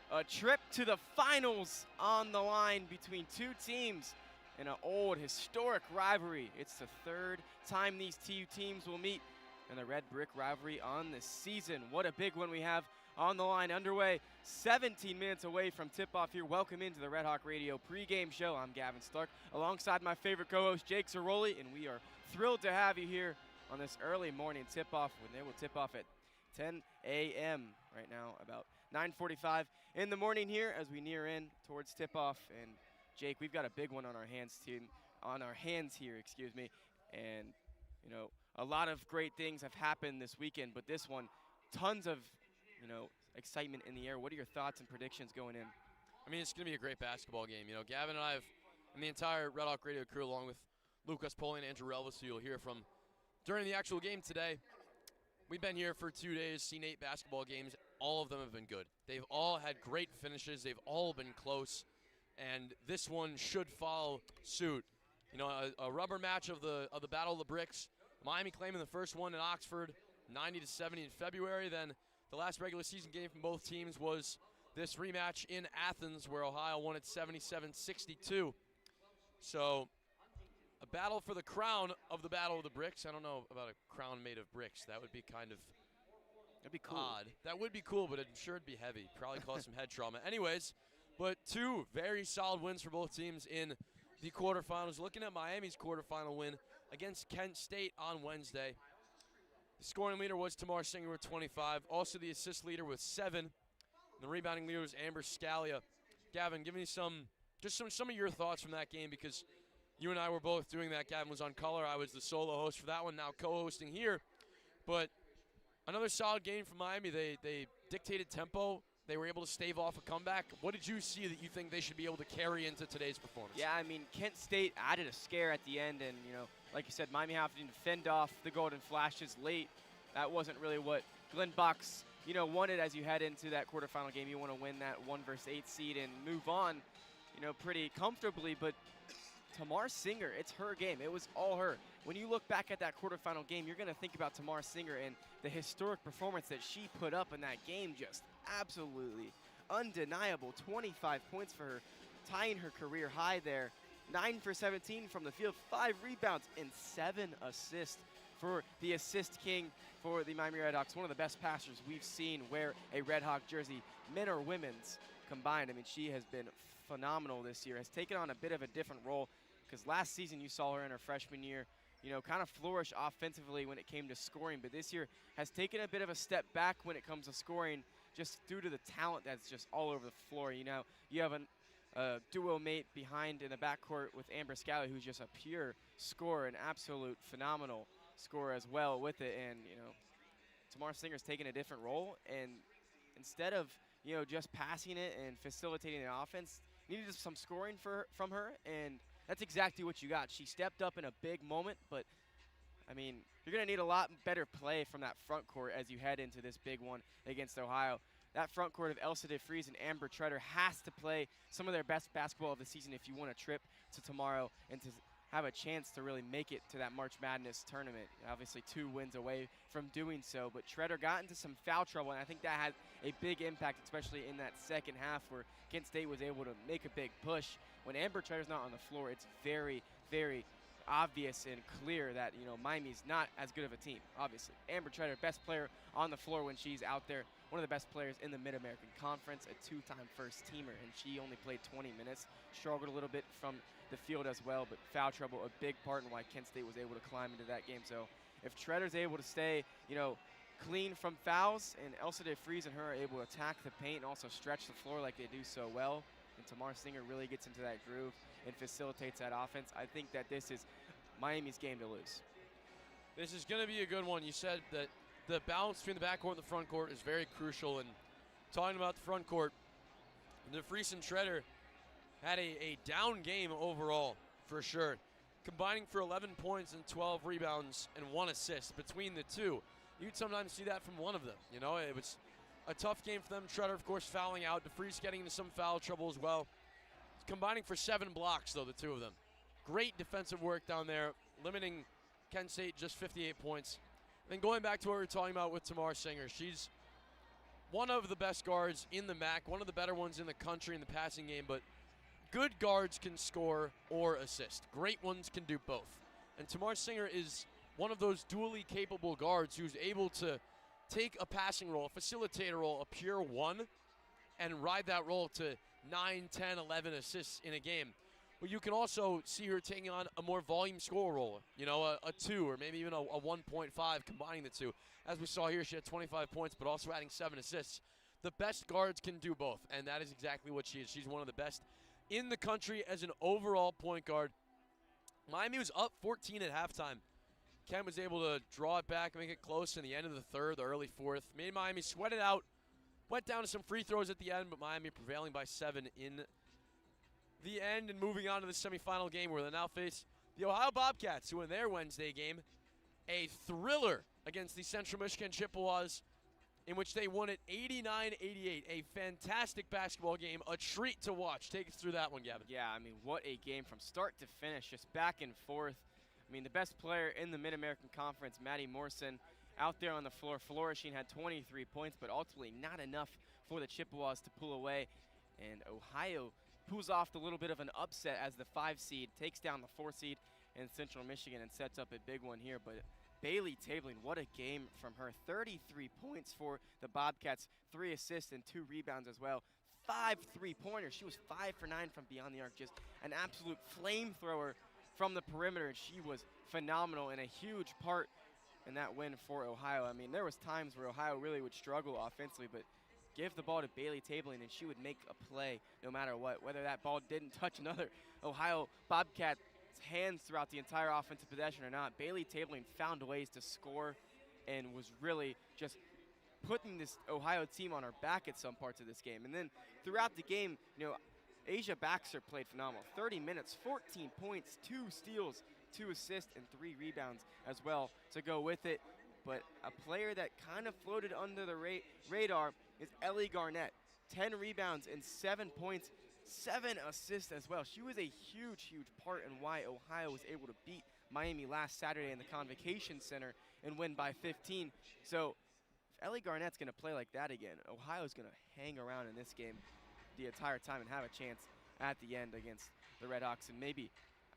A trip to the finals on the line between two teams in an old historic rivalry. It's the third time these two teams will meet in the Red Brick rivalry on this season. What a big one we have on the line, underway 17 minutes away from tip-off here. Welcome into the RedHawk Radio pregame show. I'm Gavin Stark alongside my favorite co-host Jake Ciroli, and we are thrilled to have you here on this early morning tip-off when they will tip off at 10 a.m. right now, about 9:45 in the morning here as we near in towards tip-off. And Jake, we've got a big one on our hands here, and you know, a lot of great things have happened this weekend, but this one, tons of excitement in the air. What are your thoughts and predictions going in? I mean, it's going to be a great basketball game. Gavin and I and the entire RedHawk Radio crew, along with Lucas, Poley, and Andrew Relvas, who you'll hear from during the actual game today. We've been here for 2 days, seen 8 basketball games. All of them have been good. They've all had great finishes. They've all been close, and this one should follow suit. A rubber match of the Battle of the Bricks. Miami claiming the first one in Oxford, 90-70 in February. Then the last regular season game from both teams was this rematch in Athens, where Ohio won it 77-62. So a battle for the crown of the Battle of the Bricks. I don't know about a crown made of bricks. That would be kind of That'd be cool. odd. That would be cool, but I'm sure it'd be heavy. Probably cause some head trauma. Anyways, but 2 very solid wins for both teams in the quarterfinals. Looking at Miami's quarterfinal win against Kent State on Wednesday. The scoring leader was Tamar Singer with 25. Also the assist leader with 7. And the rebounding leader was Amber Scalia. Gavin, give me some of your thoughts from that game, because you and I were both doing that. Gavin was on color. I was the solo host for that one, now co-hosting here. But another solid game from Miami. They dictated tempo. They were able to stave off a comeback. What did you see that you think they should be able to carry into today's performance? Yeah, I mean, Kent State added a scare at the end, and, like you said, Miami having to fend off the Golden Flashes late. That wasn't really what Glenn Bucks, wanted as you head into that quarterfinal game. You want to win that 1 versus 8 seed and move on, pretty comfortably. But Tamar Singer, it's her game. It was all her. When you look back at that quarterfinal game, you're going to think about Tamar Singer and the historic performance that she put up in that game. Just absolutely undeniable. 25 points for her, tying her career high there. 9 for 17 from the field, 5 rebounds, and 7 assists for the assist king for the Miami RedHawks. One of the best passers we've seen wear a RedHawk jersey, men or women's combined. I mean, she has been phenomenal this year, has taken on a bit of a different role, because last season you saw her in her freshman year, kind of flourish offensively when it came to scoring, but this year has taken a bit of a step back when it comes to scoring, just due to the talent that's just all over the floor. You have a duo mate behind in the backcourt with Amber Scally, who's just a pure scorer, an absolute phenomenal scorer as well with it. And, Tamar Singer's taking a different role, and instead of, just passing it and facilitating the offense, needed some scoring from her, and that's exactly what you got. She stepped up in a big moment, but, I mean, you're going to need a lot better play from that front court as you head into this big one against Ohio. That front court of Elsa DeFries and Amber Treader has to play some of their best basketball of the season if you want a trip to tomorrow and to have a chance to really make it to that March Madness tournament. Obviously 2 wins away from doing so, but Treader got into some foul trouble, and I think that had a big impact, especially in that second half where Kent State was able to make a big push. When Amber Treader's not on the floor, it's very, very obvious and clear that, Miami's not as good of a team, obviously. Amber Treader, best player on the floor when she's out there, one of the best players in the Mid-American Conference, a 2-time first-teamer, and she only played 20 minutes, struggled a little bit from the field as well, but foul trouble, a big part in why Kent State was able to climb into that game. So if Treader's able to stay, clean from fouls, and Elsa DeFries and her are able to attack the paint and also stretch the floor like they do so well, and Tamar Singer really gets into that groove and facilitates that offense, I think that this is Miami's game to lose. This is going to be a good one. You said that the balance between the backcourt and the front court is very crucial. And talking about the front court, DeFries and Treader had a down game overall, for sure. Combining for 11 points and 12 rebounds and 1 assist between the two. You'd sometimes see that from one of them. It was a tough game for them. Treader, of course, fouling out. DeFries getting into some foul trouble as well. Combining for 7 blocks, though, the two of them. Great defensive work down there, limiting Kent State just 58 points. And then going back to what we were talking about with Tamar Singer, she's one of the best guards in the MAC, one of the better ones in the country in the passing game, but good guards can score or assist. Great ones can do both. And Tamar Singer is one of those dually capable guards who's able to take a passing role, a facilitator role, a pure one, and ride that role to 9, 10, 11 assists in a game. But you can also see her taking on a more volume score role, a 2 or maybe even a 1.5, combining the two. As we saw here, she had 25 points, but also adding 7 assists. The best guards can do both, and that is exactly what she is. She's one of the best in the country as an overall point guard. Miami was up 14 at halftime. Kent was able to draw it back, make it close in the end of the third, the early fourth. Made Miami sweat it out. Went down to some free throws at the end, but Miami prevailing by 7 in the end. And moving on to the semifinal game where they now face the Ohio Bobcats, who in their Wednesday game, a thriller against the Central Michigan Chippewas, in which they won it 89-88. A fantastic basketball game, a treat to watch. Take us through that one, Gavin. Yeah, I mean, what a game from start to finish, just back and forth. I mean, the best player in the Mid-American Conference, Maddie Morrison, out there on the floor, flourishing, had 23 points, but ultimately not enough for the Chippewas to pull away. And Ohio pulls off a little bit of an upset as the 5 seed takes down the 4 seed in Central Michigan and sets up a big one here. But Bailey Tabling, what a game from her. 33 points for the Bobcats, 3 assists and 2 rebounds as well. 5 3-pointers. She was 5 for 9 from beyond the arc, just an absolute flamethrower from the perimeter, and she was phenomenal and a huge part in that win for Ohio. I mean, there was times where Ohio really would struggle offensively, but give the ball to Bailey Tabling and she would make a play no matter what, whether that ball didn't touch another Ohio Bobcat hands throughout the entire offensive possession or not. Bailey Tabling found ways to score and was really just putting this Ohio team on her back at some parts of this game. And then throughout the game, Asia Baxter played phenomenal. 30 minutes, 14 points, 2 steals, 2 assists, and 3 rebounds as well to go with it. But a player that kind of floated under the radar is Ellie Garnett. 10 rebounds and 7 points, 7 assists as well. She was a huge, huge part in why Ohio was able to beat Miami last Saturday in the Convocation Center and win by 15. So if Ellie Garnett's going to play like that again, Ohio's going to hang around in this game the entire time and have a chance at the end against the RedHawks and maybe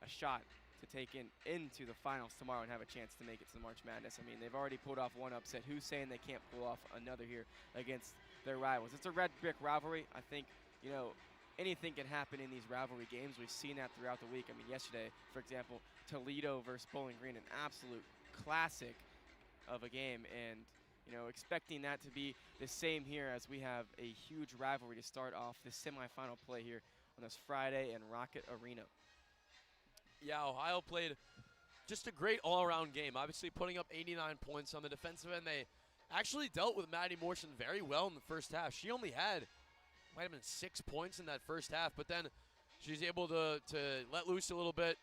a shot to take into the finals tomorrow and have a chance to make it to the March Madness. I mean, they've already pulled off one upset. Who's saying they can't pull off another here against their rivals? It's a red brick rivalry. I think, anything can happen in these rivalry games. We've seen that throughout the week. I mean, yesterday, for example, Toledo versus Bowling Green, an absolute classic of a game. And expecting that to be the same here as we have a huge rivalry to start off the semifinal play here on this Friday in Rocket Arena. Yeah, Ohio played just a great all-around game. Obviously putting up 89 points on the defensive end. They actually dealt with Maddie Morrison very well in the first half. She only had, might have been 6 points in that first half, but then she's able to let loose a little bit.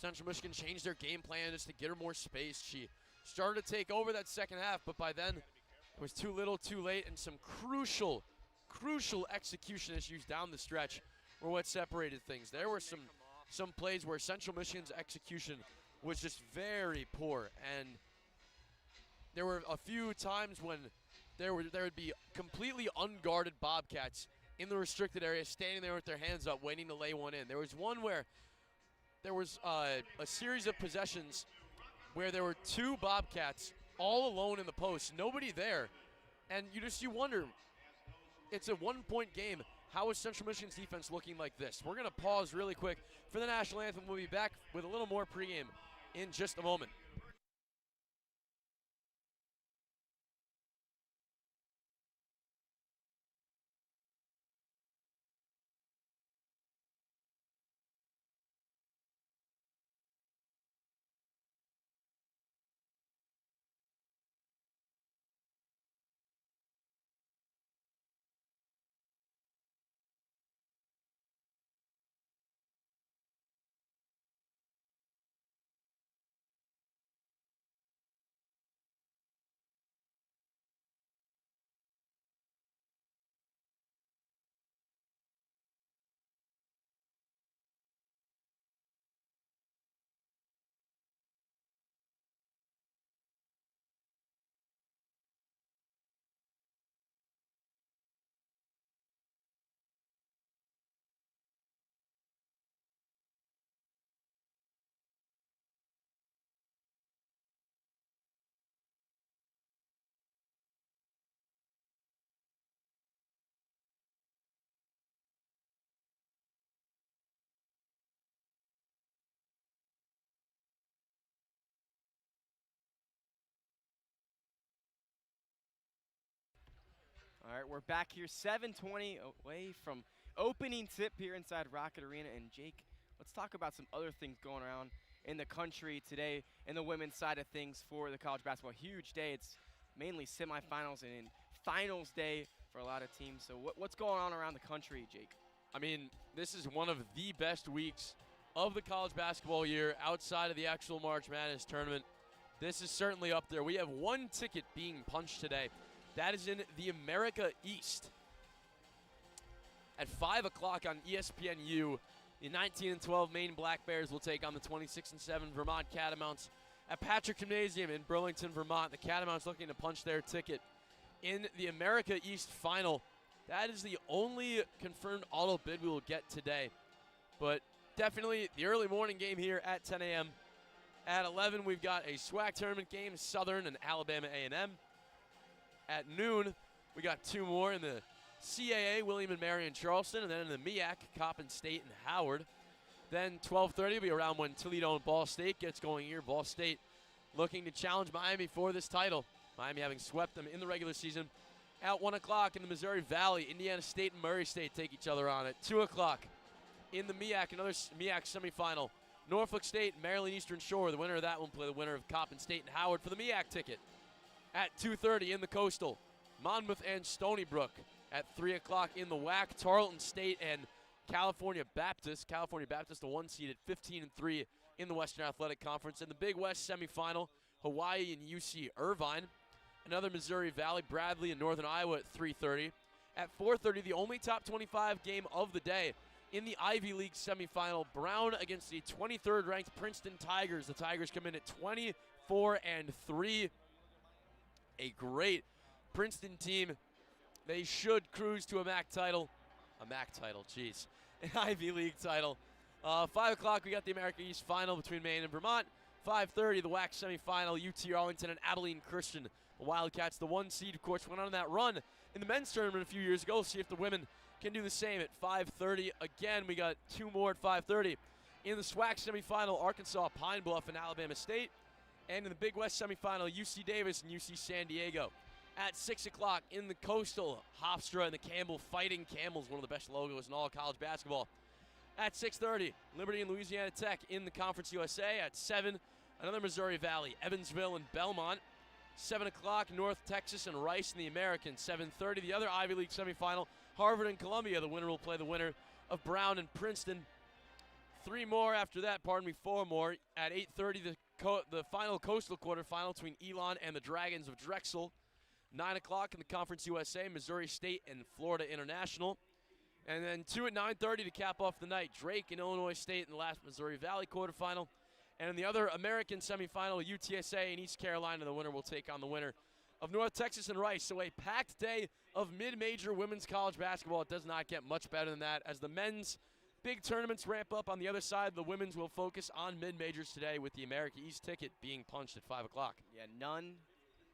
Central Michigan changed their game plan just to get her more space. She started to take over that second half, but by then it was too little, too late, and some crucial execution issues down the stretch were what separated things. There were some plays where Central Michigan's execution was just very poor, and there were a few times when there would be completely unguarded Bobcats in the restricted area, standing there with their hands up, waiting to lay one in. There was one where there was a series of possessions where there were 2 Bobcats all alone in the post, nobody there, and you wonder, it's a 1-point game. How is Central Michigan's defense looking like this? We're going to pause really quick for the national anthem. We'll be back with a little more pregame in just a moment. All right, we're back here 7:20 away from opening tip here inside Rocket Arena. And Jake, let's talk about some other things going around in the country today in the women's side of things for the college basketball. Huge day. It's mainly semifinals and finals day for a lot of teams. So what's going on around the country, Jake? I mean, this is one of the best weeks of the college basketball year outside of the actual March Madness tournament. This is certainly up there. We have one ticket being punched today. That is in the America East. At 5 o'clock on ESPNU, the 19-12 Maine Black Bears will take on the 26-7 Vermont Catamounts at Patrick Gymnasium in Burlington, Vermont. The Catamounts looking to punch their ticket in the America East final. That is the only confirmed auto bid we will get today. But definitely the early morning game here at 10 a.m. At 11, we've got a SWAC tournament game, Southern and Alabama A&M. At noon, we got two more in the CAA, William and Mary and Charleston, and then in the MEAC, Coppin State and Howard. Then 12:30 will be around when Toledo and Ball State gets going here. Ball State looking to challenge Miami for this title. Miami having swept them in the regular season. At 1 o'clock in the Missouri Valley, Indiana State and Murray State take each other on. At 2 o'clock in the MEAC, another MEAC semifinal. Norfolk State and Maryland Eastern Shore. The winner of that one play the winner of Coppin State and Howard for the MEAC ticket. At 2:30 in the Coastal, Monmouth and Stony Brook. At 3 o'clock in the WAC, Tarleton State and California Baptist. California Baptist, the 1 seed at 15-3 in the Western Athletic Conference. In the Big West semifinal, Hawaii and UC Irvine. Another Missouri Valley, Bradley and Northern Iowa at 3:30. At 4:30, the only top 25 game of the day in the Ivy League semifinal, Brown against the 23rd ranked Princeton Tigers. The Tigers come in at 24-3. A great Princeton team. They should cruise to a MAC title. A MAC title, jeez. An Ivy League title. 5 o'clock, we got the America East final between Maine and Vermont. 5:30, the WAC semifinal, UT Arlington and Abilene Christian. The Wildcats, the 1 seed, of course, went on that run in the men's tournament a few years ago. See if the women can do the same at 5:30. Again, we got two more at 5:30. In the SWAC semifinal, Arkansas, Pine Bluff, and Alabama State. And in the Big West semifinal, UC Davis and UC San Diego. At 6 o'clock in the Coastal, Hofstra and the Campbell Fighting Camels, one of the best logos in all college basketball. At 6:30, Liberty and Louisiana Tech in the Conference USA. At 7, another Missouri Valley, Evansville and Belmont. 7 o'clock, North Texas and Rice in the American. 7:30, the other Ivy League semifinal, Harvard and Columbia. The winner will play the winner of Brown and Princeton. 4 more. At 8:30, the final Coastal quarterfinal between Elon and the Dragons of Drexel. 9 o'clock in the Conference USA, Missouri State and Florida International. And then 2 at 9:30 to cap off the night, Drake and Illinois State in the last Missouri Valley quarterfinal. And in the other American semifinal, UTSA and East Carolina, the winner will take on the winner of North Texas and Rice. So a packed day of mid-major women's college basketball. It does not get much better than that. As the men's big tournaments ramp up on the other side, the women's will focus on mid-majors today with the America East ticket being punched at 5 o'clock. Yeah, none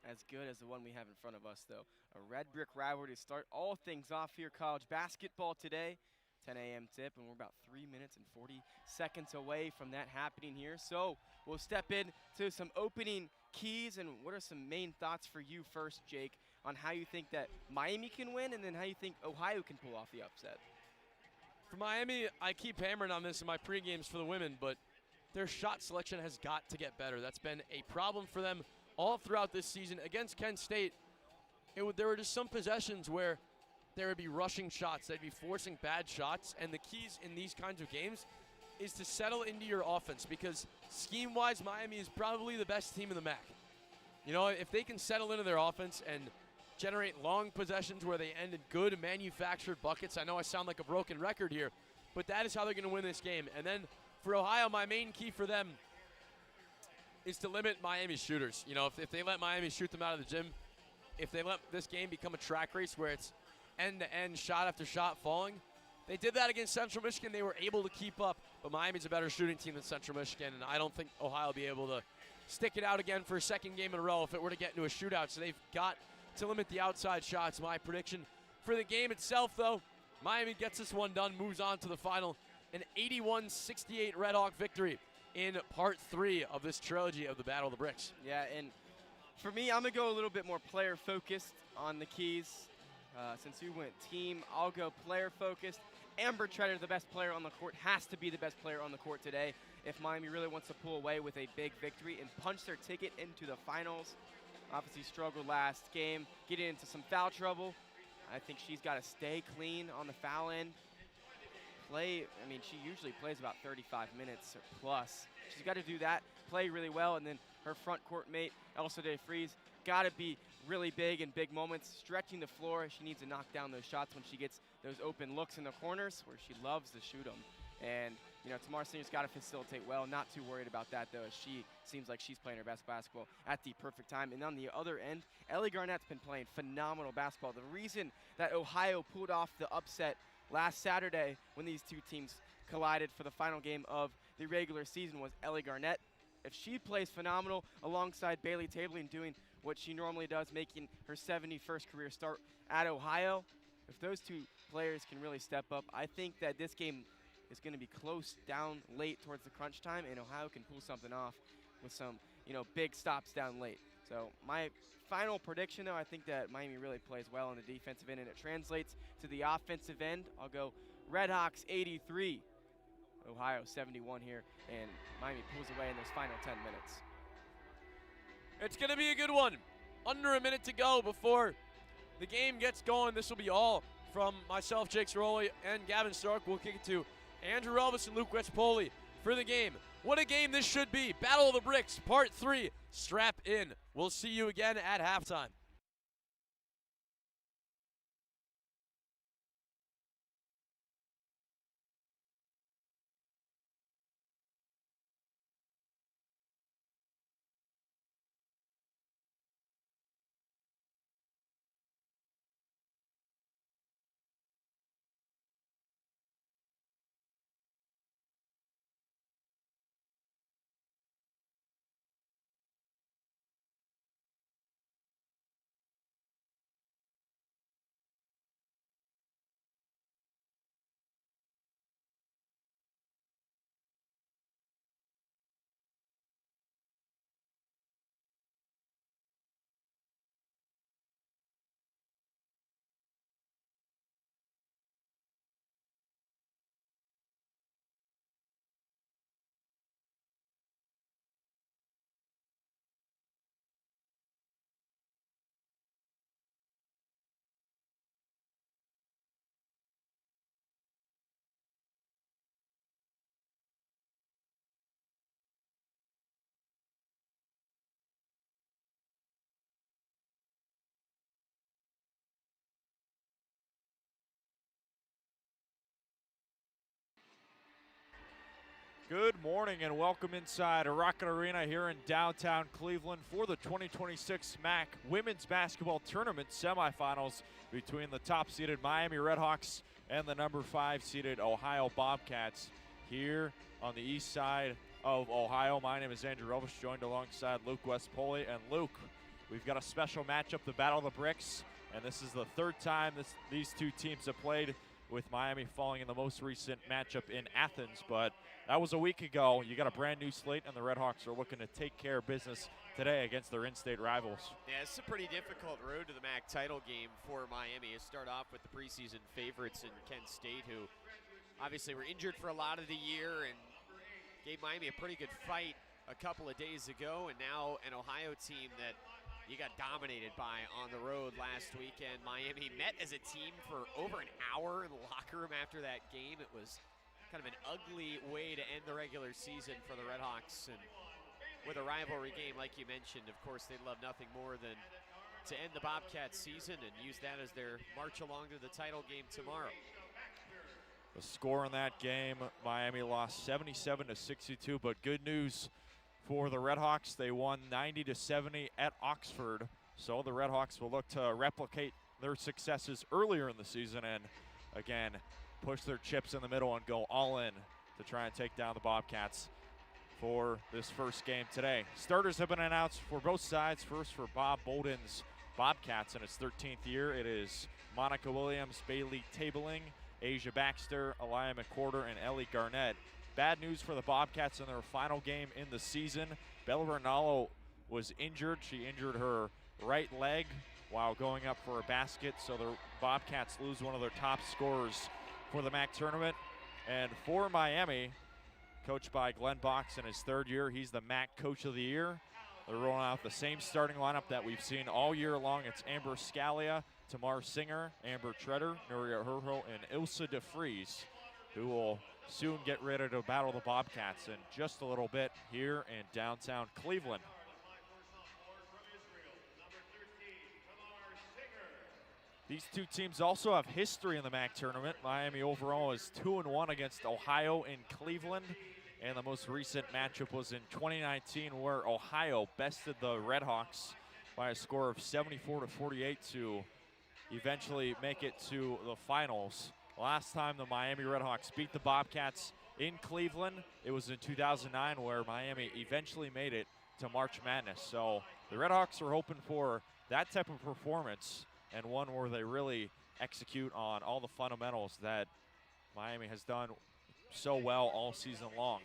as good as the one we have in front of us, though. A red brick rivalry to start all things off here, college basketball today. 10 a.m. tip, and we're about 3 minutes and 40 seconds away from that happening here. So we'll step in to some opening keys, and what are some main thoughts for you first, Jake, on how you think that Miami can win, and then how you think Ohio can pull off the upset? For Miami, I keep hammering on this in my pre-games for the women, but their shot selection has got to get better. That's been a problem for them all throughout this season. Against Kent State, there were just some possessions where there would be rushing shots. They'd be forcing bad shots. And the keys in these kinds of games is to settle into your offense, because scheme-wise, Miami is probably the best team in the MAC. You know, if they can settle into their offense and generate long possessions where they end in good manufactured buckets. I know I sound like a broken record here, but that is how they're going to win this game. And then for Ohio, my main key for them is to limit Miami's shooters. You know, if they let Miami shoot them out of the gym, if they let this game become a track race where it's end-to-end, shot after shot falling. They did that against Central Michigan. They were able to keep up, but Miami's a better shooting team than Central Michigan, and I don't think Ohio will be able to stick it out again for a second game in a row if it were to get into a shootout. So they've got to limit the outside shots. My prediction for the game itself, though, Miami gets this one done, moves on to the final, an 81-68 Red Hawk victory in part 3 of this trilogy of the Battle of the Bricks. Yeah, and for me, I'm going to go a little bit more player-focused on the keys. Since you went team, I'll go player-focused. Amber Treader, the best player on the court, has to be the best player on the court today if Miami really wants to pull away with a big victory and punch their ticket into the finals. Obviously struggled last game, getting into some foul trouble. I think she's got to stay clean on the foul end. She usually plays about 35 minutes or plus. She's got to do that, play really well, and then her front court mate, Elsa De Vries, got to be really big in big moments, stretching the floor. She needs to knock down those shots when she gets those open looks in the corners where she loves to shoot them. And, Tamar Singer's got to facilitate well. Not too worried about that, though. She seems like she's playing her best basketball at the perfect time. And on the other end, Ellie Garnett's been playing phenomenal basketball. The reason that Ohio pulled off the upset last Saturday when these two teams collided for the final game of the regular season was Ellie Garnett. If she plays phenomenal alongside Bailey Tabling doing what she normally does, making her 71st career start at Ohio, if those two players can really step up, I think that this game is going to be close down late towards the crunch time, and Ohio can pull something off with some, big stops down late. So my final prediction, though, I think that Miami really plays well on the defensive end, and it translates to the offensive end. I'll go RedHawks 83, Ohio 71 here, and Miami pulls away in those final 10 minutes. It's going to be a good one. Under a minute to go before the game gets going. This will be all from myself, Jake Ceroli, and Gavin Stark. We'll kick it to Andrew Relvas and Luke Poley for the game. What a game this should be. Battle of the Bricks, Part 3. Strap in. We'll see you again at halftime. Good morning and welcome inside Rocket Arena here in downtown Cleveland for the 2026 MAC Women's Basketball Tournament semifinals between the top-seeded Miami RedHawks and the number 5-seeded Ohio Bobcats here on the east side of Ohio. My name is Andrew Relvas, joined alongside Luke Poley. And Luke, we've got a special matchup, the Battle of the Bricks, and this is the third time these two teams have played, with Miami falling in the most recent matchup in Athens. But that was a week ago. You got a brand new slate, and the RedHawks are looking to take care of business today against their in-state rivals. Yeah, it's a pretty difficult road to the MAC title game for Miami. You start off with the preseason favorites in Kent State, who obviously were injured for a lot of the year and gave Miami a pretty good fight a couple of days ago, and now an Ohio team that you got dominated by on the road last weekend. Miami met as a team for over an hour in the locker room after that game. It was kind of an ugly way to end the regular season for the RedHawks. And with a rivalry game, like you mentioned, of course, they'd love nothing more than to end the Bobcats season and use that as their march along to the title game tomorrow. The score in that game, Miami lost 77-62, but good news for the RedHawks. They won 90-70 at Oxford. So the RedHawks will look to replicate their successes earlier in the season and, again, push their chips in the middle and go all in to try and take down the Bobcats for this first game today. Starters have been announced for both sides. First for Bob Bolden's Bobcats in its 13th year. It is Monica Williams, Bailey Tabling, Asia Baxter, Aliyah McWhorter, and Ellie Garnett. Bad news for the Bobcats in their final game in the season. Bella Rinaldo was injured. She injured her right leg while going up for a basket. So the Bobcats lose one of their top scorers for the MAC tournament. And for Miami, coached by Glenn Box in his third year, he's the MAC Coach of the Year. They're rolling out the same starting lineup that we've seen all year long. It's Amber Scalia, Tamar Singer, Amber Treader, Nuria Herho, and Ilsa DeFries, who will soon get ready to battle the Bobcats in just a little bit here in downtown Cleveland. These two teams also have history in the MAC tournament. Miami overall is 2-1 against Ohio in Cleveland, and the most recent matchup was in 2019 where Ohio bested the RedHawks by a score of 74-48 to eventually make it to the finals. Last time the Miami RedHawks beat the Bobcats in Cleveland, it was in 2009 where Miami eventually made it to March Madness. So the RedHawks are hoping for that type of performance, and one where they really execute on all the fundamentals that Miami has done so well all season long.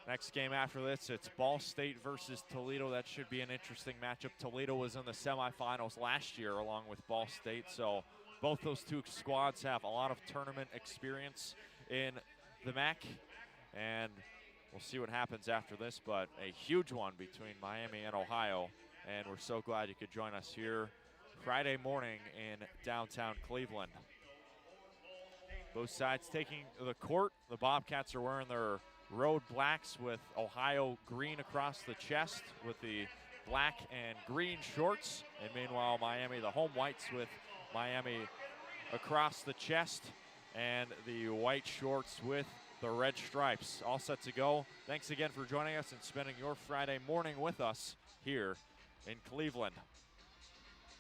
Next game after this, it's Ball State versus Toledo. That should be an interesting matchup. Toledo was in the semifinals last year along with Ball State, so both those two squads have a lot of tournament experience in the MAC, and we'll see what happens after this, but a huge one between Miami and Ohio, and we're so glad you could join us here Friday morning in downtown Cleveland. Both sides taking the court. The Bobcats are wearing their road blacks with Ohio green across the chest with the black and green shorts, and meanwhile Miami, the home whites with Miami across the chest and the white shorts with the red stripes. All set to go. Thanks again for joining us and spending your Friday morning with us here in Cleveland.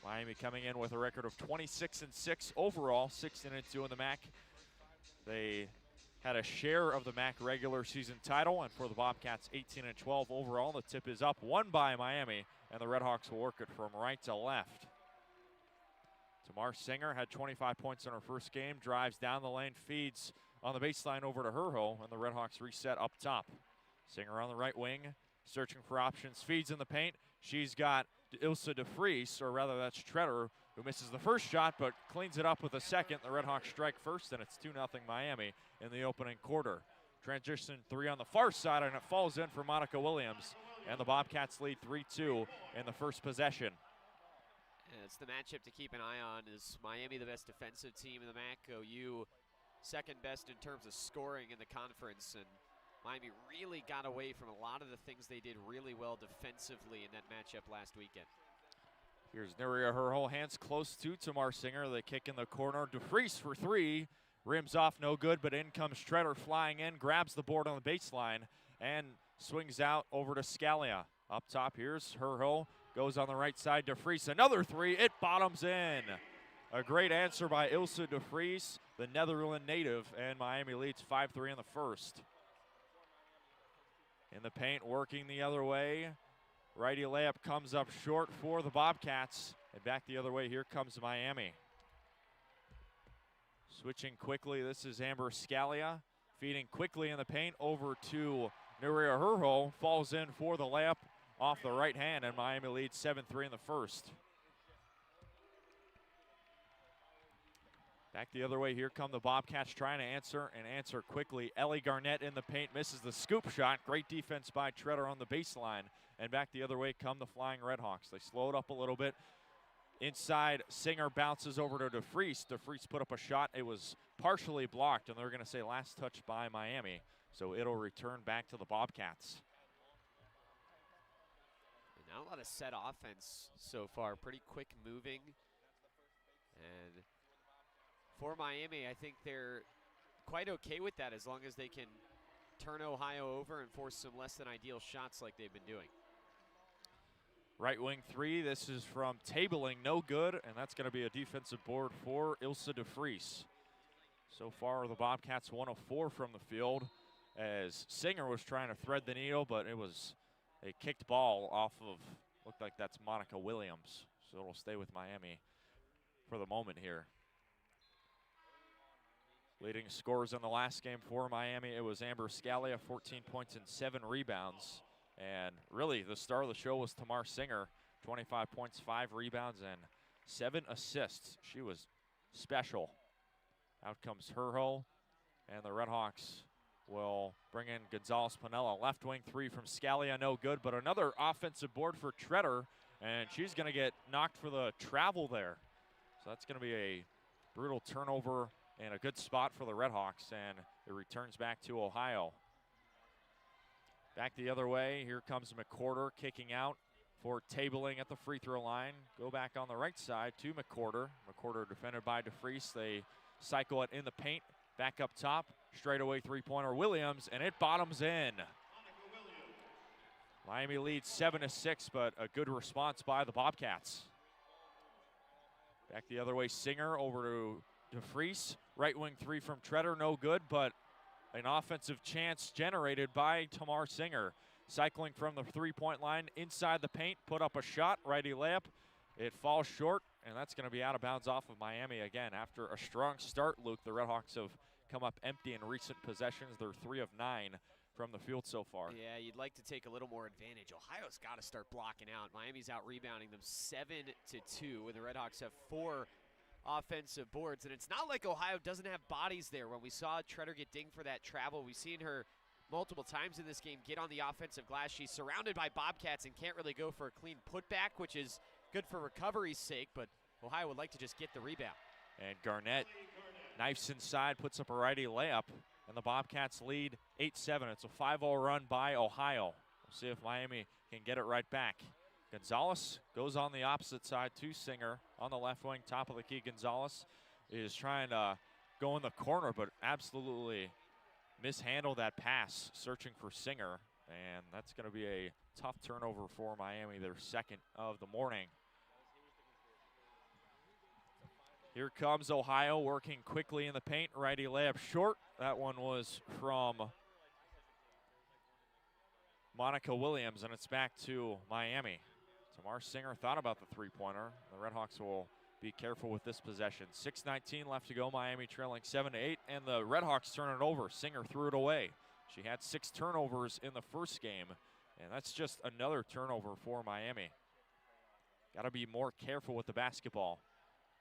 Miami coming in with a record of 26-6 overall, 16-2 in the MAC. They had a share of the MAC regular season title, and for the Bobcats, 18-12 overall. The tip is up, won by Miami, and the RedHawks will work it from right to left. Tamar Singer had 25 points in her first game, drives down the lane, feeds on the baseline over to Herho, and the RedHawks reset up top. Singer on the right wing, searching for options, feeds in the paint. She's got Ilsa DeFries, or rather that's Treader, who misses the first shot but cleans it up with a second. The RedHawks strike first, and it's 2-0 Miami in the opening quarter. Transition three on the far side, and it falls in for Monica Williams, and the Bobcats lead 3-2 in the first possession. And it's the matchup to keep an eye on. Is Miami the best defensive team in the MAC? OU second best in terms of scoring in the conference, and Miami really got away from a lot of the things they did really well defensively in that matchup last weekend. Here's Nuria Herho, hands close to Tamar Singer. They kick in the corner. DeFries for three. Rims off, no good, but in comes Treader flying in, grabs the board on the baseline, and swings out over to Scalia. Up top, here's Herho. Goes on the right side, DeFries, another three. It bottoms in. A great answer by Ilsa DeFries, the Netherlands native, and Miami leads 5-3 in the first. In the paint, working the other way. Righty layup comes up short for the Bobcats. And back the other way, here comes Miami. Switching quickly, this is Amber Scalia. Feeding quickly in the paint over to Nuria Herho. Falls in for the layup off the right hand, and Miami leads 7-3 in the first. Back the other way, here come the Bobcats trying to answer quickly. Ellie Garnett in the paint, misses the scoop shot. Great defense by Treader on the baseline. And back the other way come the Flying RedHawks. They slow it up a little bit. Inside, Singer bounces over to DeFries. DeFries put up a shot. It was partially blocked, and they're going to say last touch by Miami. So it'll return back to the Bobcats. Not a lot of set offense so far. Pretty quick moving. And for Miami, I think they're quite okay with that as long as they can turn Ohio over and force some less than ideal shots like they've been doing. Right wing three, this is from Tabling, no good, and that's going to be a defensive board for Ilsa DeFries. So far, the Bobcats 1 of 4 from the field as Singer was trying to thread the needle, but it was a kicked ball off of, looked like that's Monica Williams. So it'll stay with Miami for the moment here. Leading scorers in the last game for Miami, it was Amber Scalia, 14 points and 7 rebounds. And really, the star of the show was Tamar Singer. 25 points, 5 rebounds, and 7 assists. She was special. Out comes Herho, and the RedHawks will bring in Gonzalez-Pinella. Left wing three from Scalia, no good, but another offensive board for Treader, and she's going to get knocked for the travel there. So that's going to be a brutal turnover and a good spot for the RedHawks, and it returns back to Ohio. Back the other way, here comes McCorder kicking out for tabling at the free throw line. Go back on the right side to McCorder. McCorder defended by DeFries. They cycle it in the paint. Back up top, straightaway three-pointer Williams, and it bottoms in. Miami leads 7-6, but a good response by the Bobcats. Back the other way, Singer over to DeFries. Right wing three from Treader, no good, but an offensive chance generated by Tamar Singer. Cycling from the three-point line inside the paint, put up a shot, righty layup. It falls short, and that's going to be out of bounds off of Miami again. After a strong start, Luke, the RedHawks have come up empty in recent possessions. They're 3 of 9 from the field so far. Yeah, you'd like to take a little more advantage. Ohio's got to start blocking out. Miami's out rebounding them 7-2, and the RedHawks have 4 offensive boards. And it's not like Ohio doesn't have bodies there. When we saw Treader get dinged for that travel, we've seen her multiple times in this game get on the offensive glass. She's surrounded by Bobcats and can't really go for a clean putback, which is good for recovery's sake, but Ohio would like to just get the rebound. And Garnett knifes inside, puts up a righty layup, and the Bobcats lead 8-7. It's a 5-0 run by Ohio. We'll see if Miami can get it right back. Gonzalez goes on the opposite side to Singer on the left wing, top of the key. Gonzalez is trying to go in the corner, but absolutely mishandled that pass, searching for Singer, and that's going to be a tough turnover for Miami, their second of the morning. Here comes Ohio working quickly in the paint. Righty layup short. That one was from Monica Williams, and it's back to Miami. Tamar Singer thought about the three-pointer. The RedHawks will be careful with this possession. 6:19 left to go. Miami trailing 7-8, and the RedHawks turn it over. Singer threw it away. She had 6 turnovers in the first game, and that's just another turnover for Miami. Got to be more careful with the basketball.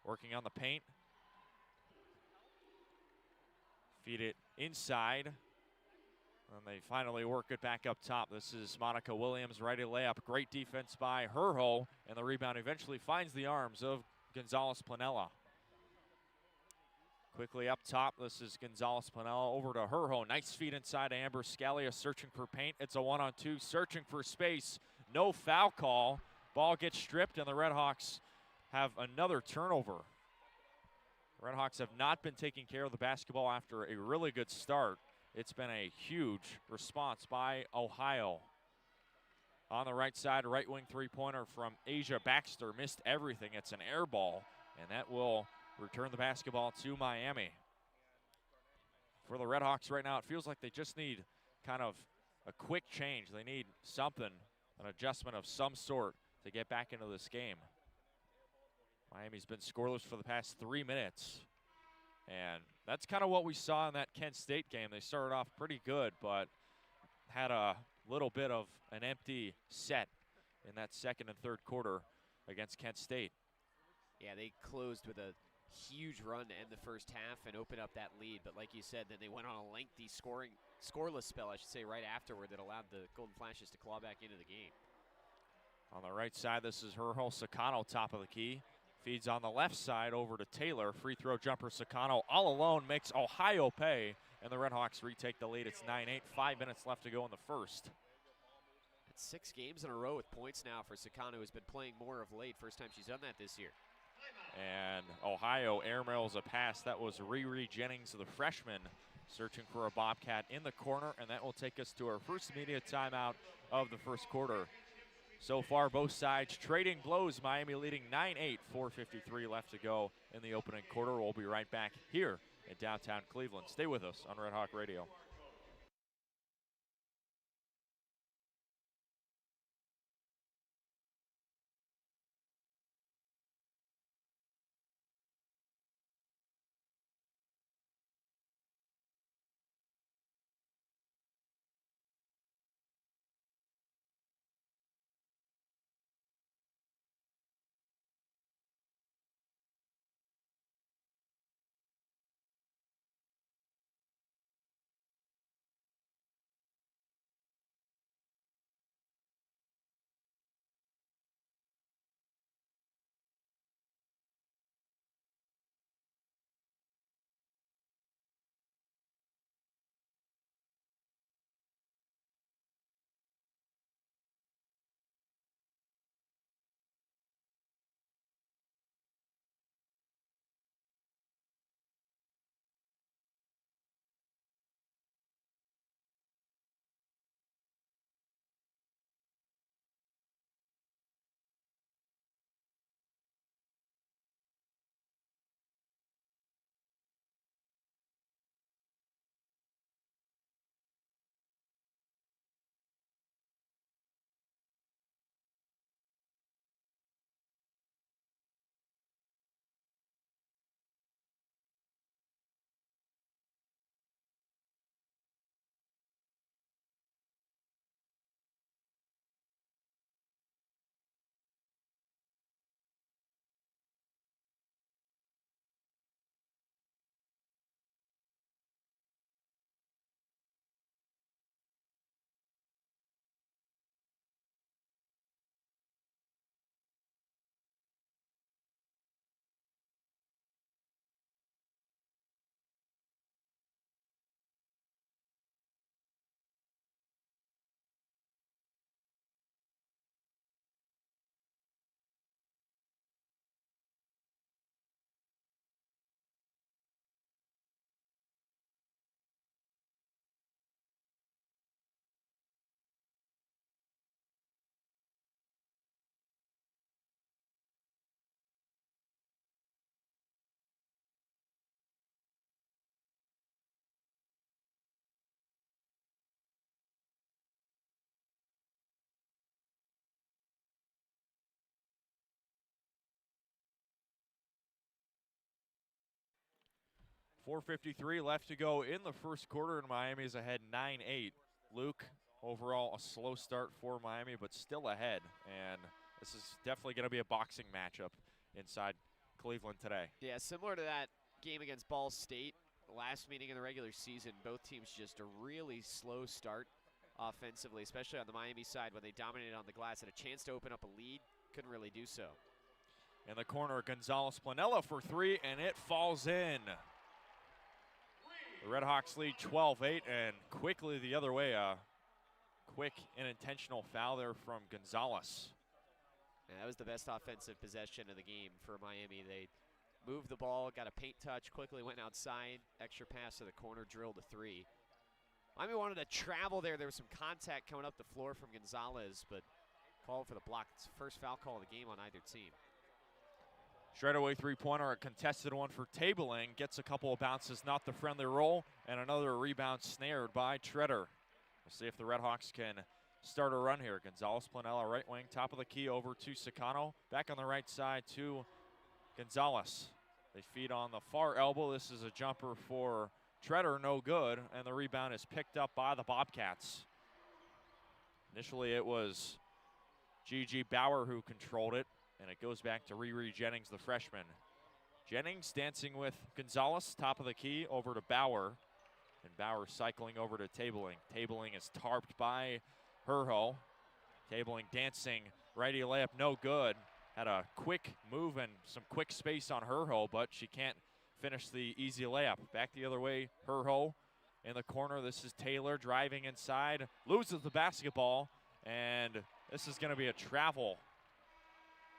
Working on the paint. Feed it inside. And they finally work it back up top. This is Monica Williams, righty layup. Great defense by Herho, and the rebound eventually finds the arms of Gonzalez-Pinella. Quickly up top, this is Gonzalez-Pinella over to Herho. Nice feed inside to Amber Scalia, searching for paint. It's a 1-on-2, searching for space. No foul call. Ball gets stripped, and the RedHawks have another turnover. RedHawks have not been taking care of the basketball after a really good start. It's been a huge response by Ohio. On the right side, right wing three-pointer from Asia Baxter. Missed everything. It's an air ball, and that will return the basketball to Miami. For the RedHawks right now, it feels like they just need kind of a quick change. They need something, an adjustment of some sort to get back into this game. Miami's been scoreless for the past 3 minutes. And that's kind of what we saw in that Kent State game. They started off pretty good, but had a little bit of an empty set in that second and third quarter against Kent State. Yeah, they closed with a huge run to end the first half and open up that lead. But like you said, then they went on a lengthy scoreless spell, I should say, right afterward that allowed the Golden Flashes to claw back into the game. On the right side, this is Herho Sakano, top of the key. Feeds on the left side over to Taylor. Free throw jumper Sakano all alone makes Ohio pay, and the RedHawks retake the lead. It's 9-8, 5 minutes left to go in the first. It's 6 games in a row with points now for Sakano, who's been playing more of late. First time she's done that this year. And Ohio airmails a pass. That was Riri Jennings, the freshman, searching for a Bobcat in the corner, and that will take us to our first media timeout of the first quarter. So far, both sides trading blows. Miami leading 9-8, 4:53 left to go in the opening quarter. We'll be right back here in downtown Cleveland. Stay with us on Red Hawk Radio. 4:53 left to go in the first quarter, and Miami is ahead 9-8. Luke, overall a slow start for Miami, but still ahead. And this is definitely going to be a boxing matchup inside Cleveland today. Yeah, similar to that game against Ball State, last meeting in the regular season, both teams just a really slow start offensively, especially on the Miami side when they dominated on the glass, had a chance to open up a lead, couldn't really do so. In the corner, Gonzalez Planella for three, and it falls in. The RedHawks lead 12-8, and quickly the other way, a quick and intentional foul there from Gonzalez. Yeah, that was the best offensive possession of the game for Miami. They moved the ball, got a paint touch, quickly went outside, extra pass to the corner, drilled a three. Miami wanted to travel there. There was some contact coming up the floor from Gonzalez, but called for the block. It's the first foul call of the game on either team. Straightaway three-pointer, a contested one for Tabling. Gets a couple of bounces, not the friendly roll, and another rebound snared by Treader. We'll see if the RedHawks can start a run here. Gonzalez Planella, right wing, top of the key over to Sicano. Back on the right side to Gonzalez. They feed on the far elbow. This is a jumper for Treader, no good, and the rebound is picked up by the Bobcats. Initially it was Gigi Bauer who controlled it, and it goes back to Riri Jennings, the freshman. Jennings dancing with Gonzalez, top of the key, over to Bauer. And Bauer cycling over to Tabling. Tabling is tarped by Herho. Tabling dancing, righty layup, no good. Had a quick move and some quick space on Herho, but she can't finish the easy layup. Back the other way, Herho in the corner. This is Taylor driving inside, loses the basketball, and this is going to be a travel.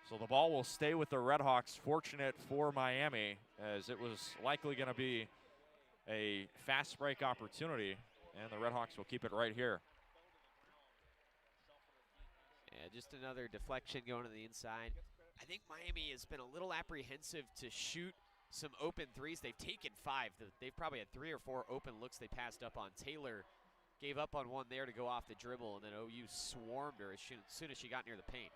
So the ball will stay with the RedHawks. Fortunate for Miami, as it was likely going to be a fast break opportunity, and the RedHawks will keep it right here. Yeah, just another deflection going to the inside. I think Miami has been a little apprehensive to shoot some open threes. They've taken 5. They've probably had 3 or 4 open looks they passed up on. Taylor gave up on one there to go off the dribble, and then OU swarmed her as soon as she got near the paint.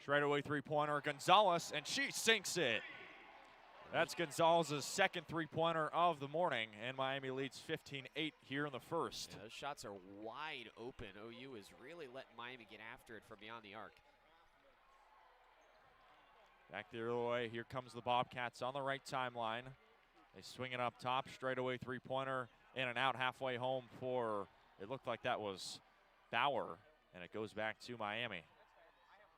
Straightaway three-pointer, Gonzalez, and she sinks it. That's Gonzalez's second three-pointer of the morning, and Miami leads 15-8 here in the first. Yeah, those shots are wide open. OU is really letting Miami get after it from beyond the arc. Back the other way, here comes the Bobcats on the right timeline. They swing it up top, straightaway three-pointer, in and out halfway home for, it looked like that was Bauer, and it goes back to Miami.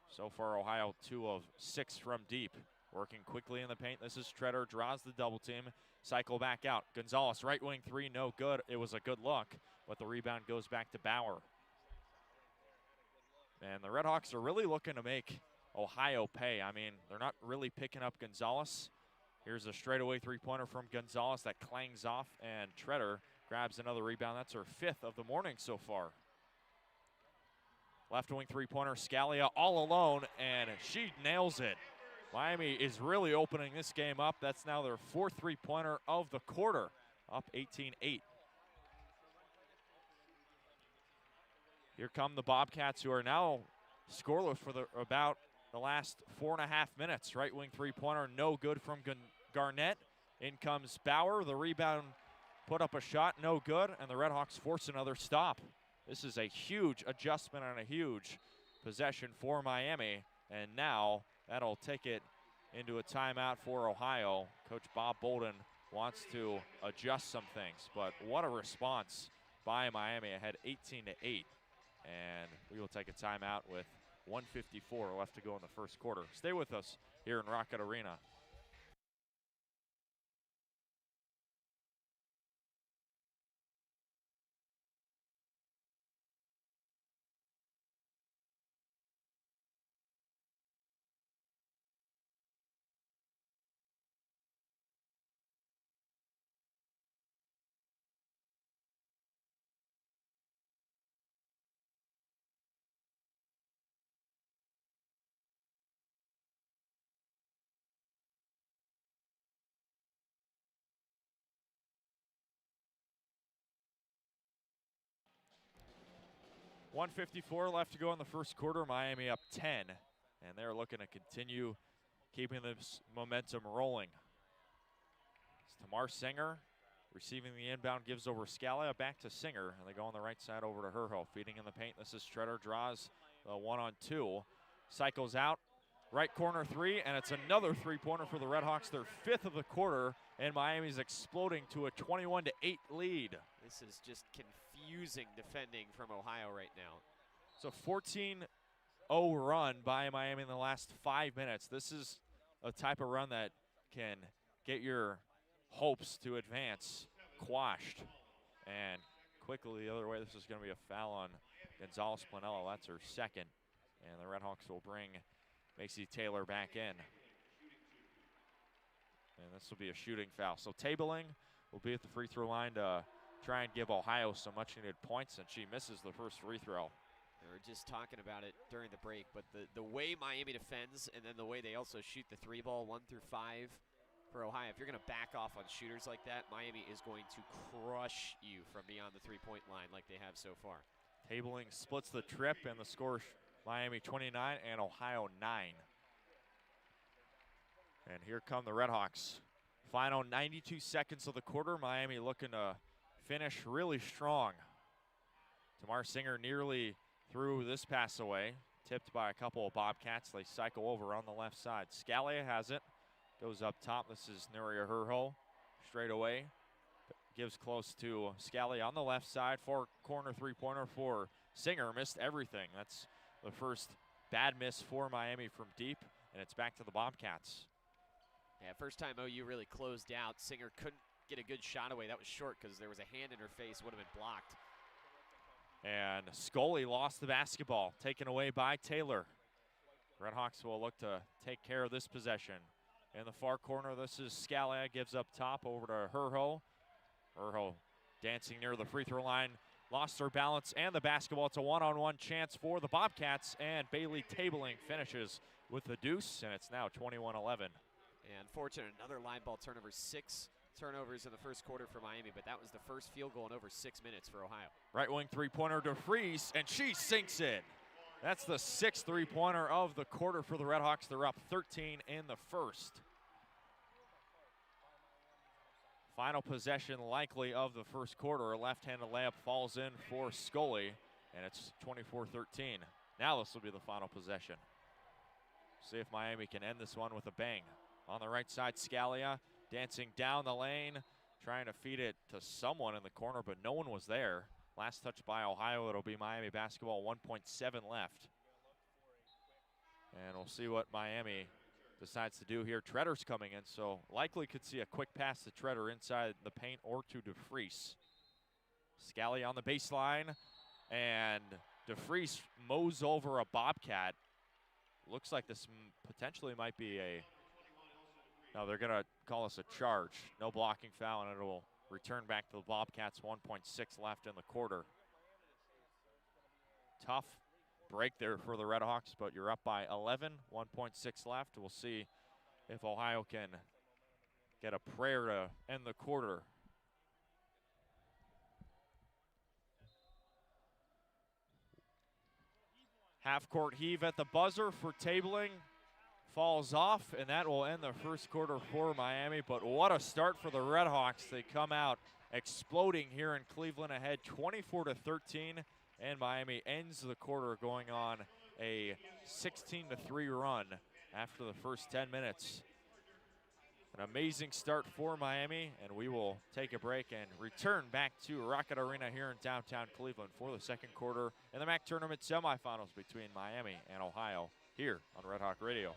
So far, Ohio 2 of 6 from deep. Working quickly in the paint. This is Treader, draws the double team. Cycle back out. Gonzalez, right wing three, no good. It was a good look, but the rebound goes back to Bauer. And the RedHawks are really looking to make Ohio pay. I mean, they're not really picking up Gonzalez. Here's a straightaway three-pointer from Gonzalez that clangs off, and Treader grabs another rebound. That's her 5th of the morning so far. Left wing three-pointer, Scalia all alone, and she nails it. Miami is really opening this game up. That's now their 4th three-pointer of the quarter, up 18-8. Here come the Bobcats, who are now scoreless for about the last 4.5 minutes. Right wing three-pointer, no good from Garnett. In comes Bauer. The rebound put up a shot, no good, and the RedHawks force another stop. This is a huge adjustment and a huge possession for Miami, and now that'll take it into a timeout for Ohio. Coach Bob Bolden wants to adjust some things, but what a response by Miami, ahead 18-8. And we will take a timeout with 1:54 left to go in the first quarter. Stay with us here in Rocket Arena. .154 left to go in the first quarter. Miami up 10, and they're looking to continue keeping this momentum rolling. It's Tamar Singer Receiving the inbound, gives over Scalia, back to Singer, and they go on the right side over to Herho. Feeding in the paint, this is Treader, draws the 1-on-2. Cycles out, right corner three, and it's another three-pointer for the RedHawks, their 5th of the quarter, and Miami's exploding to a 21-8 lead. This is just confusing defending from Ohio right now. It's a 14-0 run by Miami in the last 5 minutes. This is a type of run that can get your hopes to advance quashed. And quickly the other way, this is going to be a foul on Gonzalez Planella. That's her second. And the RedHawks will bring Macy Taylor back in. And this will be a shooting foul. So Tabling will be at the free throw line to try and give Ohio some much needed points, and she misses the first free throw. We were just talking about it during the break, but the way Miami defends and then the way they also shoot the 3-ball 1 through 5 for Ohio, if you're going to back off on shooters like that, Miami is going to crush you from beyond the three-point line like they have so far. Tabling splits the trip, and the score Miami 29 and Ohio 9. And here come the RedHawks. Final 92 seconds of the quarter. Miami looking to finish really strong. Tamar Singer nearly threw this pass away, tipped by a couple of Bobcats. They cycle over on the left side. Scalia has it, goes up top. This is Nuria Herho, straight away. Gives close to Scalia on the left side. Four-corner three-pointer for Singer. Missed everything. That's the first bad miss for Miami from deep, and it's back to the Bobcats. Yeah, first time OU really closed out. Singer couldn't get a good shot away. That was short because there was a hand in her face, would have been blocked. And Scully lost the basketball, taken away by Taylor. RedHawks will look to take care of this possession. In the far corner, this is Scalia, gives up top over to Herho. Herho dancing near the free throw line, lost her balance and the basketball. It's a one-on-one chance for the Bobcats, and Bailey Tabling finishes with the deuce, and it's now 21-11. And unfortunate, another line ball turnover. 6 turnovers in the first quarter for Miami, but that was the first field goal in over 6 minutes for Ohio. Right wing three-pointer to Freeze, and she sinks it. That's the 6th three-pointer of the quarter for the RedHawks. They're up 13 in the first. Final possession likely of the first quarter. A left-handed layup falls in for Scully, and it's 24-13. Now this will be the final possession. See if Miami can end this one with a bang. On the right side, Scalia dancing down the lane, trying to feed it to someone in the corner, but no one was there. Last touch by Ohio. It'll be Miami basketball, 1.7 left. And we'll see what Miami decides to do here. Treader's coming in, so likely could see a quick pass to Treader inside the paint or to DeFries. Scalia on the baseline, and DeFries mows over a Bobcat. Looks like this potentially might be a, no, they're gonna call us a charge. No blocking foul, and it will return back to the Bobcats, 1.6 left in the quarter. Tough break there for the RedHawks, but you're up by 11, 1.6 left. We'll see if Ohio can get a prayer to end the quarter. Half-court heave at the buzzer for Tabling. Falls off, and that will end the first quarter for Miami. But what a start for the RedHawks. They come out exploding here in Cleveland, ahead 24-13, and Miami ends the quarter going on a 16-3 run after the first 10 minutes. An amazing start for Miami, and we will take a break and return back to Rocket Arena here in downtown Cleveland for the second quarter in the MAC tournament semifinals between Miami and Ohio here on Red Hawk Radio.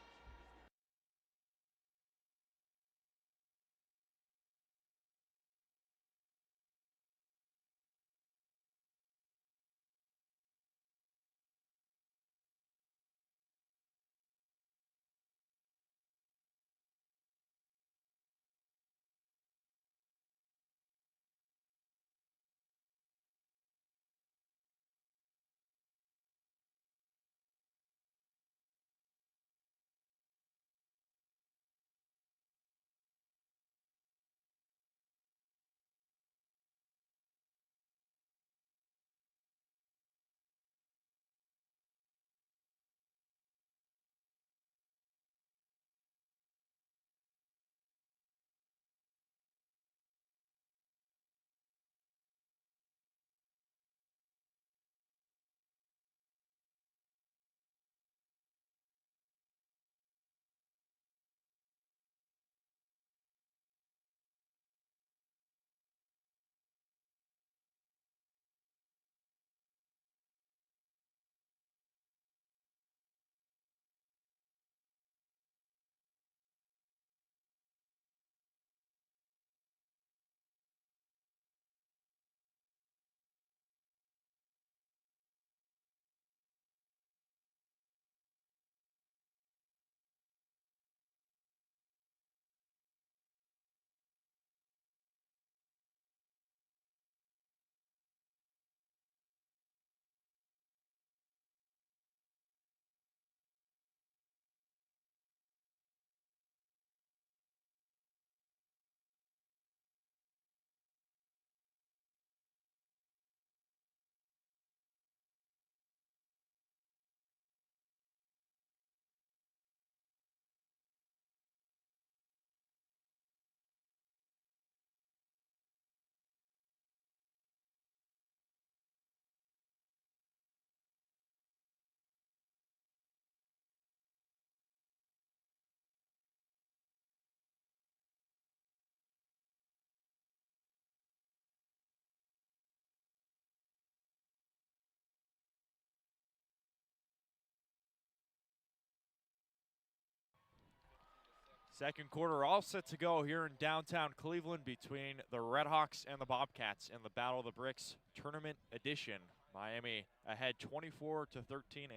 Second quarter all set to go here in downtown Cleveland between the RedHawks and the Bobcats in the Battle of the Bricks Tournament Edition. Miami ahead 24-13.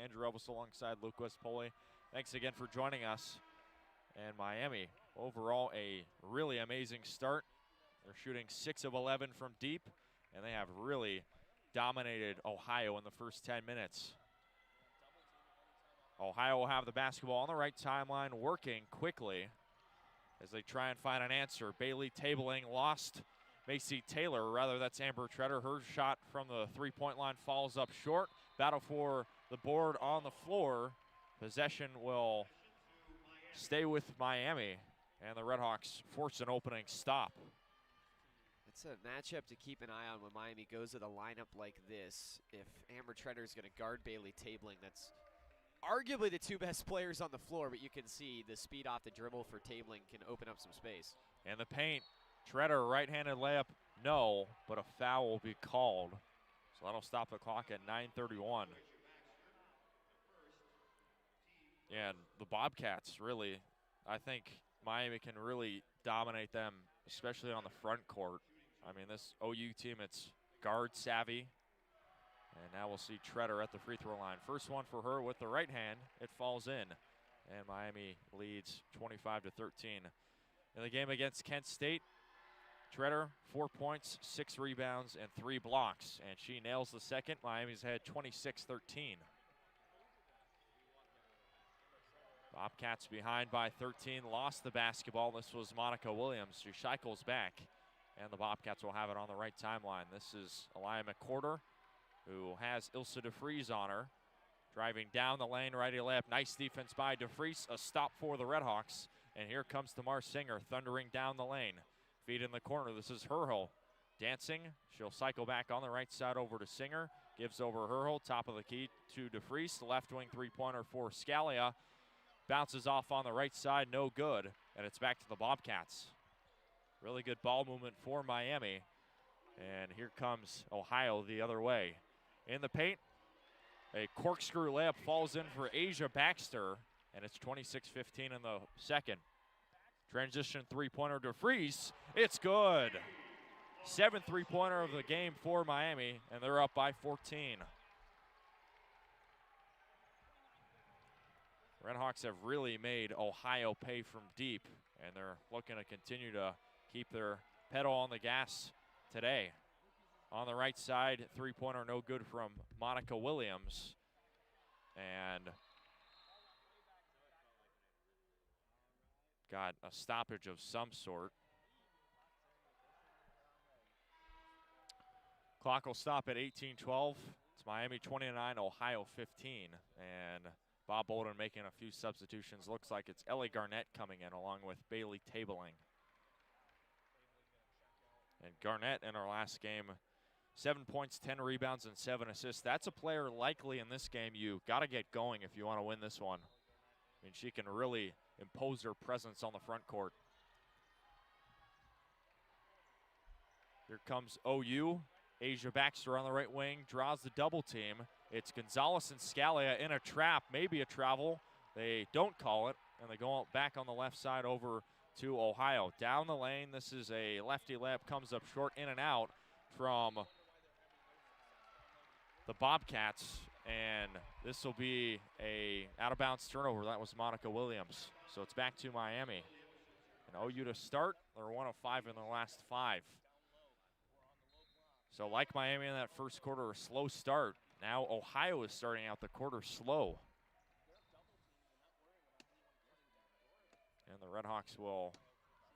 Andrew Relvas alongside Lucas Poley. Thanks again for joining us. And Miami, overall a really amazing start. They're shooting 6 of 11 from deep, and they have really dominated Ohio in the first 10 minutes. Ohio will have the basketball on the right timeline, working quickly as they try and find an answer. Bailey tabling, lost Macy Taylor, or rather that's Amber Treader. Her shot from the three-point line falls up short. Battle for the board on the floor. Possession will stay with Miami, and the RedHawks force an opening stop. It's a matchup to keep an eye on when Miami goes with a lineup like this. If Amber Treader is going to guard Bailey tabling, that's arguably the two best players on the floor, but you can see the speed off the dribble for tabling can open up some space. In the paint, Treader, right-handed layup, no, but a foul will be called. So that'll stop the clock at 9:31. And the Bobcats really, I think Miami can really dominate them, especially on the front court. I mean, this OU team, it's guard savvy. And now we'll see Treader at the free throw line. First one for her with the right hand. It falls in. And Miami leads 25-13. In the game against Kent State, Treader, 4 points, 6 rebounds, and 3 blocks. And she nails the second. Miami's ahead 26-13. Bobcats behind by 13, lost the basketball. This was Monica Williams. She cycles back, and the Bobcats will have it on the right timeline. This is Elia McCorder, who has Ilsa DeFries on her. Driving down the lane, righty layup. Nice defense by DeFries. A stop for the RedHawks. And here comes Tamar Singer thundering down the lane. Feet in the corner. This is Herhel dancing. She'll cycle back on the right side over to Singer. Gives over Herhel. Top of the key to DeFries. The left wing three-pointer for Scalia. Bounces off on the right side. No good. And it's back to the Bobcats. Really good ball movement for Miami. And here comes Ohio the other way. In the paint, a corkscrew layup falls in for Asia Baxter, and it's 26-15 in the second. Transition three-pointer to DeFries. It's good. 7th three-pointer of the game for Miami, and they're up by 14. RedHawks have really made Ohio pay from deep, and they're looking to continue to keep their pedal on the gas today. On the right side, three-pointer no good from Monica Williams. And got a stoppage of some sort. Clock will stop at 18:12. It's Miami 29, Ohio 15. And Bob Bolden making a few substitutions. Looks like it's Ellie Garnett coming in along with Bailey Tabling. And Garnett in our last game, 7 points, 10 rebounds, and 7 assists. That's a player likely in this game you got to get going if you want to win this one. I mean, she can really impose her presence on the front court. Here comes OU. Asia Baxter on the right wing, draws the double team. It's Gonzalez and Scalia in a trap, maybe a travel. They don't call it, and they go back on the left side over to Ohio. Down the lane, this is a lefty layup, comes up short, in and out from the Bobcats, and this will be a out-of-bounds turnover. That was Monica Williams. So it's back to Miami. And OU to start, they're 1 of 5 in their last 5. So like Miami in that first quarter, a slow start. Now Ohio is starting out the quarter slow. And the RedHawks will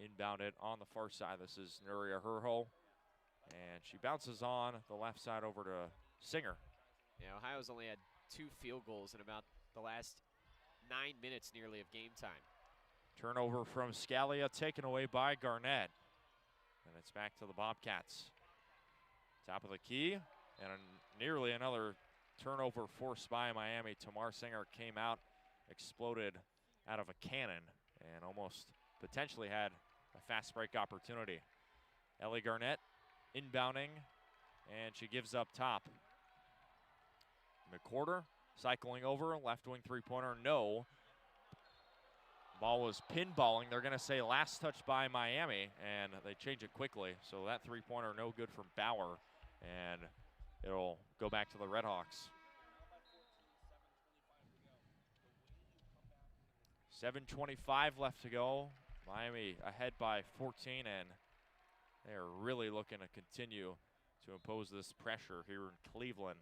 inbound it on the far side. This is Nuria Herho. And she bounces on the left side over to Singer. Yeah, Ohio's only had 2 field goals in about the last 9 minutes nearly of game time. Turnover from Scalia, taken away by Garnett. And it's back to the Bobcats. Top of the key, and nearly another turnover forced by Miami. Tamar Singer came out, exploded out of a cannon, and almost potentially had a fast break opportunity. Ellie Garnett inbounding, and she gives up top. McCorder cycling over, left wing three-pointer, no. Ball was pinballing. They're going to say last touch by Miami, and they change it quickly. So that three-pointer no good from Bauer, and it'll go back to the RedHawks. 7:25 left to go. Miami ahead by 14, and they are really looking to continue to impose this pressure here in Cleveland.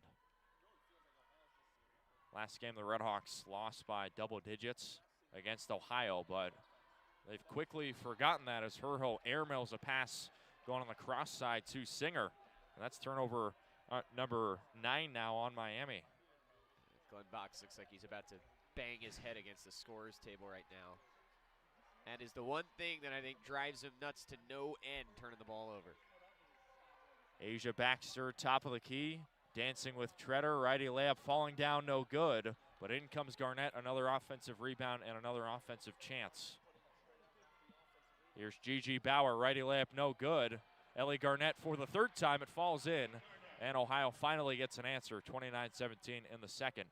Last game, the RedHawks lost by double digits against Ohio, but they've quickly forgotten that as Herho airmails a pass going on the cross side to Singer. And that's turnover number 9 now on Miami. Glenn Box looks like he's about to bang his head against the scorer's table right now. That is the one thing that I think drives him nuts to no end, turning the ball over. Asia Baxter, top of the key, dancing with Treader. Righty layup falling down, no good. But in comes Garnett, another offensive rebound and another offensive chance. Here's Gigi Bauer, righty layup, no good. Ellie Garnett for the third time, it falls in. And Ohio finally gets an answer, 29-17 in the second.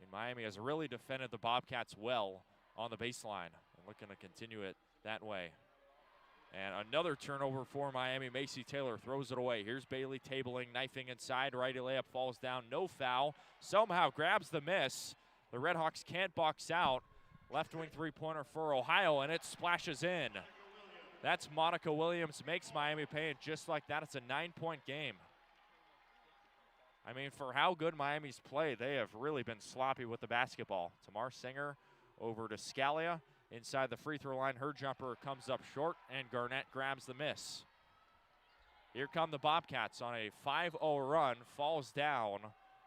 And Miami has really defended the Bobcats well on the baseline and looking to continue it that way. And another turnover for Miami. Macy Taylor throws it away. Here's Bailey tabling, knifing inside. Righty layup falls down, no foul. Somehow grabs the miss. The RedHawks can't box out. Left wing three-pointer for Ohio, and it splashes in. That's Monica Williams, makes Miami pay it just like that. It's a 9-point game. I mean, for how good Miami's played, they have really been sloppy with the basketball. Tamar Singer over to Scalia. Inside the free throw line, her jumper comes up short, and Garnett grabs the miss. Here come the Bobcats on a 5-0 run, falls down,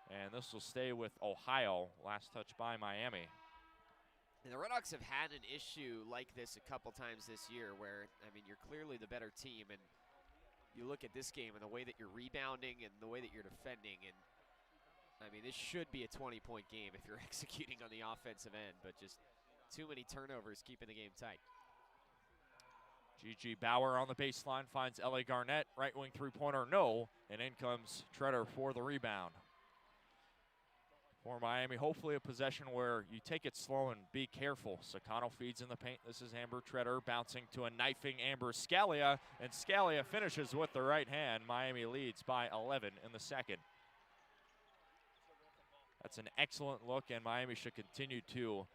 and this will stay with Ohio. Last touch by Miami. And the RedHawks have had an issue like this a couple times this year where, I mean, you're clearly the better team, and you look at this game and the way that you're rebounding and the way that you're defending, and I mean, this should be a 20-point game if you're executing on the offensive end, but just too many turnovers keeping the game tight. Gigi Bauer on the baseline finds Ellie Garnett, right wing three-pointer, no, and in comes Treader for the rebound. For Miami, hopefully a possession where you take it slow and be careful. Sakano feeds in the paint. This is Amber Treader bouncing to a knifing Amber Scalia, and Scalia finishes with the right hand. Miami leads by 11 in the second. That's an excellent look, and Miami should continue to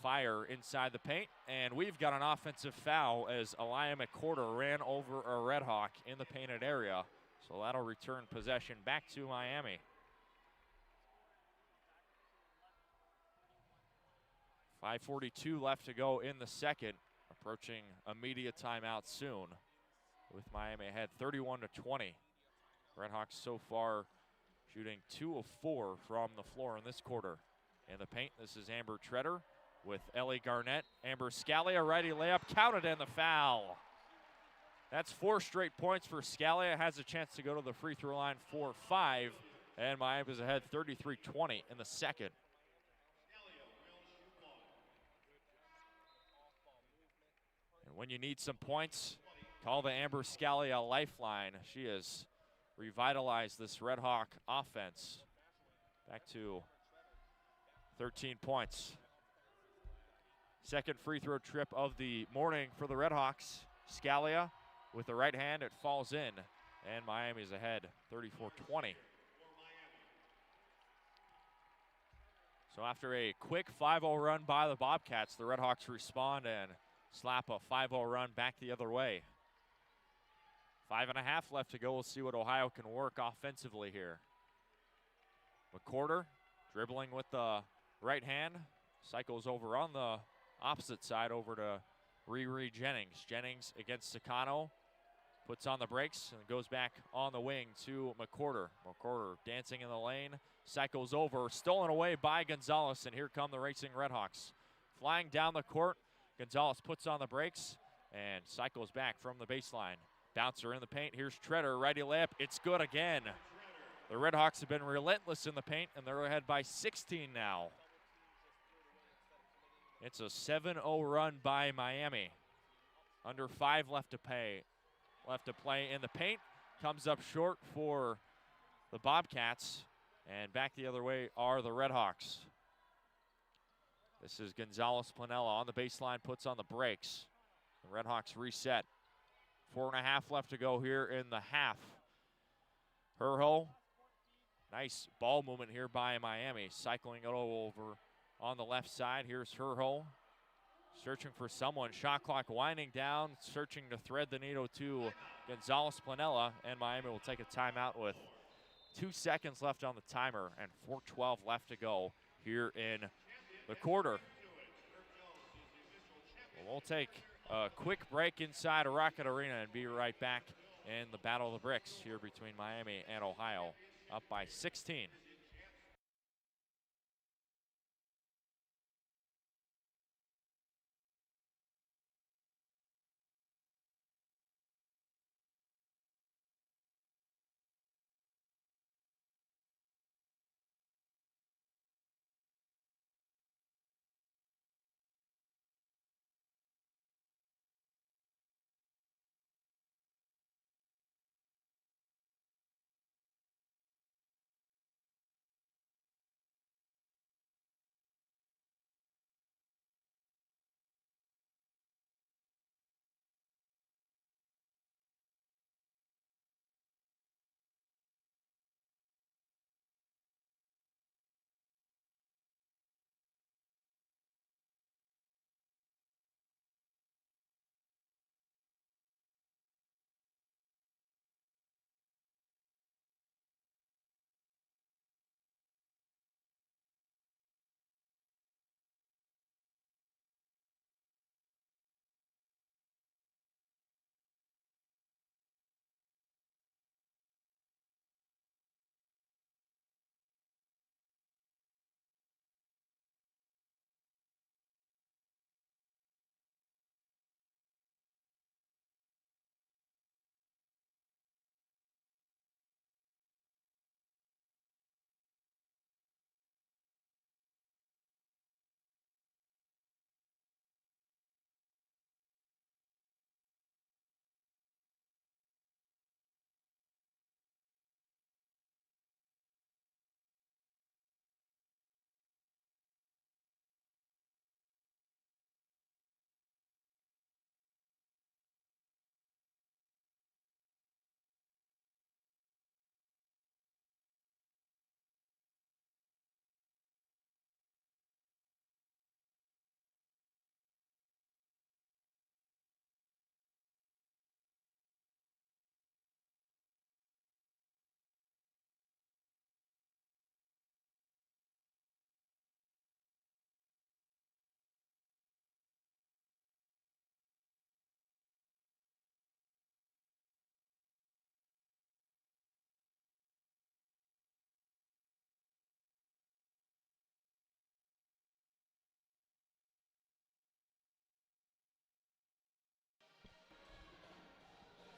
fire inside the paint. And we've got an offensive foul as Aliyah McCorder ran over a RedHawk in the painted area. So that'll return possession back to Miami. 5:42 left to go in the second. Approaching a media timeout soon with Miami ahead 31-20. RedHawks so far shooting 2 of 4 from the floor in this quarter. In the paint, this is Amber Treader with Ellie Garnett. Amber Scalia, righty layup, counted and the foul. That's 4 straight points for Scalia. Has a chance to go to the free throw line for 5. And Miami's ahead 33-20 in the second. And when you need some points, call the Amber Scalia lifeline. She has revitalized this RedHawk offense. Back to 13 points. Second free throw trip of the morning for the RedHawks. Scalia with the right hand, it falls in, and Miami's ahead 34-20. So after a quick 5-0 run by the Bobcats, the RedHawks respond and slap a 5-0 run back the other way. 5.5 left to go. We'll see what Ohio can work offensively here. McCorder dribbling with the right hand, cycles over on the opposite side over to Riri Jennings. Jennings against Sakano, puts on the brakes and goes back on the wing to McCorder. McCorder dancing in the lane, cycles over, stolen away by Gonzalez, and here come the racing RedHawks. Flying down the court, Gonzalez puts on the brakes and cycles back from the baseline. Bouncer in the paint, here's Treader, righty layup, it's good again. The RedHawks have been relentless in the paint, and they're ahead by 16 now. It's a 7-0 run by Miami. Under 5 left to play in the paint. Comes up short for the Bobcats, and back the other way are the RedHawks. This is Gonzalez Planella on the baseline, puts on the brakes. The RedHawks reset. 4.5 left to go here in the half. Herho, nice ball movement here by Miami, cycling it over on the left side. Here's Herho, searching for someone. Shot clock winding down, searching to thread the needle to Gonzalez Planella, and Miami will take a timeout with 2 seconds left on the timer and 4:12 left to go here in the quarter. We'll take a quick break inside Rocket Arena and be right back in the Battle of the Bricks here between Miami and Ohio, up by 16.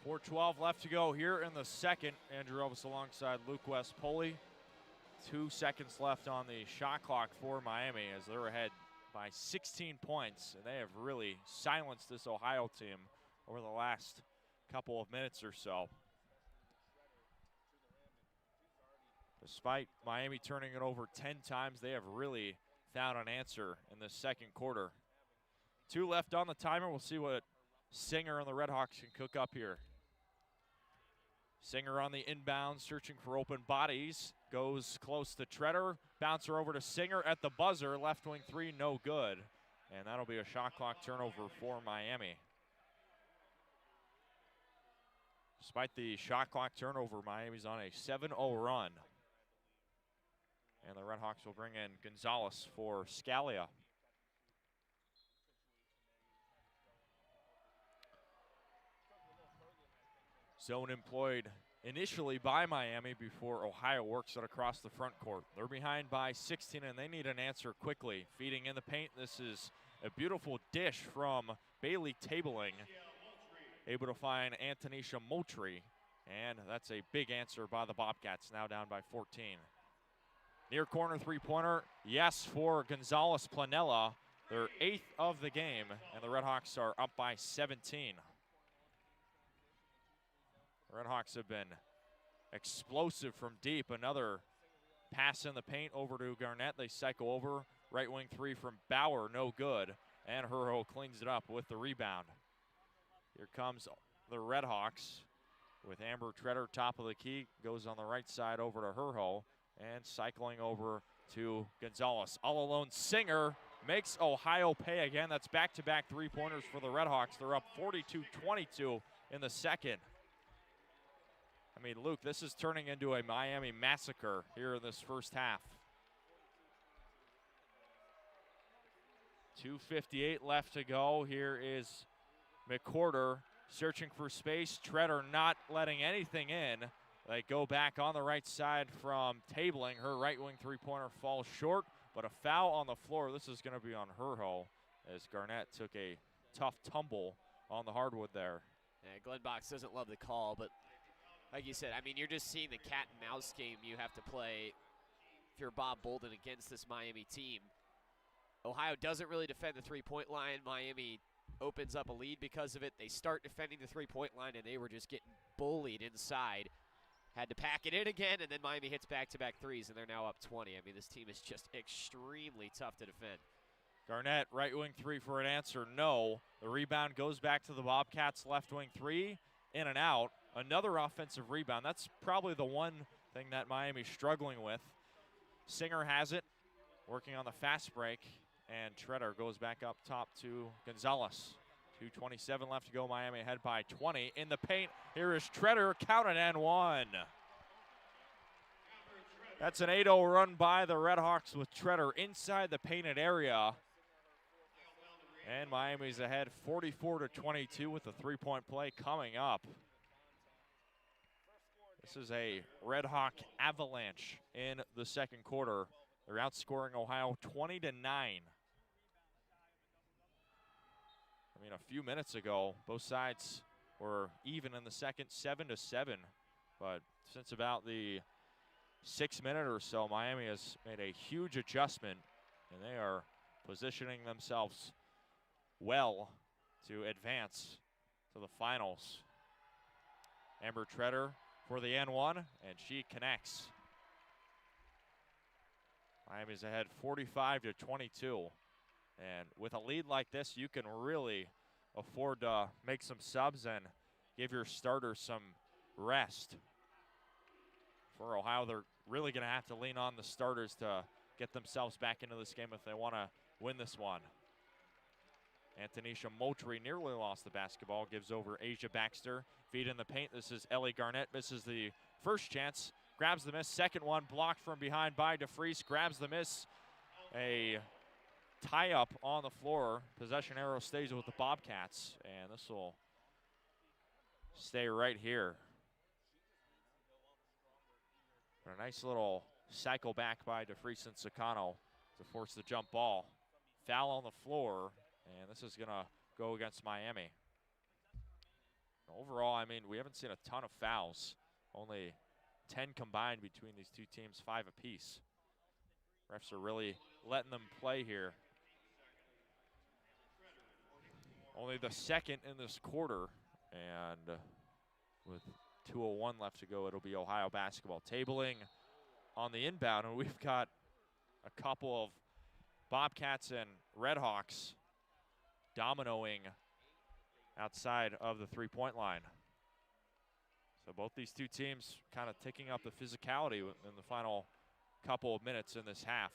.412 left to go here in the second. Andrew Relvas alongside Luke West Poley. 2 seconds left on the shot clock for Miami as they're ahead by 16 points. And they have really silenced this Ohio team over the last couple of minutes or so. Despite Miami turning it over 10 times, they have really found an answer in the second quarter. 2 left on the timer. We'll see what Singer and the RedHawks can cook up here. Singer on the inbound, searching for open bodies. Goes close to Treader. Bouncer over to Singer at the buzzer. Left wing three, no good. And that'll be a shot clock turnover for Miami. Despite the shot clock turnover, Miami's on a 7-0 run. And the RedHawks will bring in Gonzalez for Scalia. Zone employed initially by Miami before Ohio works it across the front court. They're behind by 16 and they need an answer quickly. Feeding in the paint, this is a beautiful dish from Bailey Tabling. Able to find Antonisha Moultrie, and that's a big answer by the Bobcats, now down by 14. Near corner three-pointer, yes for Gonzalez Planella, their 8th of the game, and the RedHawks are up by 17. The RedHawks have been explosive from deep. Another pass in the paint over to Garnett. They cycle over, right wing three from Bauer, no good. And Herho cleans it up with the rebound. Here comes the RedHawks with Amber Treader, top of the key, goes on the right side over to Herho, and cycling over to Gonzalez. All alone, Singer makes Ohio pay again. That's back-to-back three-pointers for the RedHawks. They're up 42-22 in the second. I mean, Luke, this is turning into a Miami massacre here in this first half. 2:58 left to go. Here is McCorder searching for space. Treader not letting anything in. They go back on the right side from Tabling. Her right wing three-pointer falls short, but a foul on the floor. This is going to be on Herho as Garnett took a tough tumble on the hardwood there. Yeah, Glenn Box doesn't love the call, but like you said, I mean, you're just seeing the cat and mouse game you have to play if you're Bob Bolden against this Miami team. Ohio doesn't really defend the three-point line. Miami opens up a lead because of it. They start defending the three-point line, and they were just getting bullied inside. Had to pack it in again, and then Miami hits back-to-back threes, and they're now up 20. I mean, this team is just extremely tough to defend. Garnett, right wing three for an answer, no. The rebound goes back to the Bobcats, left wing three, in and out. Another offensive rebound. That's probably the one thing that Miami's struggling with. Singer has it, working on the fast break, and Treader goes back up top to Gonzalez. 2:27 left to go. Miami ahead by 20. In the paint, here is Treader, count it and one. That's an 8-0 run by the RedHawks with Treader inside the painted area. And Miami's ahead 44-22 with the three-point play coming up. This is a RedHawk avalanche in the second quarter. They're outscoring Ohio 20-9. I mean, a few minutes ago, both sides were even in the second, 7-7. But since about the 6th minute or so, Miami has made a huge adjustment, and they are positioning themselves well to advance to the finals. Amber Treader for the N1, and she connects. Miami's ahead 45-22. And with a lead like this, you can really afford to make some subs and give your starters some rest. For Ohio, they're really going to have to lean on the starters to get themselves back into this game if they want to win this one. Antonisha Moultrie nearly lost the basketball, gives over Asia Baxter. Feed in the paint, this is Ellie Garnett, misses the first chance, grabs the miss, second one blocked from behind by DeFries, grabs the miss. A tie-up on the floor. Possession arrow stays with the Bobcats, and this will stay right here. A nice little cycle back by DeFries and Sakano to force the jump ball. Foul on the floor, and this is going to go against Miami. Overall, I mean, we haven't seen a ton of fouls. Only 10 combined between these two teams, 5 apiece. Refs are really letting them play here. Only the second in this quarter, and with 2:01 left to go, it'll be Ohio basketball. Tabling on the inbound, and we've got a couple of Bobcats and RedHawks dominoing outside of the three-point line. So both these two teams kind of ticking up the physicality in the final couple of minutes in this half.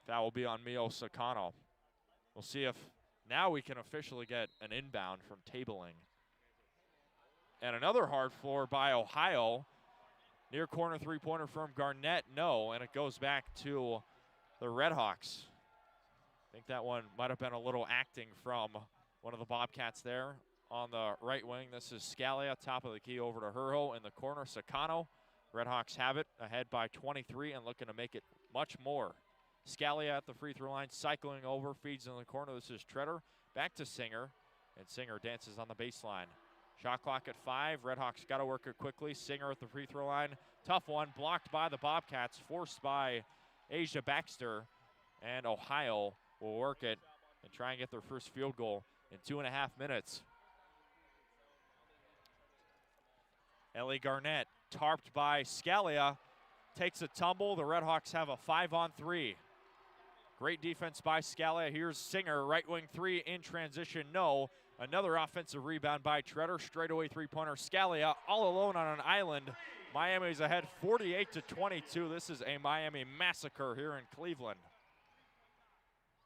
That will be on Mio Sakano. We'll see if now we can officially get an inbound from Tabling. And another hard floor by Ohio. Near corner three-pointer from Garnett, no, and it goes back to the RedHawks. I think that one might have been a little acting from one of the Bobcats there on the right wing. This is Scalia, top of the key over to Herho in the corner. Sakano, RedHawks have it, ahead by 23 and looking to make it much more. Scalia at the free throw line, cycling over, feeds in the corner. This is Treader, back to Singer, and Singer dances on the baseline. Shot clock at 5, RedHawks got to work it quickly. Singer at the free throw line, tough one, blocked by the Bobcats, forced by Asia Baxter, and Ohio will work it and try and get their first field goal in 2.5 minutes. Ellie Garnett, tarped by Scalia, takes a tumble. The RedHawks have a 5-on-3. Great defense by Scalia. Here's Singer, right wing three in transition, no. Another offensive rebound by Treader, straightaway three-pointer. Scalia all alone on an island. Miami's ahead 48-22. This is a Miami massacre here in Cleveland.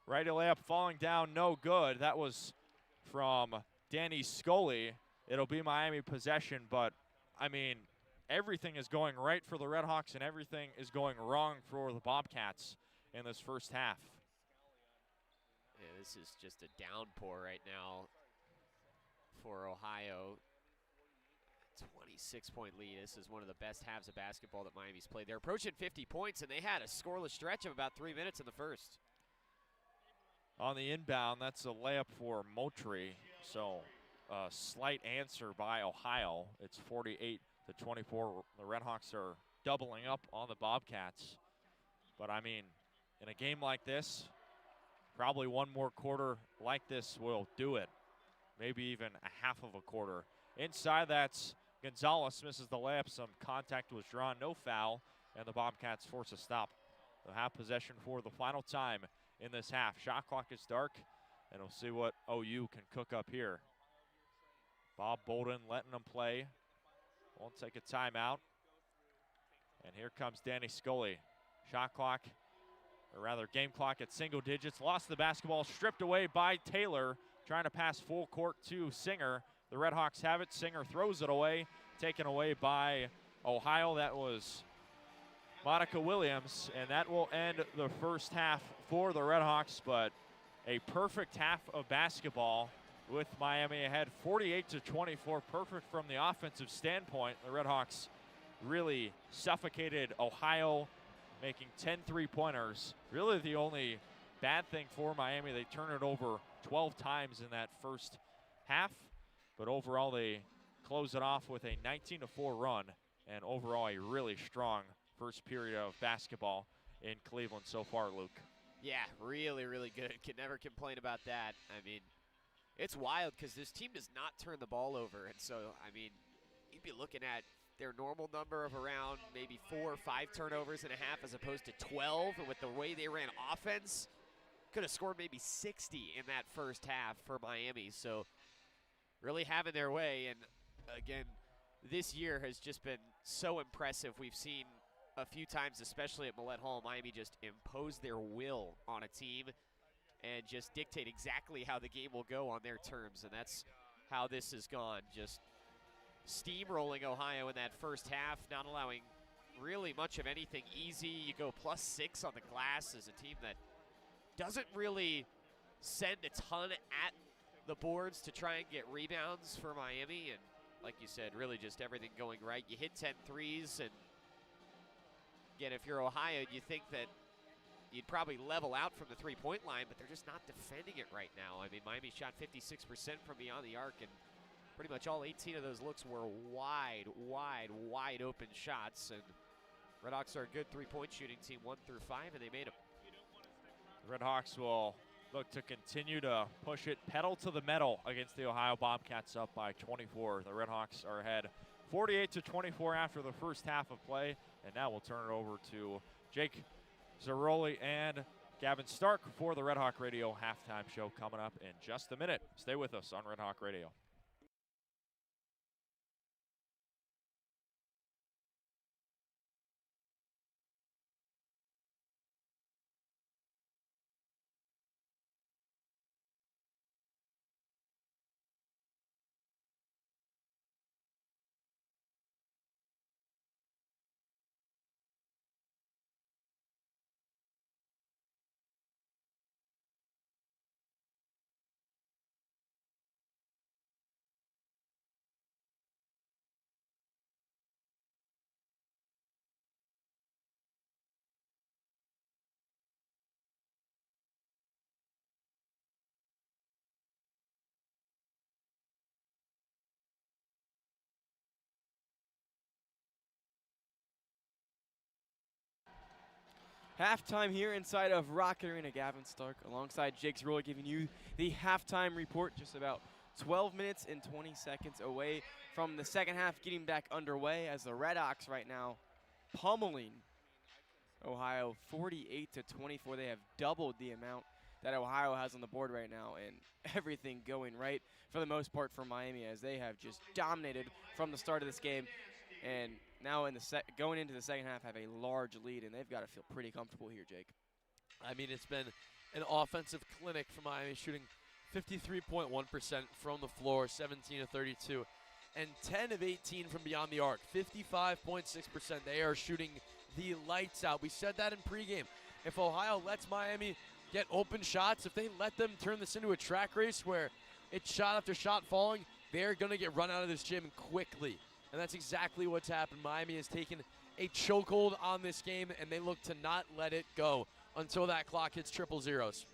Righty layup falling down, no good. That was from Danny Scully. It'll be Miami possession, but I mean, everything is going right for the RedHawks and everything is going wrong for the Bobcats in this first half. Yeah, this is just a downpour right now for Ohio. 26-point lead. This is one of the best halves of basketball that Miami's played. They're approaching 50 points, and they had a scoreless stretch of about 3 minutes in the first. On the inbound, that's a layup for Moultrie. So a slight answer by Ohio. It's 48-24. The RedHawks are doubling up on the Bobcats. But I mean, in a game like this, probably one more quarter like this will do it. Maybe even a half of a quarter. Inside, that's Gonzalez misses the layup. Some contact was drawn, no foul, and the Bobcats force a stop. They'll have possession for the final time in this half. Shot clock is dark, and we'll see what OU can cook up here. Bob Bolden letting them play. Won't take a timeout. And here comes Danny Scully. Shot clock, or rather game clock at single digits. Lost the basketball, stripped away by Taylor. Trying to pass full court to Singer. The RedHawks have it. Singer throws it away. Taken away by Ohio. That was Monica Williams. And that will end the first half for the RedHawks. But a perfect half of basketball with Miami ahead 48-24. Perfect from the offensive standpoint. The RedHawks really suffocated Ohio, making 10 three-pointers. Really the only bad thing for Miami, they turn it over 12 times in that first half. But overall, they close it off with a 19-4 run. And overall, a really strong first period of basketball in Cleveland so far, Luke. Yeah, really, really good. Can never complain about that. I mean, it's wild because this team does not turn the ball over. And so, I mean, you'd be looking at their normal number of around maybe 4 or 5 turnovers and a half as opposed to 12. And with the way they ran offense, could have scored maybe 60 in that first half for Miami. So really having their way. And again, this year has just been so impressive. We've seen a few times, especially at Millett Hall, Miami just impose their will on a team and just dictate exactly how the game will go on their terms. And that's how this has gone. Just steamrolling Ohio in that first half, not allowing really much of anything easy. You go +6 on the glass as a team that doesn't really send a ton at the boards to try and get rebounds for Miami. And like you said, really just everything going right. You hit 10 threes, and again, if you're Ohio, you think that you'd probably level out from the three-point line, but they're just not defending it right now. I mean, Miami shot 56% from beyond the arc, and pretty much all 18 of those looks were wide, wide open shots. And RedHawks are a good three-point shooting team, 1 through 5, and they made them. The RedHawks will look to continue to push it pedal to the metal against the Ohio Bobcats, up by 24. The RedHawks are ahead 48-24 after the first half of play. And now we'll turn it over to Jake Zaroli and Gavin Stark for the RedHawk Radio halftime show coming up in just a minute. Stay with us on RedHawk Radio. Halftime here inside of Rocket Arena. Gavin Stark alongside Jake Zaroli giving you the halftime report. Just about 12 minutes and 20 seconds away from the second half getting back underway as the RedHawks right now pummeling Ohio 48-24. They have doubled the amount that Ohio has on the board right now, and everything going right for the most part for Miami, as they have just dominated from the start of this game, and now going into the second half have a large lead, and they've got to feel pretty comfortable here, Jake. I mean, it's been an offensive clinic for Miami, shooting 53.1% from the floor, 17 of 32, and 10 of 18 from beyond the arc, 55.6%. They are shooting the lights out. We said that in pregame. If Ohio lets Miami get open shots, if they let them turn this into a track race where it's shot after shot falling, they're going to get run out of this gym quickly. And that's exactly what's happened. Miami has taken a chokehold on this game, and they look to not let it go until that clock hits triple zeros.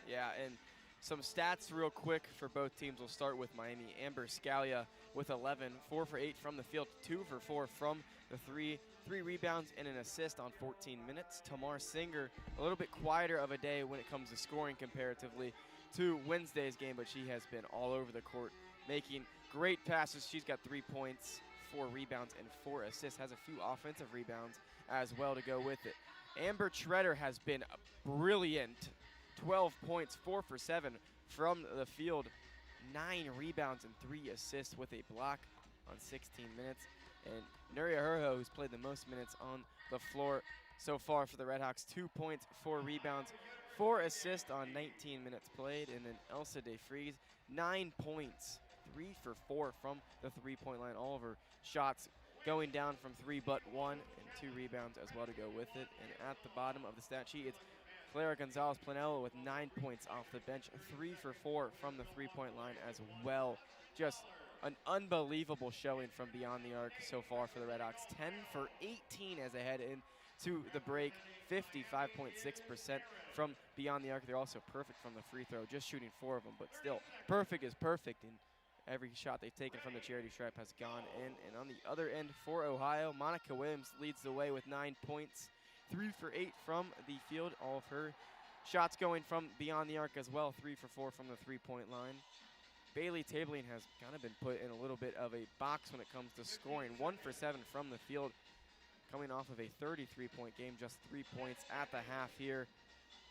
Yeah, and some stats real quick for both teams. We'll start with Miami. Amber Scalia with 11, 4 for 8 from the field, 2 for 4 from the three. 3 rebounds and an assist on 14 minutes. Tamar Singer, a little bit quieter of a day when it comes to scoring comparatively to Wednesday's game, but she has been all over the court, making great passes. She's got 3 points, 4 rebounds, and 4 assists. Has a few offensive rebounds as well to go with it. Amber Treader has been brilliant. 12 points, 4 for 7 from the field, 9 rebounds and 3 assists with a block on 16 minutes. And Nuria Herho, who's played the most minutes on the floor so far for the RedHawks, 2 points, 4 rebounds, 4 assists on 19 minutes played. And then Elsa DeFries, 9 points, 3 for 4 from the three-point line. All of her shots going down from 3 but 1, and 2 rebounds as well to go with it. And at the bottom of the stat sheet, it's Clara Gonzalez-Planello with 9 points off the bench, 3 for 4 from the three-point line as well. Just an unbelievable showing from beyond the arc so far for the RedHawks. 10 for 18 as they head into the break, 55.6% from beyond the arc. They're also perfect from the free throw, just shooting 4 of them, but still, perfect is perfect. And every shot they've taken from the charity stripe has gone in. And on the other end for Ohio, Monica Williams leads the way with 9 points, 3 for 8 from the field. All of her shots going from beyond the arc as well, 3 for 4 from the three-point line. Bailey Tabling has kind of been put in a little bit of a box when it comes to scoring. 1 for 7 from the field, coming off of a 33-point game, just 3 points at the half here.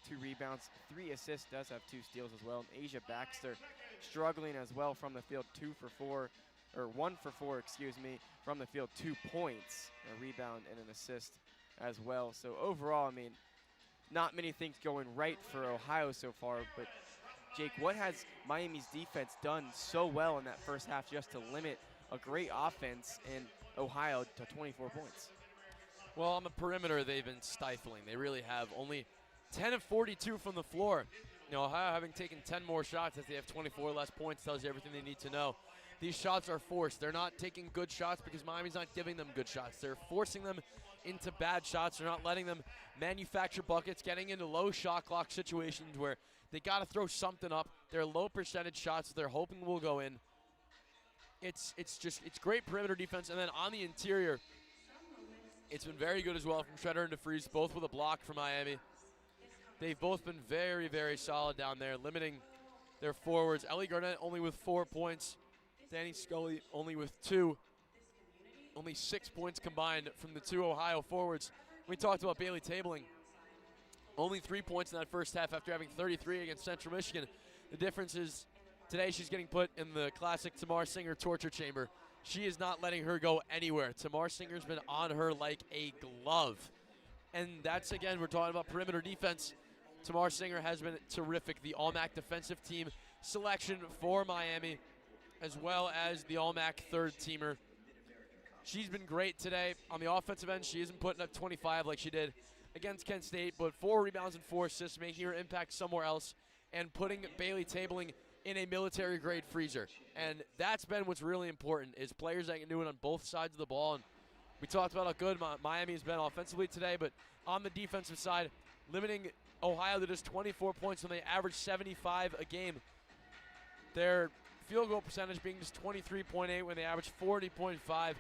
2 rebounds, 3 assists, does have 2 steals as well. And Asia Baxter struggling as well from the field, 1 for 4, excuse me, from the field, 2 points, a rebound and an assist as well. So overall, I mean, not many things going right for Ohio so far, but Jake, what has Miami's defense done so well in that first half just to limit a great offense in Ohio to 24 points? Well, on the perimeter, they've been stifling. They really have. Only 10 of 42 from the floor. You know, Ohio having taken 10 more shots as they have 24 less points tells you everything they need to know. These shots are forced. They're not taking good shots because Miami's not giving them good shots. They're forcing them into bad shots. They're not letting them manufacture buckets, getting into low shot clock situations where they got to throw something up. They're low percentage shots that they're hoping will go in. It's great perimeter defense. And then on the interior, it's been very good as well from Shredder and DeFries, both with a block for Miami. They've both been very, very solid down there, limiting their forwards. Ellie Garnett only with 4 points. Danny Scully only with 2. Only 6 points combined from the 2 Ohio forwards. We talked about Bailey Tabling. Only 3 points in that first half after having 33 against Central Michigan. The difference is today she's getting put in the classic Tamar Singer torture chamber. She is not letting her go anywhere. Tamar Singer's been on her like a glove. And that's, again, we're talking about perimeter defense. Tamar Singer has been terrific. The All-MAC defensive team selection for Miami, as well as the All-MAC third-teamer. She's been great today. On the offensive end, she isn't putting up 25 like she did against Kent State, but 4 rebounds and 4 assists, making her impact somewhere else and putting Bailey Tabling in a military-grade freezer. And that's been what's really important, is players that can do it on both sides of the ball. And we talked about how good Miami has been offensively today, but on the defensive side, limiting Ohio to just 24 points when they average 75 a game. Their field goal percentage being just 23.8 when they average 40.5.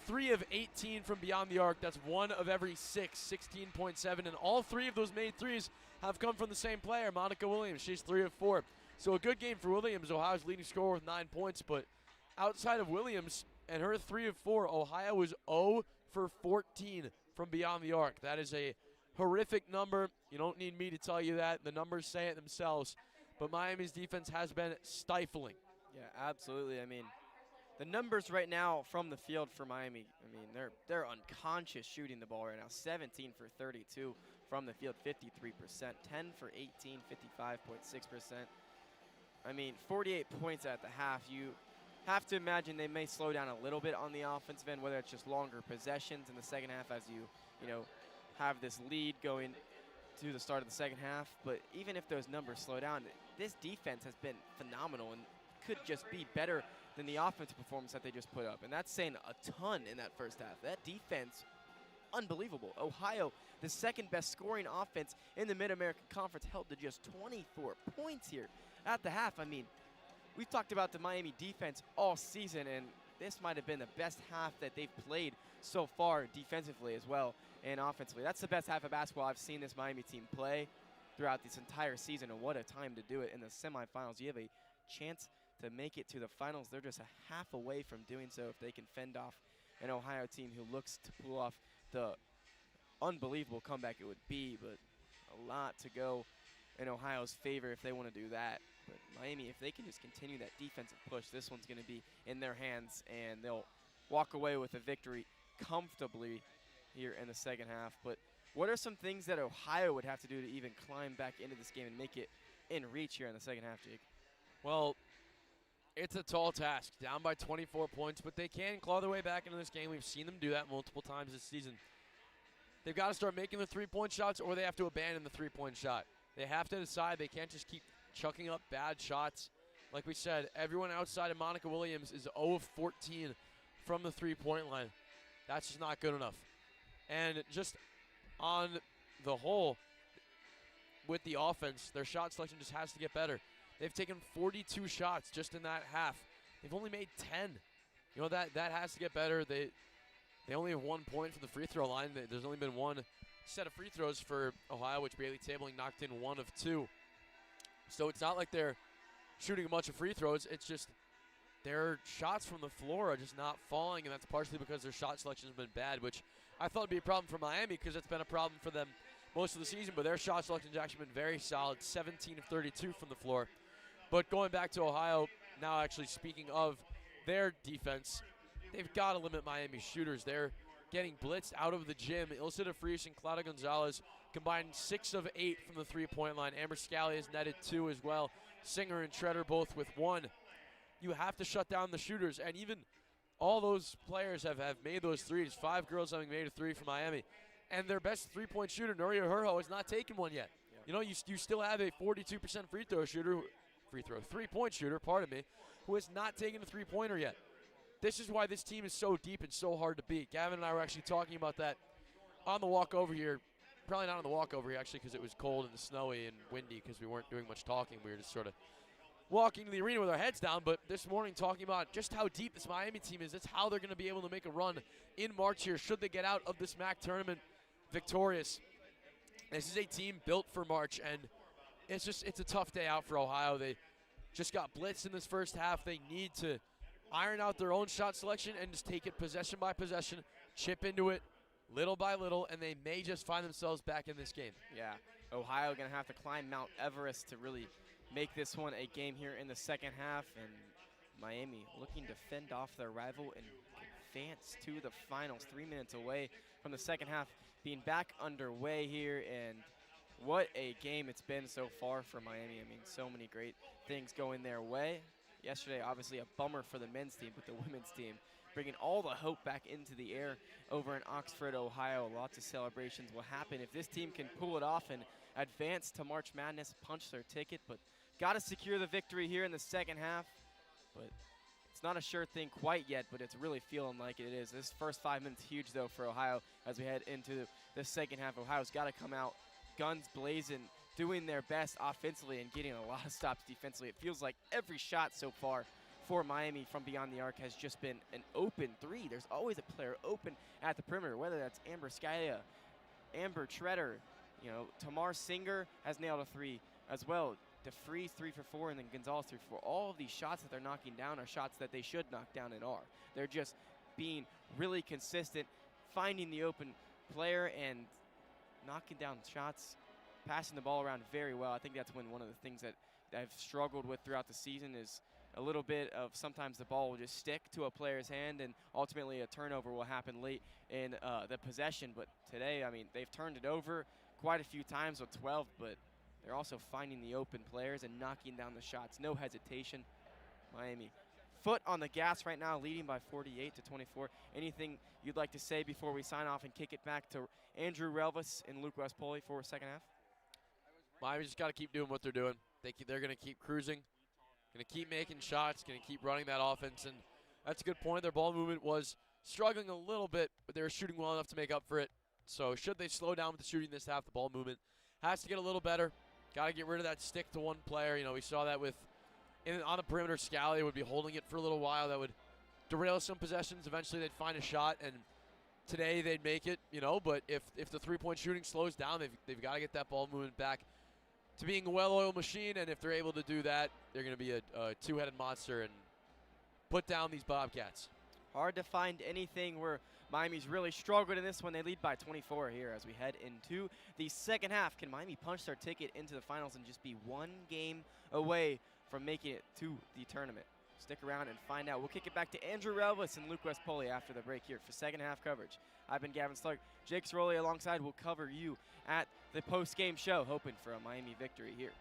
3 of 18 from beyond the arc. That's 1 of every 6, 16.7. And all 3 of those made threes have come from the same player, Monica Williams. She's 3 of 4. So a good game for Williams, Ohio's leading scorer with 9 points. But outside of Williams and her 3 of 4, Ohio was 0 for 14 from beyond the arc. That is a horrific number. You don't need me to tell you that. The numbers say it themselves. But Miami's defense has been stifling. Yeah, absolutely. I mean, the numbers right now from the field for Miami, I mean, they're unconscious shooting the ball right now. 17 for 32 from the field, 53%. 10 for 18, 55.6%. I mean, 48 points at the half. You have to imagine they may slow down a little bit on the offensive end, whether it's just longer possessions in the second half as you know, have this lead going to the start of the second half. But even if those numbers slow down, this defense has been phenomenal and could just be better than the offensive performance that they just put up. And that's saying a ton in that first half. That defense, unbelievable. Ohio, the second best scoring offense in the Mid-American Conference, held to just 24 points here at the half. I mean, we've talked about the Miami defense all season, and this might have been the best half that they've played so far defensively as well and offensively. That's the best half of basketball I've seen this Miami team play throughout this entire season, and what a time to do it in the semifinals. You have a chance to make it to the finals. They're just a half away from doing so if they can fend off an Ohio team who looks to pull off the unbelievable comeback it would be, but a lot to go in Ohio's favor if they want to do that. But Miami, if they can just continue that defensive push, this one's going to be in their hands, and they'll walk away with a victory comfortably here in the second half. But what are some things that Ohio would have to do to even climb back into this game and make it in reach here in the second half, Jake? Well, it's a tall task, down by 24 points, but they can claw their way back into this game. We've seen them do that multiple times this season. They've got to start making the three-point shots, or they have to abandon the three-point shot. They have to decide. They can't just keep chucking up bad shots. Like we said, everyone outside of Monica Williams is 0 of 14 from the three-point line. That's just not good enough. And just on the whole, with the offense, their shot selection just has to get better. They've taken 42 shots just in that half. They've only made 10. You know, that has to get better. They only have 1 point from the free throw line. There's only been one set of free throws for Ohio, which Bailey Tabling knocked in 1 of 2. So it's not like they're shooting a bunch of free throws. It's just their shots from the floor are just not falling, and that's partially because their shot selection has been bad, which I thought would be a problem for Miami because it's been a problem for them most of the season, but their shot selection has actually been very solid, 17 of 32 from the floor. But going back to Ohio, now actually speaking of their defense, they've got to limit Miami's shooters. They're getting blitzed out of the gym. Ilse DeFries and Clara Gonzalez combined 6 of 8 from the three-point line. Amber Scally has netted 2 as well. Singer and Treader both with 1. You have to shut down the shooters, and even all those players have made those threes. 5 girls having made a 3 for Miami. And their best three-point shooter, Nuria Herho, has not taken one yet. Yeah. You know, you still have a 42% three-point shooter, who has not taken a three-pointer yet. This is why this team is so deep and so hard to beat. Gavin and I were actually talking about that on the walk over here. Probably not on the walk over here, actually, because it was cold and snowy and windy because we weren't doing much talking. We were just sort of walking to the arena with our heads down. But this morning talking about just how deep this Miami team is. That's how they're going to be able to make a run in March here should they get out of this MAC tournament victorious. This is a team built for March, and it's a tough day out for Ohio. They just got blitzed in this first half. They need to iron out their own shot selection and just take it possession by possession, chip into it little by little, and they may just find themselves back in this game. Yeah, Ohio going to have to climb Mount Everest to really make this one a game here in the second half, and Miami looking to fend off their rival and advance to the finals. 3 minutes away from the second half being back underway here, and what a game it's been so far for Miami. I mean, so many great things going their way. Yesterday, obviously a bummer for the men's team, but the women's team bringing all the hope back into the air over in Oxford, Ohio. Lots of celebrations will happen if this team can pull it off and advance to March Madness, punch their ticket, but got to secure the victory here in the second half. But it's not a sure thing quite yet, but it's really feeling like it is. This first 5 minutes huge, though, for Ohio as we head into the second half. Ohio's got to come out guns blazing, doing their best offensively and getting a lot of stops defensively. It feels like every shot so far for Miami from beyond the arc has just been an open 3. There's always a player open at the perimeter, whether that's Amber Scalia, Amber Treader, you know, Tamar Singer has nailed a 3 as well. DeFries 3 for 4, and then Gonzalez 3 for 4. All of these shots that they're knocking down are shots that they should knock down and are. They're just being really consistent, finding the open player and knocking down shots, passing the ball around very well. I think that's when one of the things that I've struggled with throughout the season is a little bit of sometimes the ball will just stick to a player's hand and ultimately a turnover will happen late in the possession. But today, I mean, they've turned it over quite a few times with 12, but they're also finding the open players and knocking down the shots. No hesitation. Miami foot on the gas right now, leading by 48-24. Anything you'd like to say before we sign off and kick it back to Andrew Relvas and Lucas Poley for second half? Miami just got to keep doing what they're doing. They're going to keep cruising, going to keep making shots, going to keep running that offense, and that's a good point. Their ball movement was struggling a little bit, but they were shooting well enough to make up for it. So should they slow down with the shooting this half, the ball movement has to get a little better. Got to get rid of that stick to one player. You know, we saw that with on the perimeter. Scally would be holding it for a little while. That would derail some possessions. Eventually they'd find a shot, and today they'd make it, you know, but if the three-point shooting slows down, they've got to get that ball movement back to being a well-oiled machine, and if they're able to do that, they're going to be a two-headed monster and put down these Bobcats. Hard to find anything where Miami's really struggled in this one. They lead by 24 here as we head into the second half. Can Miami punch their ticket into the finals and just be one game away from making it to the tournament? Stick around and find out. We'll kick it back to Andrew Relvas and Lucas Poley after the break here for second half coverage. I've been Gavin Stark. Jake Ceroli alongside will cover you at the post-game show, hoping for a Miami victory here.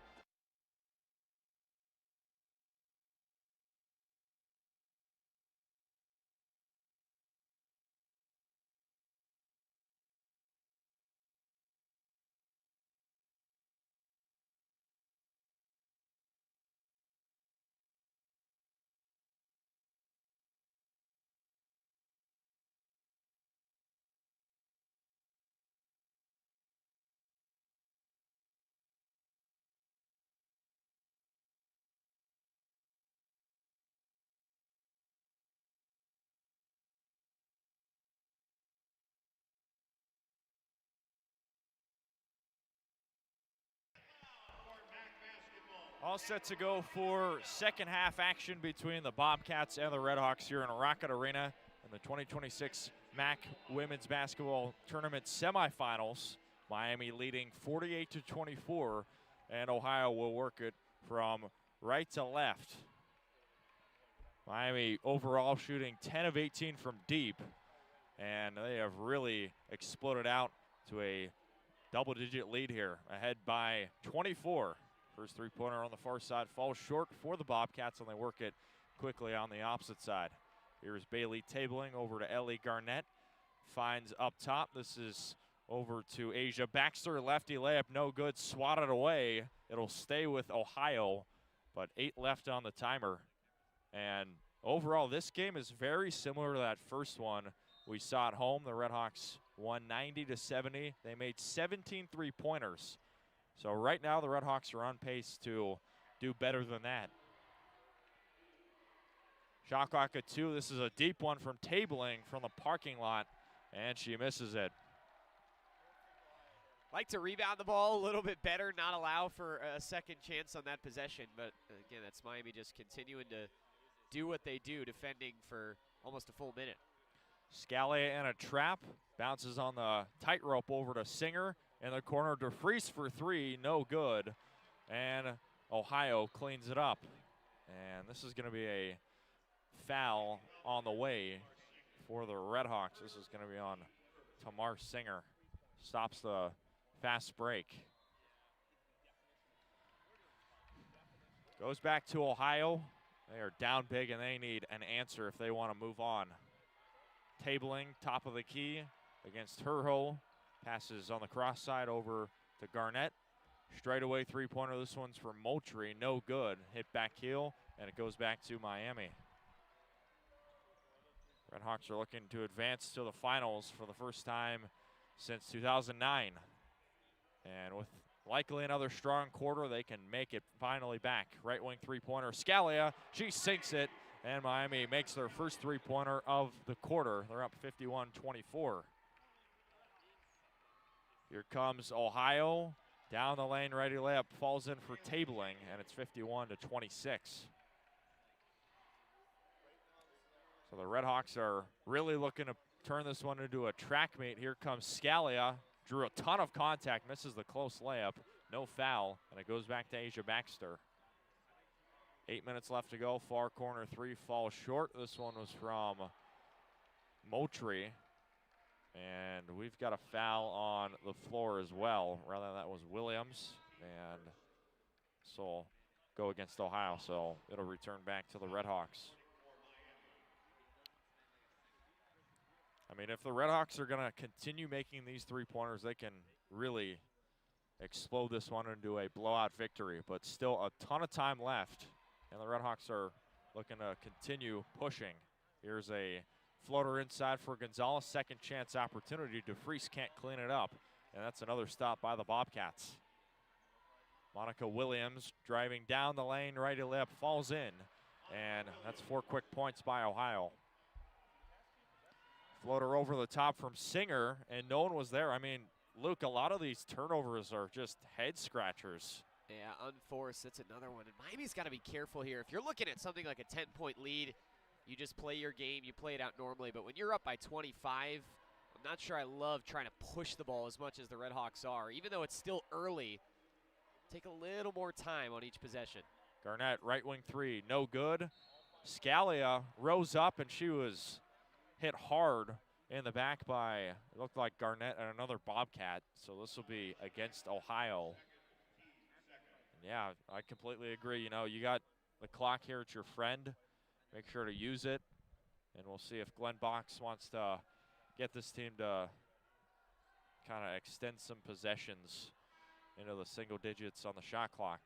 All set to go for second half action between the Bobcats and the RedHawks here in Rocket Arena in the 2026 MAC Women's Basketball Tournament semifinals. Miami leading 48-24, and Ohio will work it from right to left. Miami overall shooting 10 of 18 from deep, and they have really exploded out to a double-digit lead here, ahead by 24. First three-pointer on the far side falls short for the Bobcats, and they work it quickly on the opposite side. Here's Bailey tabling over to Ellie Garnett. Finds up top. This is over to Asia Baxter. Lefty layup, no good. Swatted away. It'll stay with Ohio, but 8 left on the timer. And overall, this game is very similar to that first one we saw at home. The RedHawks won 90-70. They made 17 three-pointers. So right now, the RedHawks are on pace to do better than that. Shot clock at 2. This is a deep one from tabling from the parking lot, and she misses it. Like to rebound the ball a little bit better, not allow for a second chance on that possession. But again, that's Miami just continuing to do what they do, defending for almost a full minute. Scally in a trap, bounces on the tightrope over to Singer. In the corner, DeFries for 3, no good. And Ohio cleans it up. And this is going to be a foul on the way for the RedHawks. This is going to be on Tamar Singer. Stops the fast break. Goes back to Ohio. They are down big, and they need an answer if they want to move on. Tabling, top of the key against Herho. Passes on the cross side over to Garnett. Straightaway three-pointer. This one's for Moultrie. No good. Hit back heel, and it goes back to Miami. RedHawks are looking to advance to the finals for the first time since 2009. And with likely another strong quarter, they can make it finally back. Right wing three-pointer. Scalia, she sinks it, and Miami makes their first three-pointer of the quarter. They're up 51-24. Here comes Ohio. Down the lane, ready layup, falls in for tabling, and it's 51-26. So the RedHawks are really looking to turn this one into a track meet. Here comes Scalia, drew a ton of contact, misses the close layup, no foul, and it goes back to Asia Baxter. 8 minutes left to go. Far corner three falls short. This one was from Moultrie. And we've got a foul on the floor as well. Rather, that was Williams. And so go against Ohio. So it'll return back to the RedHawks. I mean, if the RedHawks are going to continue making these three-pointers, they can really explode this one into a blowout victory. But still a ton of time left. And the RedHawks are looking to continue pushing. Here's a floater inside for Gonzalez. Second chance opportunity. DeFries can't clean it up. And that's another stop by the Bobcats. Monica Williams driving down the lane. Righty layup falls in. And that's 4 quick points by Ohio. Floater over the top from Singer. And no one was there. I mean, Luke, a lot of these turnovers are just head scratchers. Yeah, unforced. That's another one. And Miami's got to be careful here. If you're looking at something like a 10-point lead, you just play your game. You play it out normally. But when you're up by 25, I'm not sure I love trying to push the ball as much as the RedHawks are. Even though it's still early, take a little more time on each possession. Garnett, right wing three, no good. Scalia rose up, and she was hit hard in the back by, it looked like Garnett and another Bobcat. So this will be against Ohio. Yeah, I completely agree. You know, you got the clock here. It's your friend. Make sure to use it. And we'll see if Glenn Box wants to get this team to kind of extend some possessions into the single digits on the shot clock.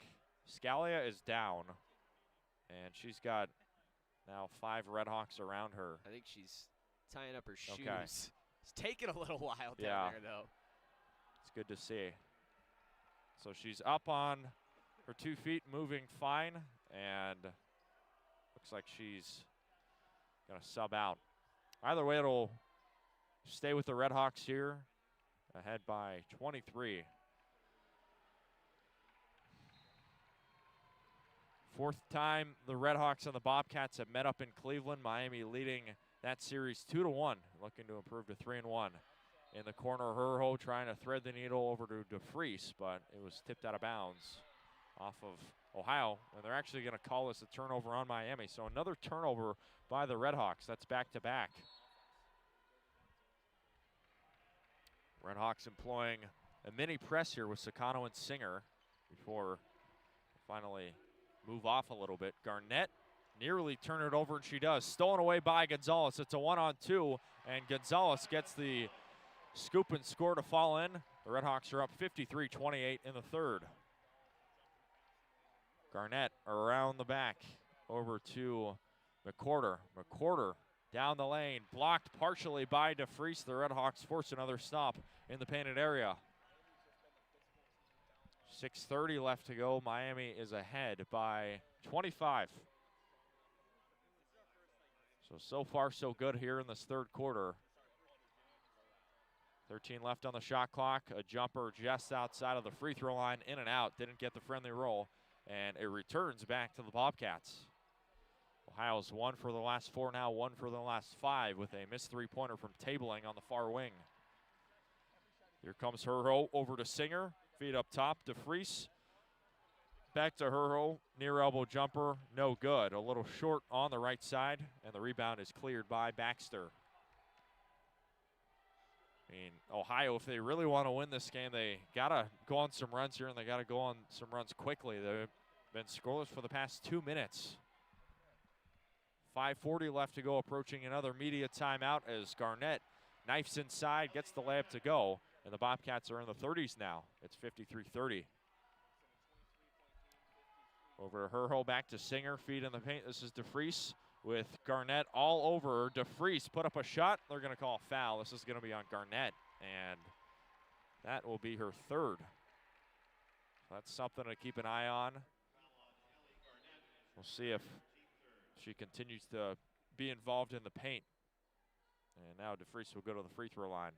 Scalia is down, and she's got now 5 RedHawks around her. I think she's tying up her shoes. Okay. It's taking a little while down there, though. It's good to see. So she's up on her 2 feet, moving fine, and looks like she's going to sub out. Either way, it'll stay with the RedHawks here, ahead by 23. 4th time the RedHawks and the Bobcats have met up in Cleveland. Miami leading that series 2-1, looking to improve to 3-1. In the corner, Herho trying to thread the needle over to DeFries, but it was tipped out of bounds off of Ohio, and they're actually going to call this a turnover on Miami. So another turnover by the RedHawks. That's back-to-back. RedHawks employing a mini press here with Sakano and Singer before finally move off a little bit. Garnett nearly turned it over, and she does. Stolen away by Gonzalez. It's a 1-on-2, and Gonzalez gets the scoop and score to fall in. The RedHawks are up 53-28 in the third. Garnett around the back over to McWhorter. McWhorter down the lane, blocked partially by DeFries. The RedHawks force another stop in the painted area. 6:30 left to go. Miami is ahead by 25. So far so good here in this third quarter. 13 left on the shot clock. A jumper just outside of the free throw line, in and out. Didn't get the friendly roll, and it returns back to the Bobcats. Ohio's 1 for the last 4 now, 1 for the last 5 with a missed three-pointer from Tabling on the far wing. Here comes Herho over to Singer. Feet up top, DeFries. Back to Herho, near elbow jumper, no good. A little short on the right side, and the rebound is cleared by Baxter. I mean, Ohio, if they really want to win this game, they got to go on some runs here, and they got to go on some runs quickly. They've been scoreless for the past 2 minutes. 5:40 left to go, approaching another media timeout as Garnett knifes inside, gets the layup to go, and the Bobcats are in the 30s now. It's 53-30. Over to Herho, back to Singer, feet in the paint. This is DeFries with Garnett all over. DeFries put up a shot. They're going to call a foul. This is going to be on Garnett, and that will be her third. That's something to keep an eye on. We'll see if she continues to be involved in the paint. And now DeFries will go to the free throw line.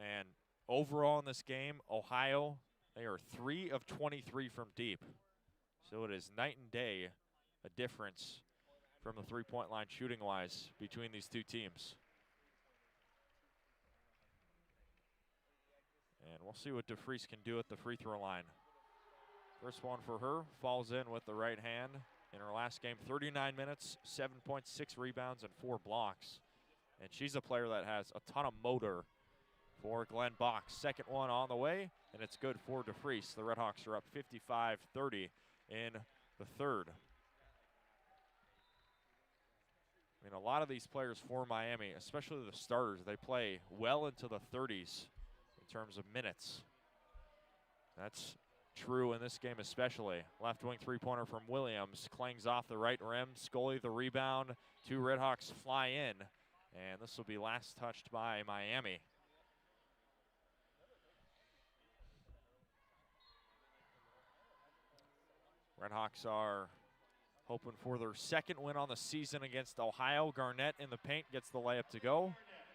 And overall in this game, Ohio, they are 3 of 23 from deep. So it is night and day, a difference from the three-point line shooting-wise between these two teams. And we'll see what DeFries can do at the free throw line. First one for her, falls in with the right hand. In her last game, 39 minutes, 7.6 rebounds, and 4 blocks. And she's a player that has a ton of motor for Glenn Box. Second one on the way, and it's good for DeFries. The RedHawks are up 55-30 in the third. I mean, a lot of these players for Miami, especially the starters, they play well into the 30s in terms of minutes. That's true in this game especially. Left wing three-pointer from Williams. Clangs off the right rim. Scully the rebound. 2 RedHawks fly in. And this will be last touched by Miami. RedHawks are hoping for their second win on the season against Ohio. Garnett in the paint gets the layup to go.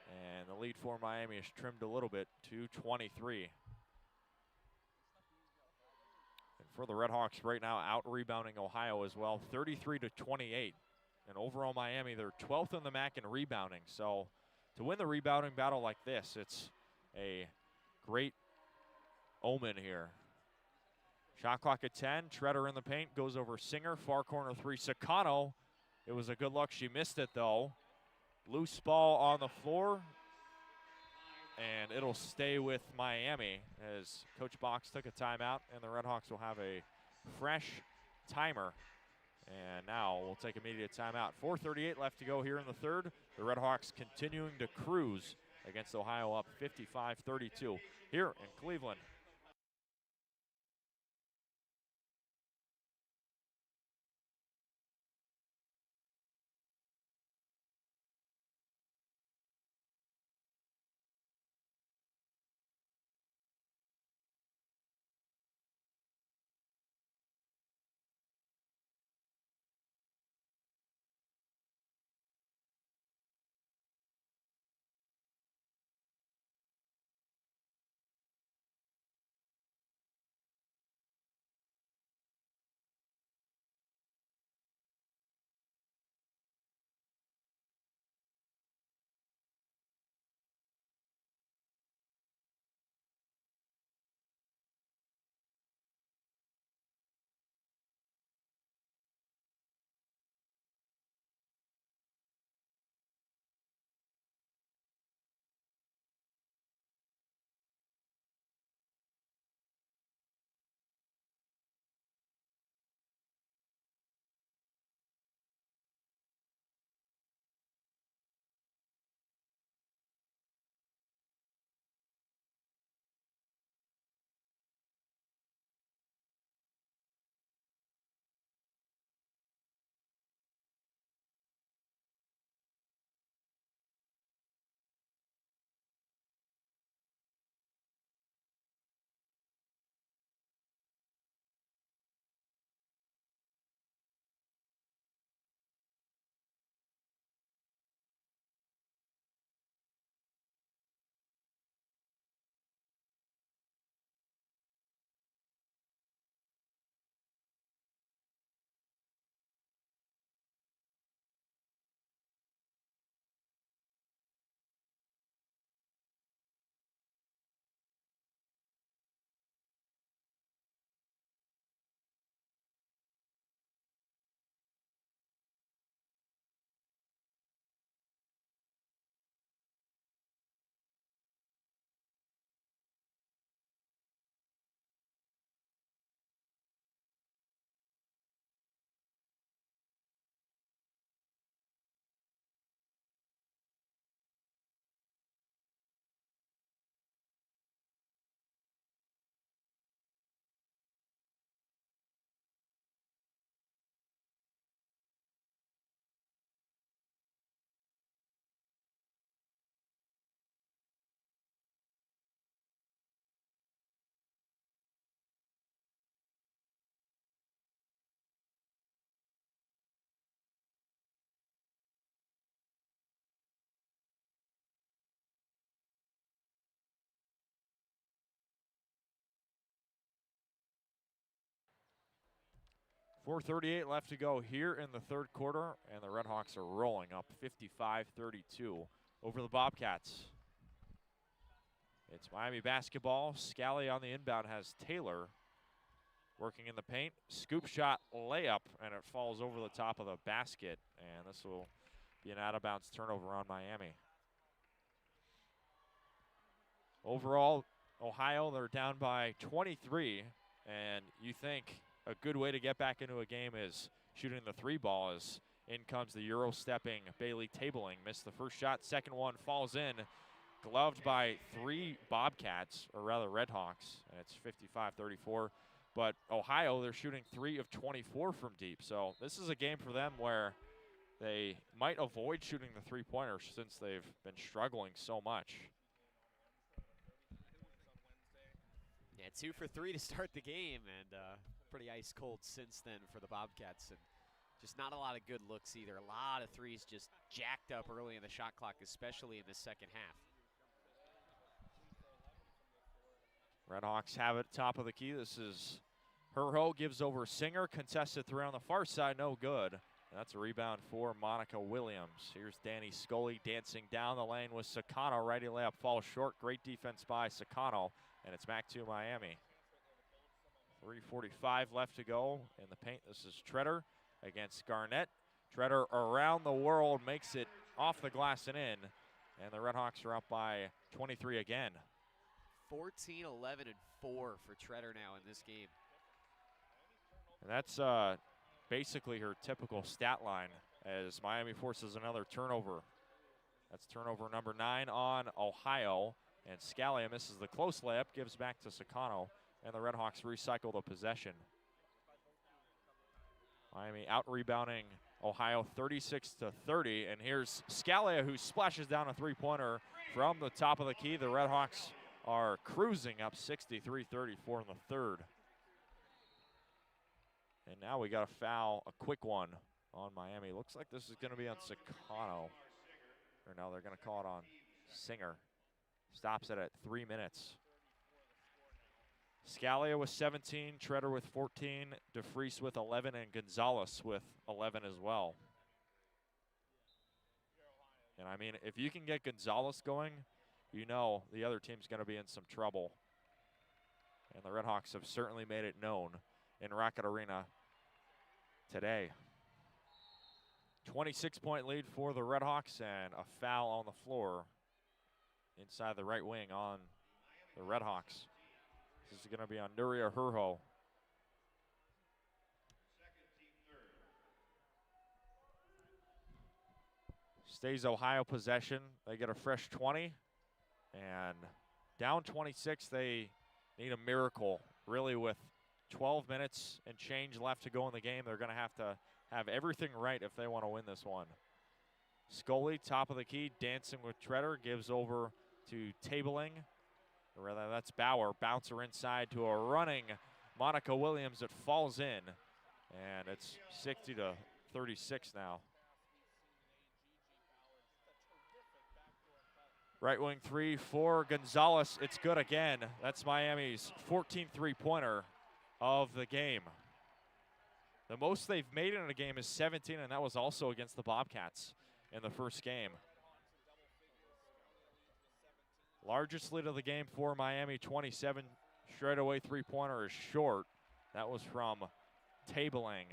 And the lead for Miami is trimmed a little bit to 23. For the RedHawks right now, out-rebounding Ohio as well, 33-28. And overall Miami, they're 12th in the MAC in rebounding. So to win the rebounding battle like this, it's a great omen here. Shot clock at 10, Treader in the paint, goes over Singer, far corner 3, Sakano. It was a good look, she missed it though. Loose ball on the floor. And it'll stay with Miami as Coach Box took a timeout, and the RedHawks will have a fresh timer. And now we'll take immediate timeout. 4:38 left to go here in the third. The RedHawks continuing to cruise against Ohio, up 55-32 here in Cleveland. .438 left to go here in the third quarter, and the RedHawks are rolling up 55-32 over the Bobcats. It's Miami basketball. Scally on the inbound has Taylor working in the paint. Scoop shot layup, and it falls over the top of the basket. And this will be an out-of-bounds turnover on Miami. Overall, Ohio, they're down by 23. And you think a good way to get back into a game is shooting the three ball, as in comes the Euro-stepping Bailey Tabling. Missed the first shot, second one falls in. Gloved by 3 Bobcats, or rather RedHawks, and it's 55-34. But Ohio, they're shooting 3 of 24 from deep. So this is a game for them where they might avoid shooting the three-pointer since they've been struggling so much. Yeah, 2 for 3 to start the game, and pretty ice cold since then for the Bobcats. And just not a lot of good looks either. A lot of threes just jacked up early in the shot clock, especially in the second half. RedHawks have it top of the key. This is Herho, gives over Singer. Contested three on the far side, no good. And that's a rebound for Monica Williams. Here's Danny Scully dancing down the lane with Sakano. Righty layup falls short. Great defense by Sakano. And it's back to Miami. 3:45 left to go in the paint. This is Treader against Garnett. Treader around the world makes it off the glass and in. And the RedHawks are up by 23 again. 14, 11, and 4 for Treader now in this game. And that's basically her typical stat line as Miami forces another turnover. That's turnover number 9 on Ohio. And Scalia misses the close layup, gives back to Sakano, and the RedHawks recycle the possession. Miami out-rebounding Ohio 36-30, and here's Scalia, who splashes down a three-pointer from the top of the key. The RedHawks are cruising up 63-34 in the third. And now we got a foul, a quick one on Miami. Looks like this is going to be on Sakano. Or no, they're going to call it on Singer. Stops it at 3 minutes. Scalia with 17, Treader with 14, DeFries with 11, and Gonzalez with 11 as well. And I mean, if you can get Gonzalez going, you know the other team's going to be in some trouble. And the RedHawks have certainly made it known in Rocket Arena today. 26-point lead for the RedHawks, and a foul on the floor inside the right wing on the RedHawks. This is going to be on Nuria Herho. Stays Ohio possession. They get a fresh 20. And down 26, they need a miracle. Really, with 12 minutes and change left to go in the game, they're going to have everything right if they want to win this one. Scully, top of the key, dancing with Treader, gives over to Tabling. Or rather, that's Bauer. Bouncer inside to a running Monica Williams. It falls in, and it's 60-36 now. Right wing three for Gonzalez. It's good again. That's Miami's 14th three-pointer of the game. The most they've made in a game is 17, and that was also against the Bobcats in the first game. Largest lead of the game for Miami, 27. Straightaway three-pointer is short. That was from Tabling.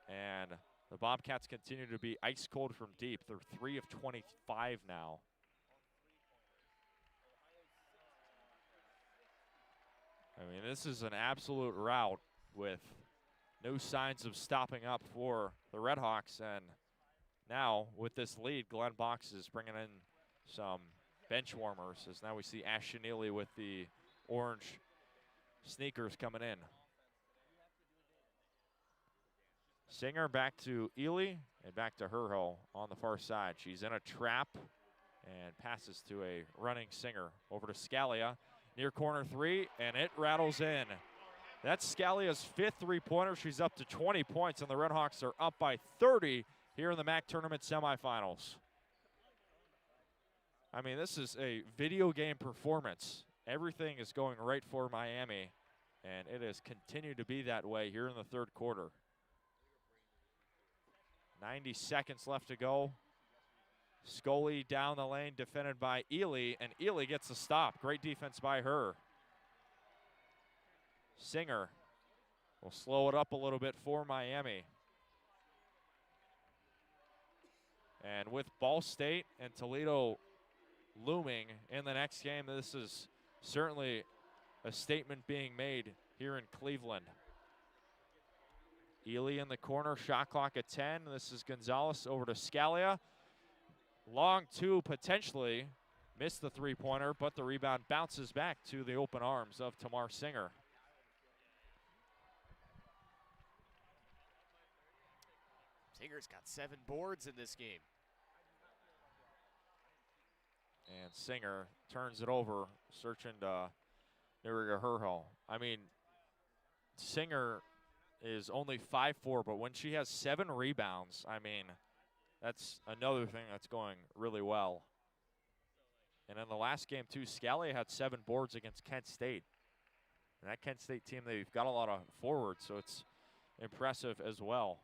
And the Bobcats continue to be ice cold from deep. They're 3 of 25 now. I mean, this is an absolute rout with no signs of stopping up for the RedHawks. And now, with this lead, Glenn Box is bringing in some bench warmers, as now we see Ash Neely with the orange sneakers coming in. Singer back to Ely and back to Herho on the far side. She's in a trap and passes to a running Singer. Over to Scalia. Near corner three, and it rattles in. That's Scalia's 5th three-pointer. She's up to 20 points, and the RedHawks are up by 30 here in the MAC tournament semifinals. I mean, this is a video game performance. Everything is going right for Miami, and it has continued to be that way here in the third quarter. 90 seconds left to go. Scully down the lane, defended by Ely, and Ely gets the stop. Great defense by her. Singer will slow it up a little bit for Miami. And with Ball State and Toledo looming in the next game, this is certainly a statement being made here in Cleveland. Ely in the corner, shot clock at 10. This is Gonzalez over to Scalia. Long two potentially. Missed the three-pointer, but the rebound bounces back to the open arms of Tamar Singer. Singer's got 7 boards in this game. And Singer turns it over, searching to Nuriga Herho. I mean, Singer is only 5'4", but when she has 7 rebounds, I mean, that's another thing that's going really well. And in the last game, too, Scalia had 7 boards against Kent State. And that Kent State team, they've got a lot of forwards, so it's impressive as well.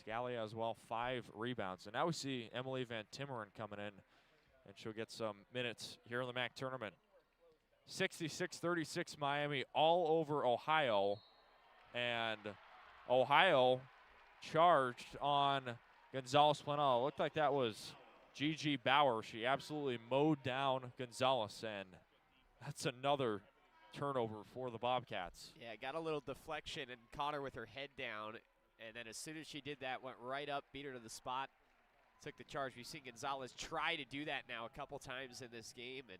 Scalia as well, 5 rebounds. And now we see Emily Van Timmeren coming in, and she'll get some minutes here in the MAC tournament. 66-36 Miami all over Ohio. And Ohio charged on Gonzalez Planella. Looked like that was Gigi Bauer. She absolutely mowed down Gonzalez, and that's another turnover for the Bobcats. Yeah, got a little deflection and caught her with her head down. And then as soon as she did that, went right up, beat her to the spot, took the charge. We've seen Gonzalez try to do that now a couple times in this game, and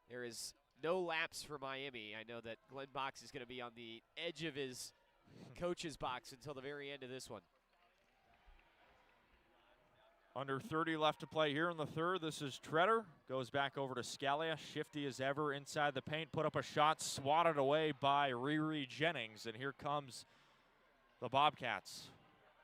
there is no lapse for Miami. I know that Glenn Box is going to be on the edge of his coach's box until the very end of this one. Under 30 left to play here in the third. This is Treader. Goes back over to Scalia. Shifty as ever inside the paint. Put up a shot, swatted away by Riri Jennings. And here comes the Bobcats.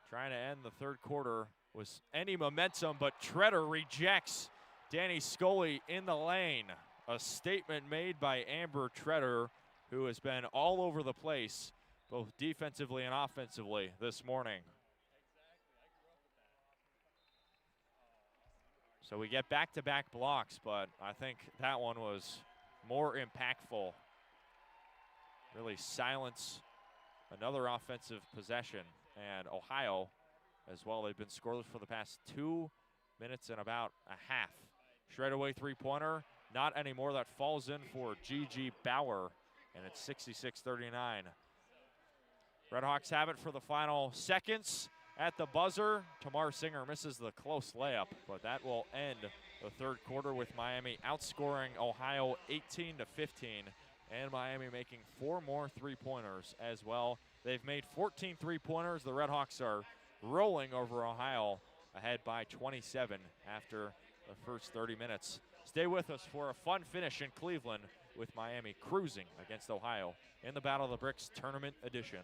Trying to end the third quarter with any momentum, but Treader rejects Danny Scully in the lane. A statement made by Amber Treader, who has been all over the place, both defensively and offensively this morning. So we get back-to-back blocks, but I think that one was more impactful. Really silence another offensive possession. And Ohio as well, they've been scoreless for the past 2 minutes and about a half. Straightaway three-pointer, not anymore. That falls in for Gigi Bauer, and it's 66-39. RedHawks have it for the final seconds. At the buzzer, Tamar Singer misses the close layup, but that will end the third quarter with Miami outscoring Ohio 18-15, and Miami making 4 more three-pointers as well. They've made 14 three-pointers. The RedHawks are rolling over Ohio, ahead by 27 after the first 30 minutes. Stay with us for a fun finish in Cleveland with Miami cruising against Ohio in the Battle of the Bricks Tournament Edition.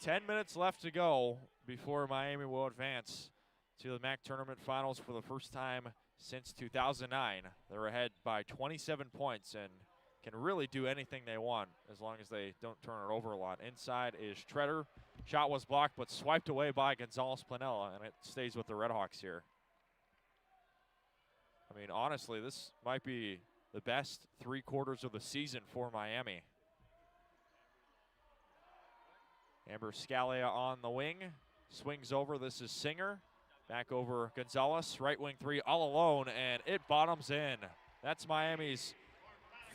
10 minutes left to go before Miami will advance to the MAC tournament finals for the first time since 2009. They're ahead by 27 points and can really do anything they want as long as they don't turn it over a lot. Inside is Treader. Shot was blocked but swiped away by Gonzalez-Planella, and it stays with the RedHawks here. I mean, honestly, this might be the best 3 quarters of the season for Miami. Amber Scalia on the wing. Swings over. This is Singer. Back over Gonzalez. Right wing 3 all alone, and it bottoms in. That's Miami's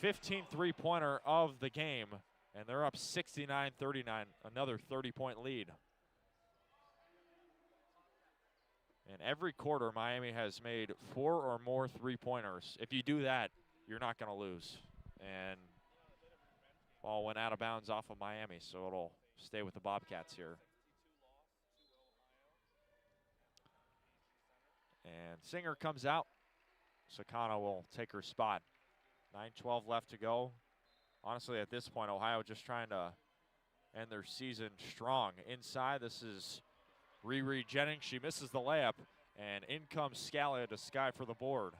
15th three-pointer of the game, and they're up 69-39, another 30-point lead. And every quarter, Miami has made 4 or more three-pointers. If you do that, you're not going to lose. And ball went out of bounds off of Miami, so it'll stay with the Bobcats here. And Singer comes out. Sakana will take her spot. 9:12 left to go. Honestly, at this point, Ohio just trying to end their season strong. Inside, this is Riri Jennings. She misses the layup, and in comes Scalia to sky for the board.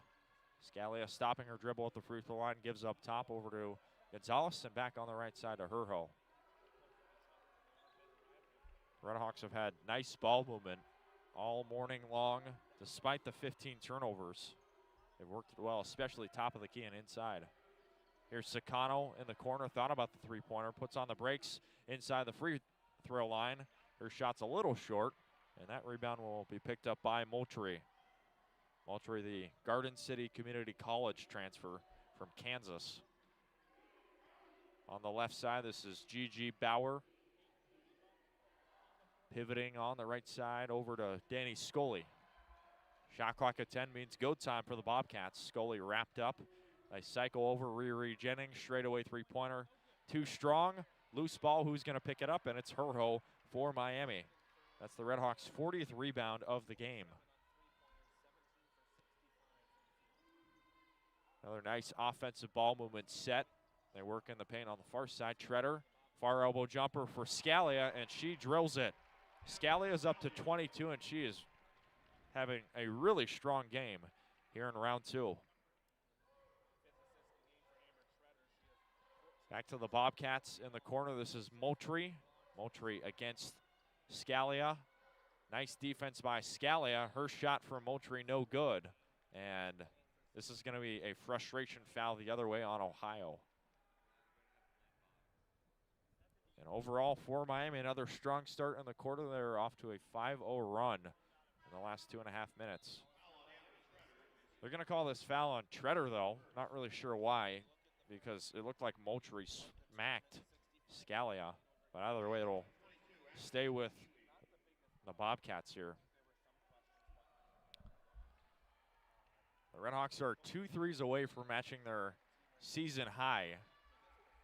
Scalia stopping her dribble at the free throw line, gives up top over to Gonzalez, and back on the right side to Herho. RedHawks have had nice ball movement all morning long, despite the 15 turnovers. They've worked it well, especially top of the key and inside. Here's Sakano in the corner, thought about the three-pointer, puts on the brakes inside the free throw line. Her shot's a little short, and that rebound will be picked up by Moultrie. Moultrie, the Garden City Community College transfer from Kansas. On the left side, this is Gigi Bauer. Pivoting on the right side over to Danny Scully. Shot clock at 10 means go time for the Bobcats. Scully wrapped up. They cycle over Riri Jennings. Straightaway three-pointer. Too strong. Loose ball. Who's going to pick it up? And it's Herho for Miami. That's the RedHawks' 40th rebound of the game. Another nice offensive ball movement set. They work in the paint on the far side. Treader. Far elbow jumper for Scalia, and she drills it. Scalia's up to 22, and she is having a really strong game here in round 2. Back to the Bobcats in the corner. This is Moultrie. Moultrie against Scalia. Nice defense by Scalia. Her shot from Moultrie no good. And this is going to be a frustration foul the other way on Ohio. And overall for Miami, another strong start in the quarter. They're off to a 5-0 run in the last 2.5 minutes. They're going to call this foul on Treader, though. Not really sure why, because it looked like Moultrie smacked Scalia. But either way, it'll stay with the Bobcats here. The RedHawks are 2 threes away from matching their season high.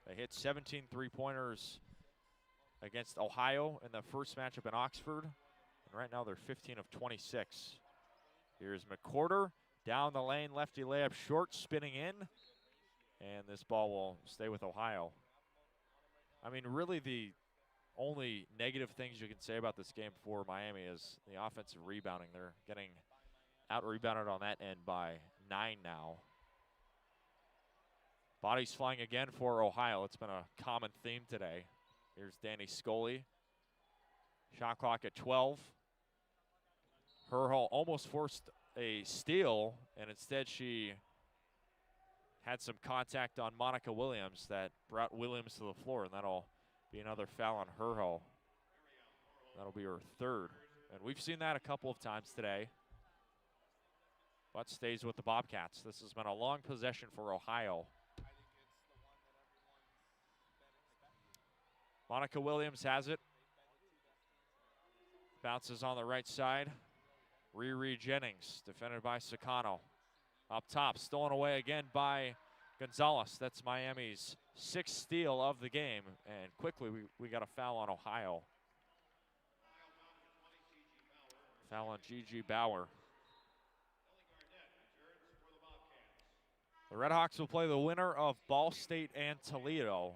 They hit 17 three-pointers against Ohio in the first matchup in Oxford. And right now they're 15 of 26. Here's McCorder down the lane, lefty layup short, spinning in. And this ball will stay with Ohio. I mean, really the only negative things you can say about this game for Miami is the offensive rebounding. They're getting out-rebounded on that end by 9 now. Bodies flying again for Ohio. It's been a common theme today. Here's Danny Scully. Shot clock at 12. Herho almost forced a steal, and instead she had some contact on Monica Williams that brought Williams to the floor, and that'll be another foul on Herho. That'll be her 3rd. And we've seen that a couple of times today, but stays with the Bobcats. This has been a long possession for Ohio. Monica Williams has it. Bounces on the right side. Riri Jennings, defended by Sakano. Up top, stolen away again by Gonzalez. That's Miami's 6th steal of the game. And quickly, we got a foul on Ohio. Foul on Gigi Bauer. The RedHawks will play the winner of Ball State and Toledo.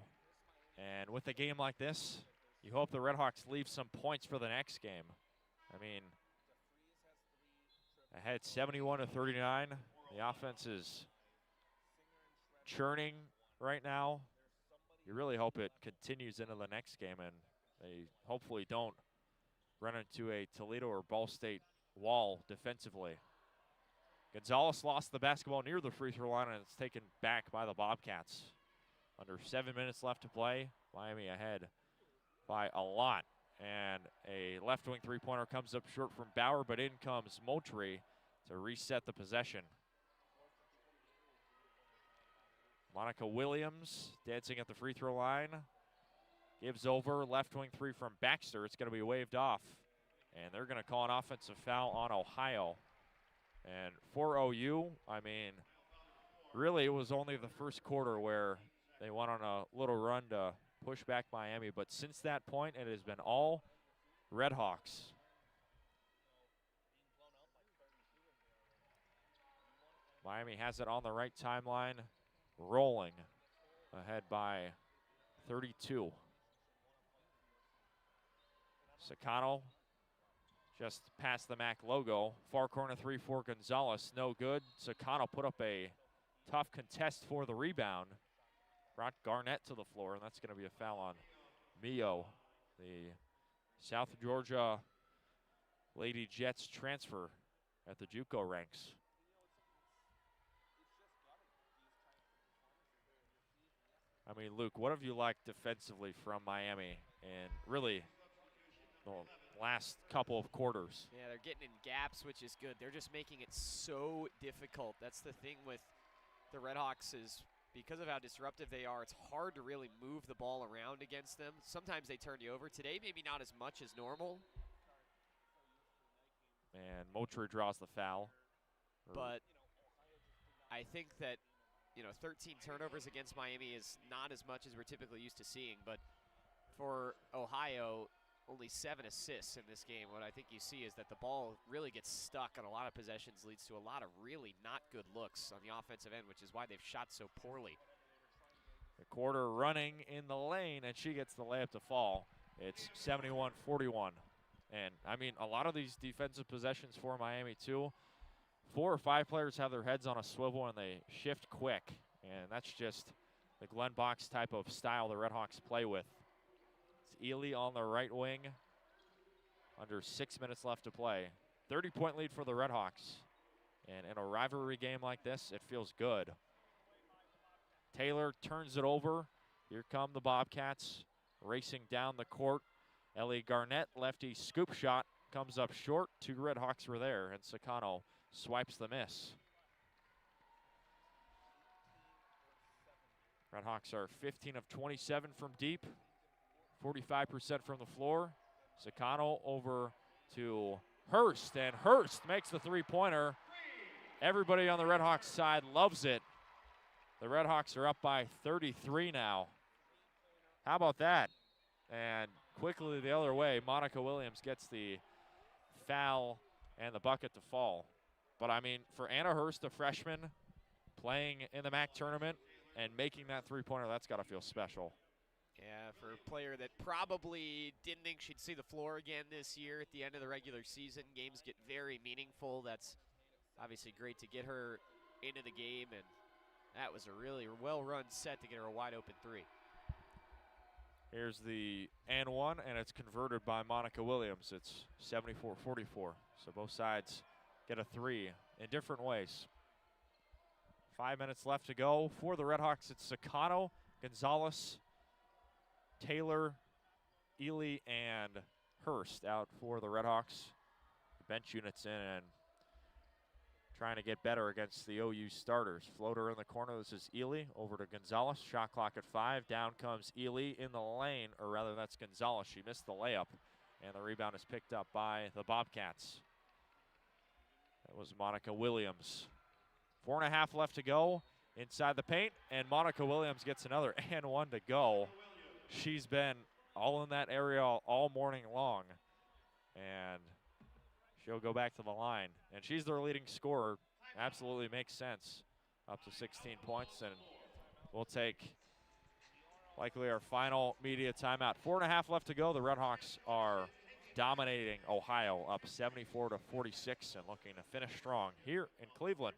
And with a game like this, You hope the RedHawks leave some points for the next game. I mean, ahead 71-39. The offense is churning right now. You really hope it continues into the next game and they hopefully don't run into a Toledo or Ball State wall defensively. Gonzalez lost the basketball near the free throw line and it's taken back by the Bobcats. Under 7 minutes left to play. Miami ahead by a lot. And a left wing three-pointer comes up short from Bauer, but in comes Moultrie to reset the possession. Monica Williams dancing at the free throw line. Gives over, left wing three from Baxter. It's going to be waved off. And they're going to call an offensive foul on Ohio. And for OU, I mean, really it was only the first quarter where they went on a little run to push back Miami. But since that point, it has been all RedHawks. Miami has it on the right timeline, rolling ahead by 32. Sakano just past the MAC logo. Far corner three for Gonzalez, no good. Sakano put up a tough contest for the rebound. Brought Garnett to the floor, and that's going to be a foul on Mio, the South Georgia Lady Jets transfer at the JUCO ranks. I mean, Luke, what have you liked defensively from Miami and really the last couple of quarters? Yeah, they're getting in gaps, which is good. They're just making it so difficult. That's the thing with the RedHawks is because of how disruptive they are, it's hard to really move the ball around against them. Sometimes they turn you over. Today, maybe not as much as normal. And Moultrie draws the foul. But I think that, 13 turnovers against Miami is not as much as we're typically used to seeing. But for Ohio, only 7 assists in this game. What I think you see is that the ball really gets stuck on a lot of possessions, leads to a lot of really not good looks on the offensive end, which is why they've shot so poorly. The quarter running in the lane, and she gets the layup to fall. It's 71-41. And, I mean, a lot of these defensive possessions for Miami, too, 4 or 5 players have their heads on a swivel, and they shift quick. And that's just the Glenn Box type of style the RedHawks play with. Ely on the right wing. Under 6 minutes left to play. 30-point lead for the RedHawks. And in a rivalry game like this, it feels good. Taylor turns it over. Here come the Bobcats racing down the court. Ellie Garnett, lefty scoop shot, comes up short. 2 RedHawks were there, and Sakano swipes the miss. RedHawks are 15 of 27 from deep. 45% from the floor. Sakano over to Hurst, and Hurst makes the three-pointer. Everybody on the RedHawks side loves it. The RedHawks are up by 33 now. How about that? And quickly the other way, Monica Williams gets the foul and the bucket to fall. But I mean, for Anna Hurst, a freshman, playing in the MAC tournament and making that three-pointer, that's got to feel special. Yeah, for a player that probably didn't think she'd see the floor again this year at the end of the regular season. Games get very meaningful. That's obviously great to get her into the game, and that was a really well-run set to get her a wide-open three. Here's the and one, and it's converted by Monica Williams. It's 74-44. So both sides get a three in different ways. 5 minutes left to go for the RedHawks. It's Sakano, Gonzalez, Taylor, Ely, and Hurst out for the RedHawks. The bench units in and trying to get better against the OU starters. Floater in the corner. This is Ely over to Gonzalez. Shot clock at 5. Down comes Ely in the lane, or rather that's Gonzalez. She missed the layup, and the rebound is picked up by the Bobcats. That was Monica Williams. 4.5 left to go inside the paint, and Monica Williams gets another and one to go. She's been all in that area all morning long, and she'll go back to the line. And she's their leading scorer. Absolutely makes sense. Up to 16 points, and we'll take Likely our final media timeout. 4.5 left to go. The RedHawks are dominating Ohio, up 74-46, and looking to finish strong here in Cleveland.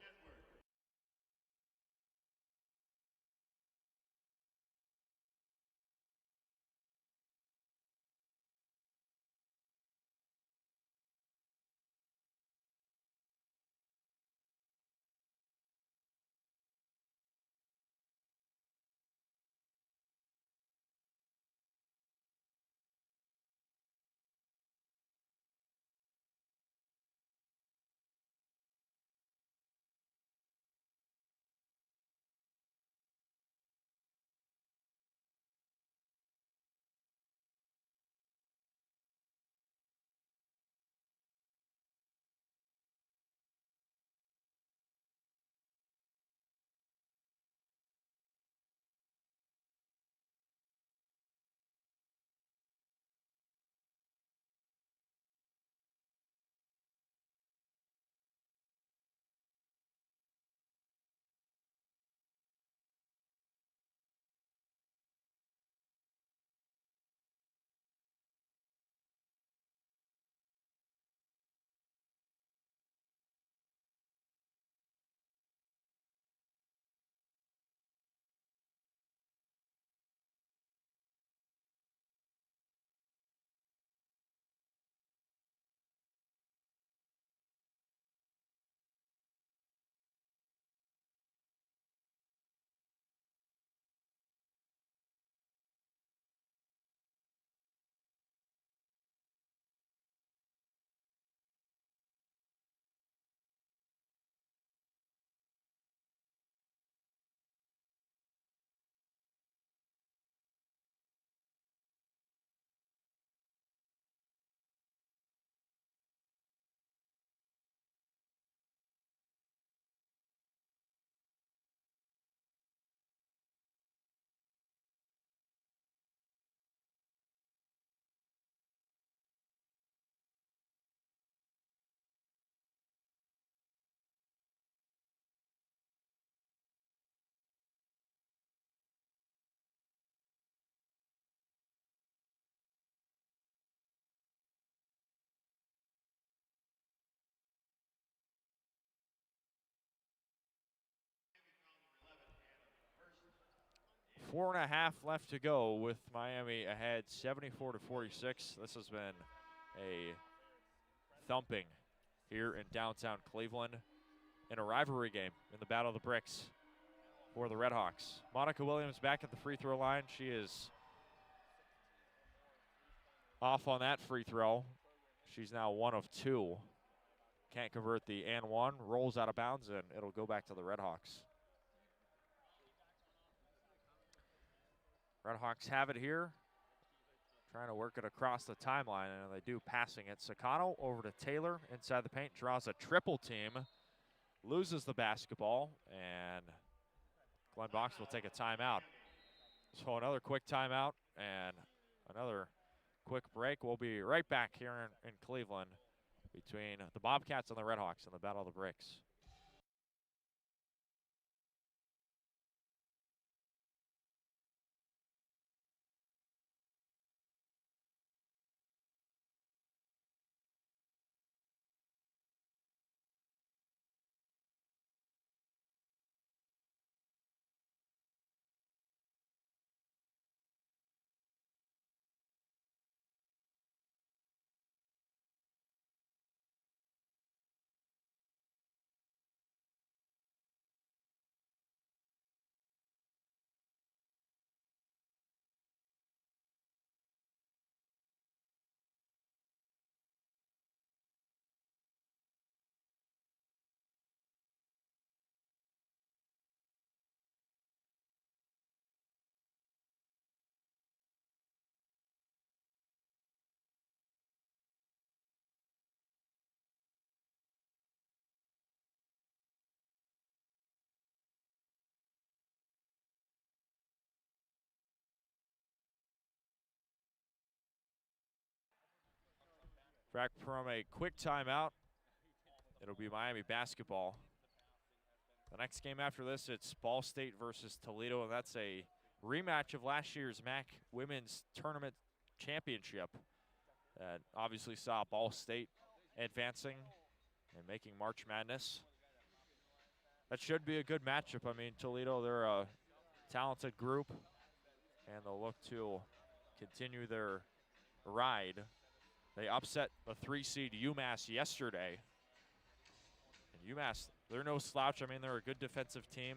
Four and a half left to go with Miami ahead 74-46. This has been a thumping here in downtown Cleveland in a rivalry game in the Battle of the Bricks for the RedHawks. Monica Williams back at the free throw line. She is off on that free throw. She's now 1 of 2. Can't convert the and one, rolls out of bounds, and it'll go back to the RedHawks. RedHawks have it here. Trying to work it across the timeline, and they do, passing it. Sakano over to Taylor inside the paint, draws a triple team, loses the basketball, and Glenn Box will take a timeout. So another quick timeout and another quick break. We'll be right back here in Cleveland between the Bobcats and the RedHawks in the Battle of the Bricks. Back from a quick timeout. It'll be Miami basketball. The next game after this, it's Ball State versus Toledo, and that's a rematch of last year's MAC Women's Tournament Championship. That obviously saw Ball State advancing and making March Madness. That should be a good matchup. I mean, Toledo, they're a talented group, and they'll look to continue their ride. They upset the 3-seed UMass yesterday. And UMass, they're no slouch. I mean, they're a good defensive team.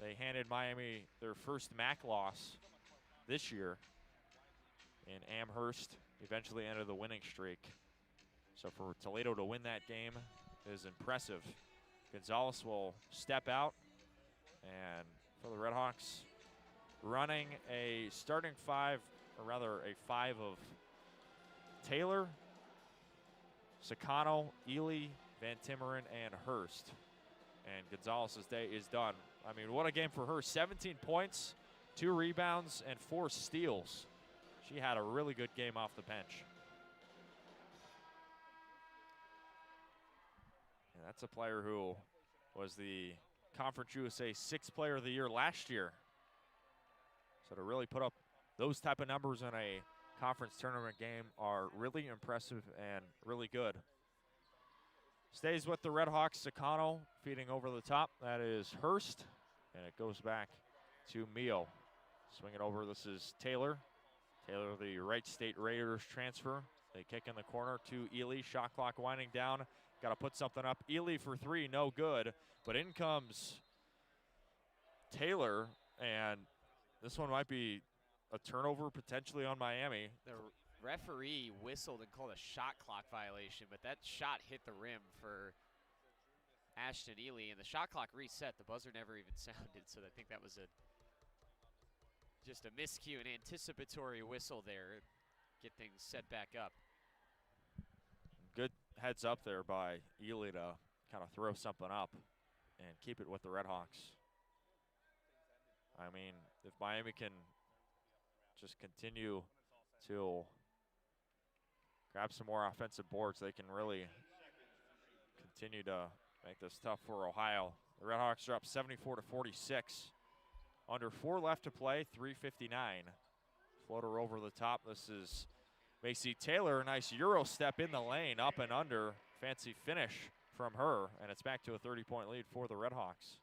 They handed Miami their first MAC loss this year. And Amherst eventually ended the winning streak. So for Toledo to win that game is impressive. Gonzalez will step out, and for the RedHawks, running a starting five, or rather a five of Taylor, Sakano, Ely, Van Timmeren, and Hurst. And Gonzalez's day is done. I mean, what a game for her. 17 points, 2 rebounds, and 4 steals. She had a really good game off the bench. And that's a player who was the Conference USA 6th Player of the Year last year. So to really put up those type of numbers in a conference tournament game are really impressive and really good. Stays with the RedHawks. Sakano feeding over the top. That is Hurst, and it goes back to Mio. Swing it over. This is Taylor. Taylor, the Wright State Raiders transfer. They kick in the corner to Ely. Shot clock winding down. Got to put something up. Ely for 3, no good. But in comes Taylor, and this one might be a turnover potentially on Miami. The referee whistled and called a shot clock violation, but that shot hit the rim for Ashton Ely, and the shot clock reset. The buzzer never even sounded, so I think that was just a miscue, an anticipatory whistle there. Get things set back up. Good heads up there by Ely to kind of throw something up and keep it with the RedHawks. I mean, if Miami can just continue to grab some more offensive boards, they can really continue to make this tough for Ohio. The RedHawks are up 74-46. Under 4 left to play, 3:59. Floater over the top. This is Macy Taylor. Nice Euro step in the lane, up and under. Fancy finish from her, and it's back to a 30-point lead for the RedHawks.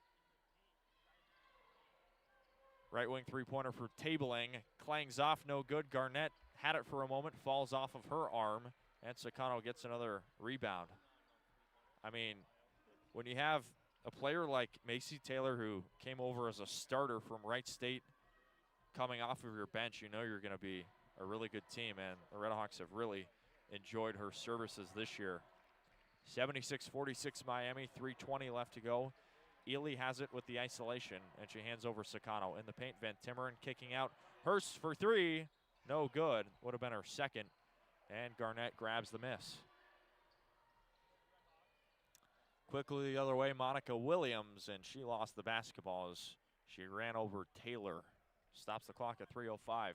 Right wing three-pointer for Tabling. Clangs off, no good. Garnett had it for a moment, falls off of her arm, and Sakano gets another rebound. I mean, when you have a player like Macy Taylor, who came over as a starter from Wright State, coming off of your bench, you know you're going to be a really good team, and the RedHawks have really enjoyed her services this year. 76-46 Miami, 3:20 left to go. Ely has it with the isolation, and she hands over Sakano. In the paint, Van Timmeren kicking out. Hurst for 3, no good. Would have been her second, and Garnett grabs the miss. Quickly the other way, Monica Williams, and she lost the basketball as she ran over Taylor. Stops the clock at 3:05.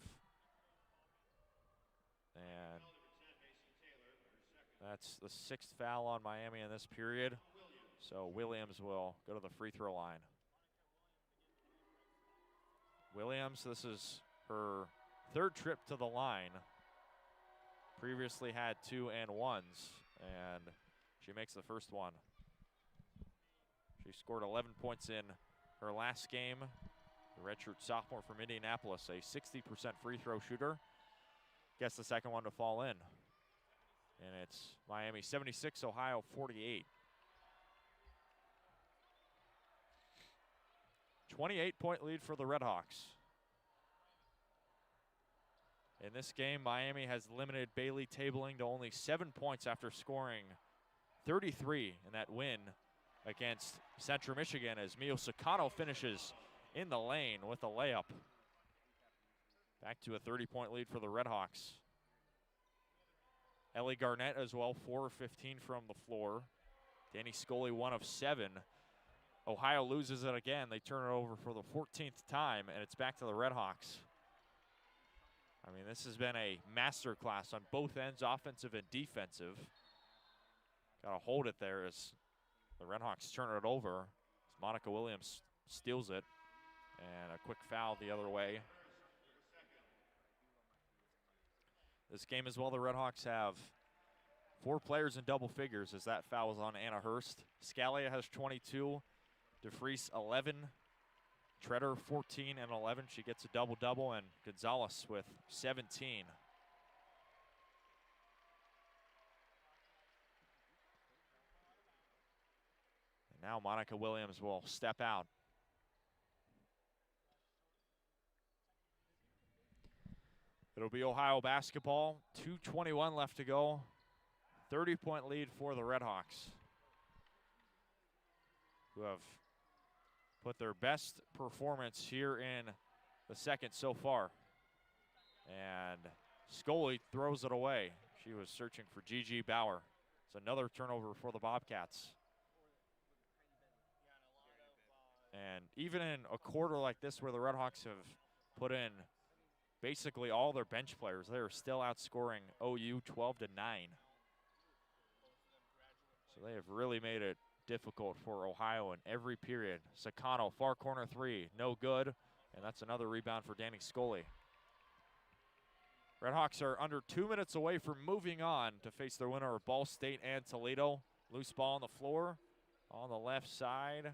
And that's the 6th foul on Miami in this period. So Williams will go to the free throw line. Williams, this is her 3rd trip to the line. Previously had 2 and 1s, and she makes the first one. She scored 11 points in her last game. The redshirt sophomore from Indianapolis, a 60% free throw shooter. Gets the second one to fall in. And it's Miami 76, Ohio 48. 28-point lead for the RedHawks. In this game, Miami has limited Bailey Tabling to only 7 points after scoring 33 in that win against Central Michigan, as Mio Sakano finishes in the lane with a layup. Back to a 30-point lead for the RedHawks. Ellie Garnett as well, 4 of 15 from the floor. Danny Scully, 1 of 7. Ohio loses it again. They turn it over for the 14th time, and it's back to the RedHawks. I mean, this has been a masterclass on both ends, offensive and defensive. Got to hold it there as the RedHawks turn it over. As Monica Williams steals it. And a quick foul the other way. This game as well, the RedHawks have 4 players in double figures as that foul was on Anna Hurst. Scalia has 22, DeFries 11, Treader 14 and 11. She gets a double-double, and Gonzalez with 17. And now Monica Williams will step out. It'll be Ohio basketball, 2:21 left to go. 30-point lead for the RedHawks, who have put their best performance here in the second so far. And Scully throws it away. She was searching for Gigi Bauer. It's another turnover for the Bobcats. And even in a quarter like this where the RedHawks have put in basically all their bench players, they are still outscoring OU 12-9. So they have really made it difficult for Ohio in every period. Sakano, far corner 3, no good. And that's another rebound for Danny Scully. RedHawks are under 2 minutes away from moving on to face their winner of Ball State and Toledo. Loose ball on the floor on the left side.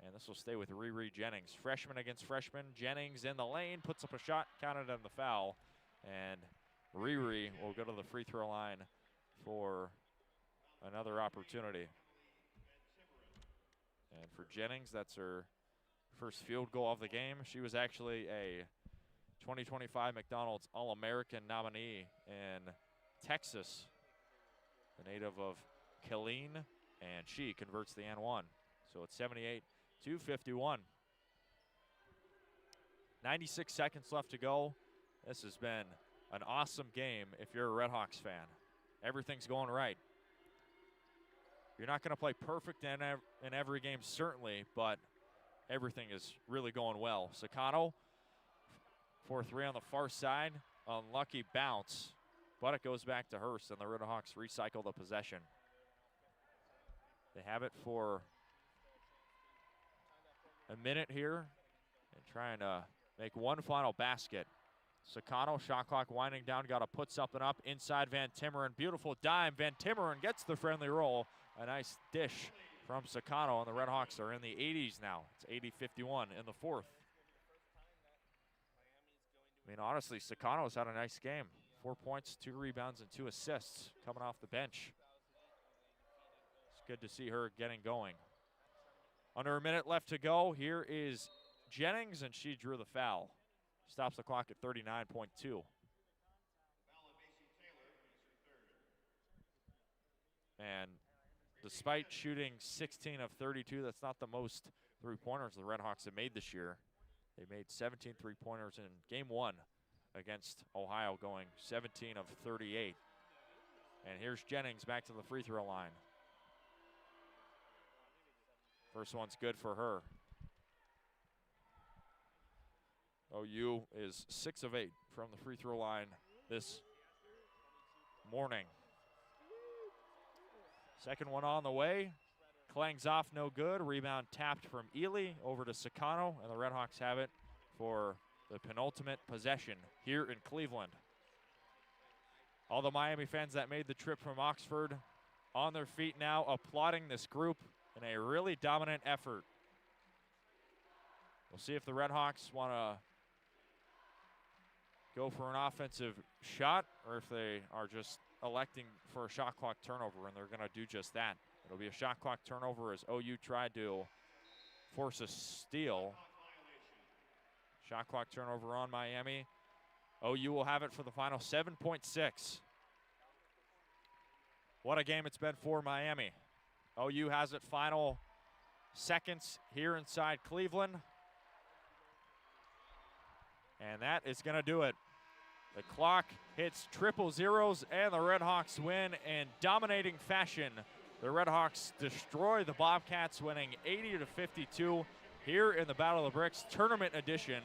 And this will stay with Riri Jennings. Freshman against freshman. Jennings in the lane, puts up a shot, counted on the foul. And Riri will go to the free throw line for another opportunity. And for Jennings, that's her first field goal of the game. She was actually a 2025 McDonald's All-American nominee in Texas, the native of Killeen, and she converts the and-one. So it's 78-51. 96 seconds left to go. This has been an awesome game if you're a RedHawks fan. Everything's going right. You're not going to play perfect in every game, certainly, but everything is really going well. Sakano, 4-3 on the far side. Unlucky bounce, but it goes back to Hurst, and the RedHawks recycle the possession. They have it for a minute here and trying to make one final basket. Sakano, shot clock winding down, got to put something up inside Van Timmeren. Beautiful dime. Van Timmeren gets the friendly roll. A nice dish from Sakano, and the RedHawks are in the 80s now. It's 80-51 in the fourth. I mean, honestly, Sakano's had a nice game. 4 points, 2 rebounds, and 2 assists coming off the bench. It's good to see her getting going. Under a minute left to go. Here is Jennings, and she drew the foul. Stops the clock at 39.2. And despite shooting 16 of 32, that's not the most three-pointers the RedHawks have made this year. They made 17 three-pointers in game 1 against Ohio, going 17 of 38. And here's Jennings back to the free throw line. First one's good for her. OU is 6 of 8 from the free throw line this morning. Second one on the way. Clangs off, no good. Rebound tapped from Ely over to Sakano, and the RedHawks have it for the penultimate possession here in Cleveland. All the Miami fans that made the trip from Oxford on their feet now, applauding this group in a really dominant effort. We'll see if the RedHawks want to go for an offensive shot or if they are just electing for a shot clock turnover, and they're going to do just that. It'll be a shot clock turnover as OU tried to force a steal. Shot clock turnover on Miami. OU will have it for the final 7.6. What a game it's been for Miami. OU has it final seconds here inside Cleveland. And that is going to do it. The clock hits triple zeros, and the RedHawks win in dominating fashion. The RedHawks destroy the Bobcats, winning 80-52 here in the Battle of the Bricks Tournament Edition.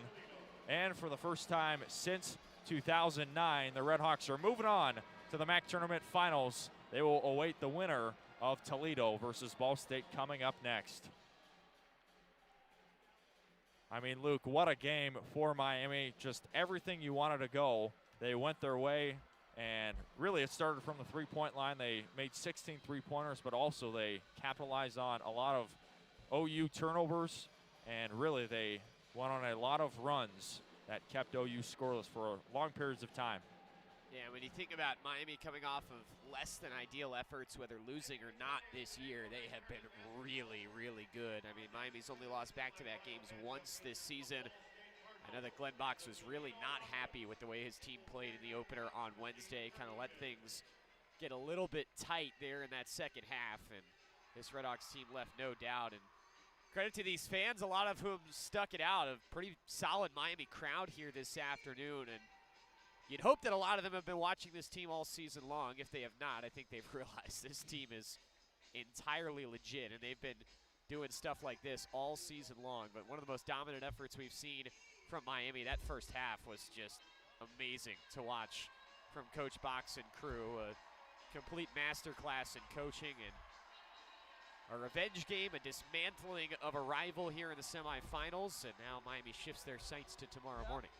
And for the first time since 2009, the RedHawks are moving on to the MAC Tournament Finals. They will await the winner of Toledo versus Ball State coming up next. I mean, Luke, what a game for Miami. Just everything you wanted to go, they went their way. And really, it started from the three-point line. They made 16 three-pointers, but also they capitalized on a lot of OU turnovers. And really, they went on a lot of runs that kept OU scoreless for long periods of time. Yeah, when you think about Miami coming off of less than ideal efforts, whether losing or not this year, they have been really, really good. I mean, Miami's only lost back-to-back games once this season. I know that Glenn Box was really not happy with the way his team played in the opener on Wednesday, kind of let things get a little bit tight there in that second half, and this RedHawks team left no doubt. And credit to these fans, a lot of whom stuck it out. A pretty solid Miami crowd here this afternoon, and you'd hope that a lot of them have been watching this team all season long. If they have not, I think they've realized this team is entirely legit, and they've been doing stuff like this all season long. But one of the most dominant efforts we've seen from Miami, that first half was just amazing to watch from Coach Box and crew. A complete masterclass in coaching and a revenge game, a dismantling of a rival here in the semifinals, and now Miami shifts their sights to tomorrow morning.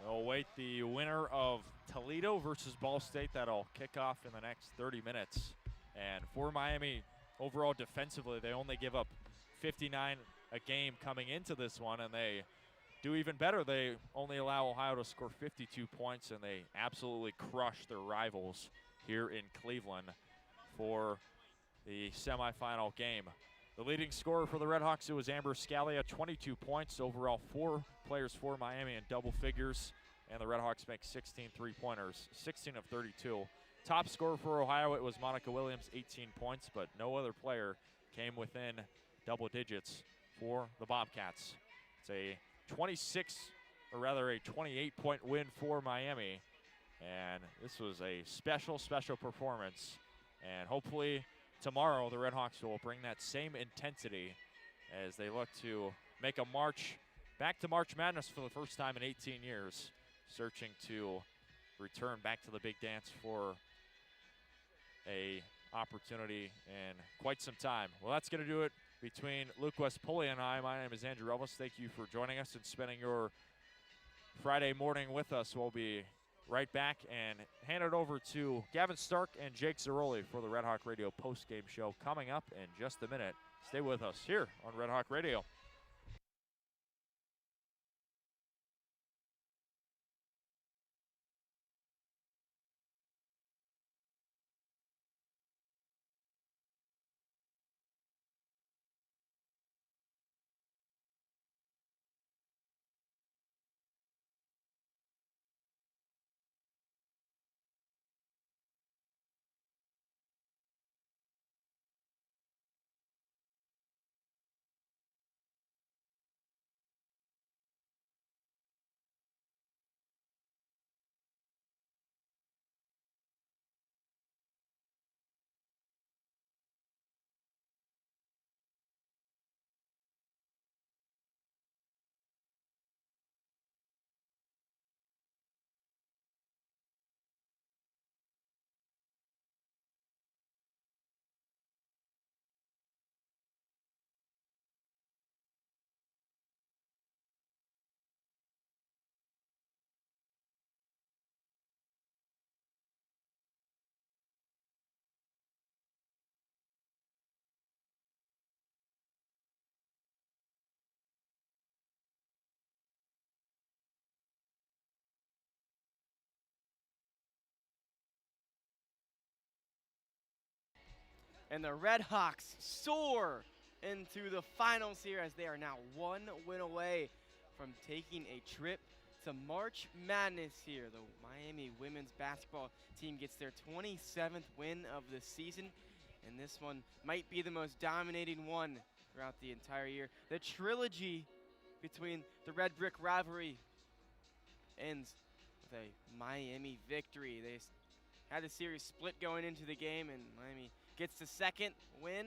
They'll await the winner of Toledo versus Ball State. That'll kick off in the next 30 minutes. And for Miami, overall defensively, they only give up 59 a game coming into this one, and they do even better. They only allow Ohio to score 52 points, and they absolutely crush their rivals here in Cleveland for the semifinal game. The leading scorer for the RedHawks, it was Amber Scalia, 22 points. Overall, 4 players for Miami in double figures, and the RedHawks make 16 three-pointers, 16 of 32. Top scorer for Ohio, it was Monica Williams, 18 points, but no other player came within double digits for the Bobcats. It's a 28-point win for Miami, and this was a special, special performance. And hopefully tomorrow the RedHawks will bring that same intensity as they look to make a march back to March Madness for the first time in 18 years, searching to return back to the big dance for a opportunity in quite some time. Well, that's going to do it between Luke Poley and I. My name is Andrew Relvas. Thank you for joining us and spending your Friday morning with us. We'll be right back and hand it over to Gavin Stark and Jake Zaroli for the Red Hawk Radio postgame show coming up in just a minute. Stay with us here on Red Hawk Radio. And the RedHawks soar into the finals here as they are now one win away from taking a trip to March Madness here. The Miami women's basketball team gets their 27th win of the season, and this one might be the most dominating one throughout the entire year. The trilogy between the Red Brick rivalry ends with a Miami victory. They had the series split going into the game, and Miami gets the second win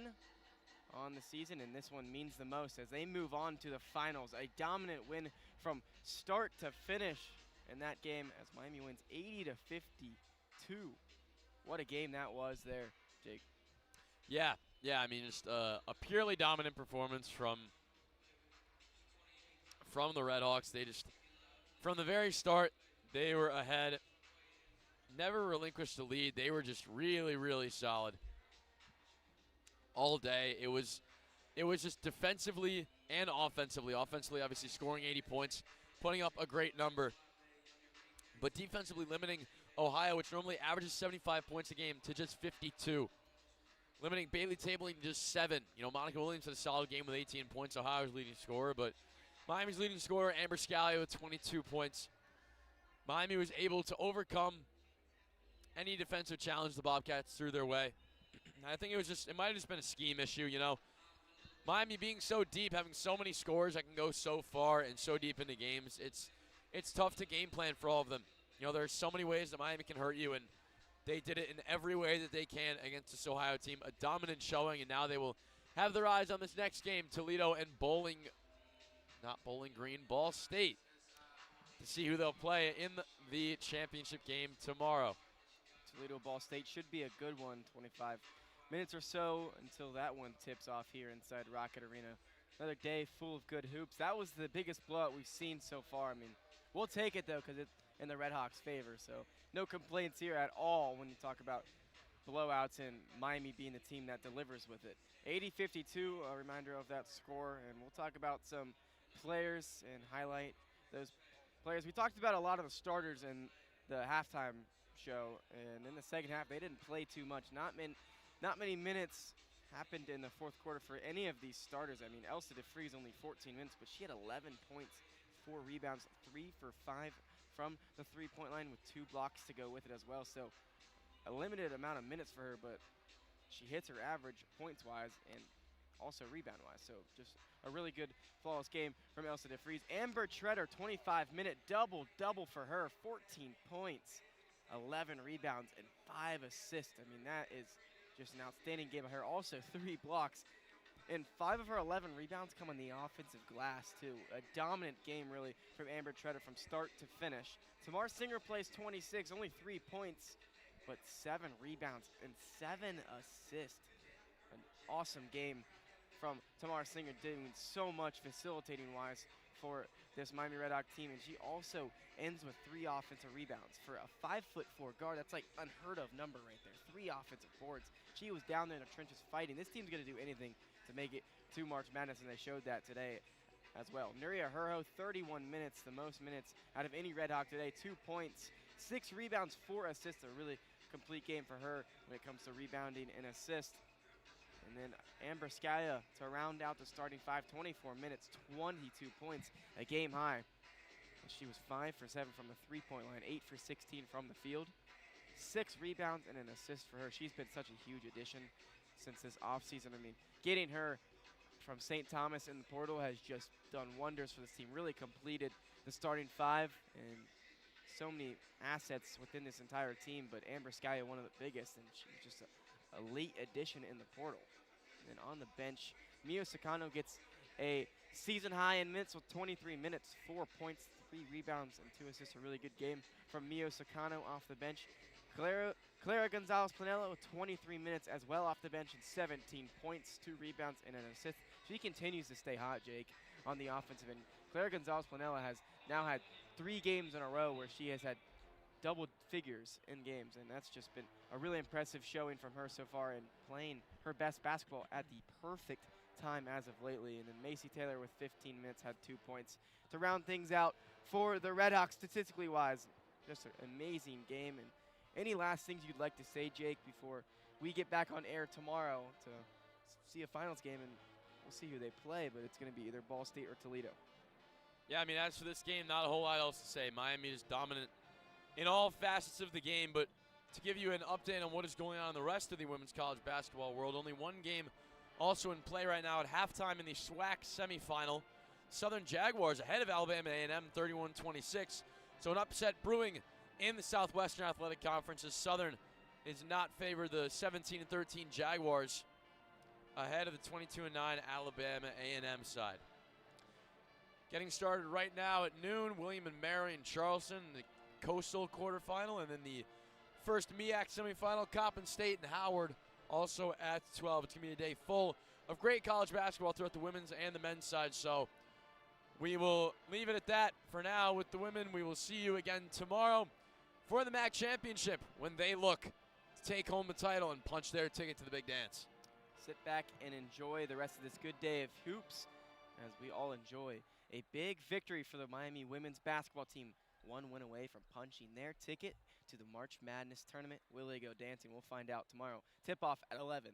on the season, and this one means the most as they move on to the finals. A dominant win from start to finish in that game as Miami wins 80-52. What a game that was there, Jake. Yeah, I mean, just a purely dominant performance from from the RedHawks. They just, from the very start, they were ahead. Never relinquished the lead. They were just really, really solid all day. It was just defensively and offensively. Offensively, obviously, scoring 80 points, putting up a great number. But defensively limiting Ohio, which normally averages 75 points a game, to just 52. Limiting Bailey Tabling to just 7. You know, Monica Williams had a solid game with 18 points. Ohio's leading scorer, but Miami's leading scorer, Amber Scalio, with 22 points. Miami was able to overcome any defensive challenge the Bobcats threw their way. I think it might have just been a scheme issue, you know. Miami being so deep, having so many scores that can go so far and so deep into games, it's tough to game plan for all of them. You know, there's so many ways that Miami can hurt you, and they did it in every way that they can against this Ohio team. A dominant showing, and now they will have their eyes on this next game, Toledo and Ball State, to see who they'll play in the championship game tomorrow. Toledo Ball State should be a good one. 25 minutes or so until that one tips off here inside Rocket Arena. Another day full of good hoops. That was the biggest blowout we've seen so far. I mean, we'll take it, though, because it's in the RedHawks' favor. So no complaints here at all when you talk about blowouts and Miami being the team that delivers with it. 80-52, a reminder of that score. And we'll talk about some players and highlight those players. We talked about a lot of the starters in the halftime show. And in the second half, they didn't play too much. Not many minutes happened in the fourth quarter for any of these starters. I mean, Elsa DeFries only 14 minutes, but she had 11 points, 4 rebounds, 3 for 5 from the three-point line with 2 blocks to go with it as well. So a limited amount of minutes for her, but she hits her average points-wise and also rebound-wise. So just a really good flawless game from Elsa DeFries. Amber Treader, 25-minute double for her, 14 points, 11 rebounds, and 5 assists. I mean, that is just an outstanding game of her. Also 3 blocks. And 5 of her 11 rebounds come on the offensive glass, too. A dominant game, really, from Amber Treader from start to finish. Tamar Singer plays 26, only 3 points, but 7 rebounds and 7 assists. An awesome game from Tamar Singer, doing so much facilitating-wise for this Miami RedHawks team. And she also ends with 3 offensive rebounds. For a 5'4" guard, that's like unheard of number right there. 3 offensive boards. She was down there in the trenches fighting. This team's going to do anything to make it to March Madness, and they showed that today as well. Nuria Herho, 31 minutes, the most minutes out of any RedHawk today. 2 points, 6 rebounds, 4 assists. A really complete game for her when it comes to rebounding and assists. And then Amber Scalio to round out the starting 5, 24 minutes, 22 points, a game high. And she was 5 for 7 from the three-point line, 8 for 16 from the field. 6 rebounds and an assist for her. She's been such a huge addition since this offseason. I mean, getting her from St. Thomas in the portal has just done wonders for this team. Really completed the starting 5, and so many assets within this entire team. But Amber Scalio, one of the biggest, and she's just a late addition in the portal. And then on the bench, Mio Sakano gets a season high in minutes with 23 minutes, 4 points, 3 rebounds, and 2 assists. A really good game from Mio Sakano off the bench. Clara Gonzalez-Planello with 23 minutes as well off the bench and 17 points, 2 rebounds, and an assist. She continues to stay hot, Jake, on the offensive end. Clara Gonzalez-Planello has now had 3 games in a row where she has had double figures in games, and that's just been a really impressive showing from her so far and playing her best basketball at the perfect time as of lately. And then Macy Taylor with 15 minutes had 2 points to round things out for the RedHawks statistically wise. Just an amazing game. And any last things you'd like to say, Jake, before we get back on air tomorrow to see a finals game, and we'll see who they play, but it's going to be either Ball State or Toledo. Yeah, I mean, as for this game, not a whole lot else to say. Miami is dominant in all facets of the game, but to give you an update on what is going on in the rest of the women's college basketball world, only one game also in play right now at halftime in the SWAC semifinal. Southern Jaguars ahead of Alabama A&M 31-26. So an upset brewing in the Southwestern Athletic Conference as Southern is not favored the 17-13 Jaguars ahead of the 22-9 Alabama A&M side. Getting started right now at noon, William & Mary and Charleston, the Coastal quarterfinal, and then the first MEAC semifinal, Coppin State and Howard, also at 12. It's going to be a day full of great college basketball throughout the women's and the men's side, so we will leave it at that for now with the women. We will see you again tomorrow for the MAC Championship when they look to take home the title and punch their ticket to the big dance. Sit back and enjoy the rest of this good day of hoops as we all enjoy a big victory for the Miami women's basketball team. One win away from punching their ticket to the March Madness tournament. Will they go dancing? We'll find out tomorrow. Tip-off at 11.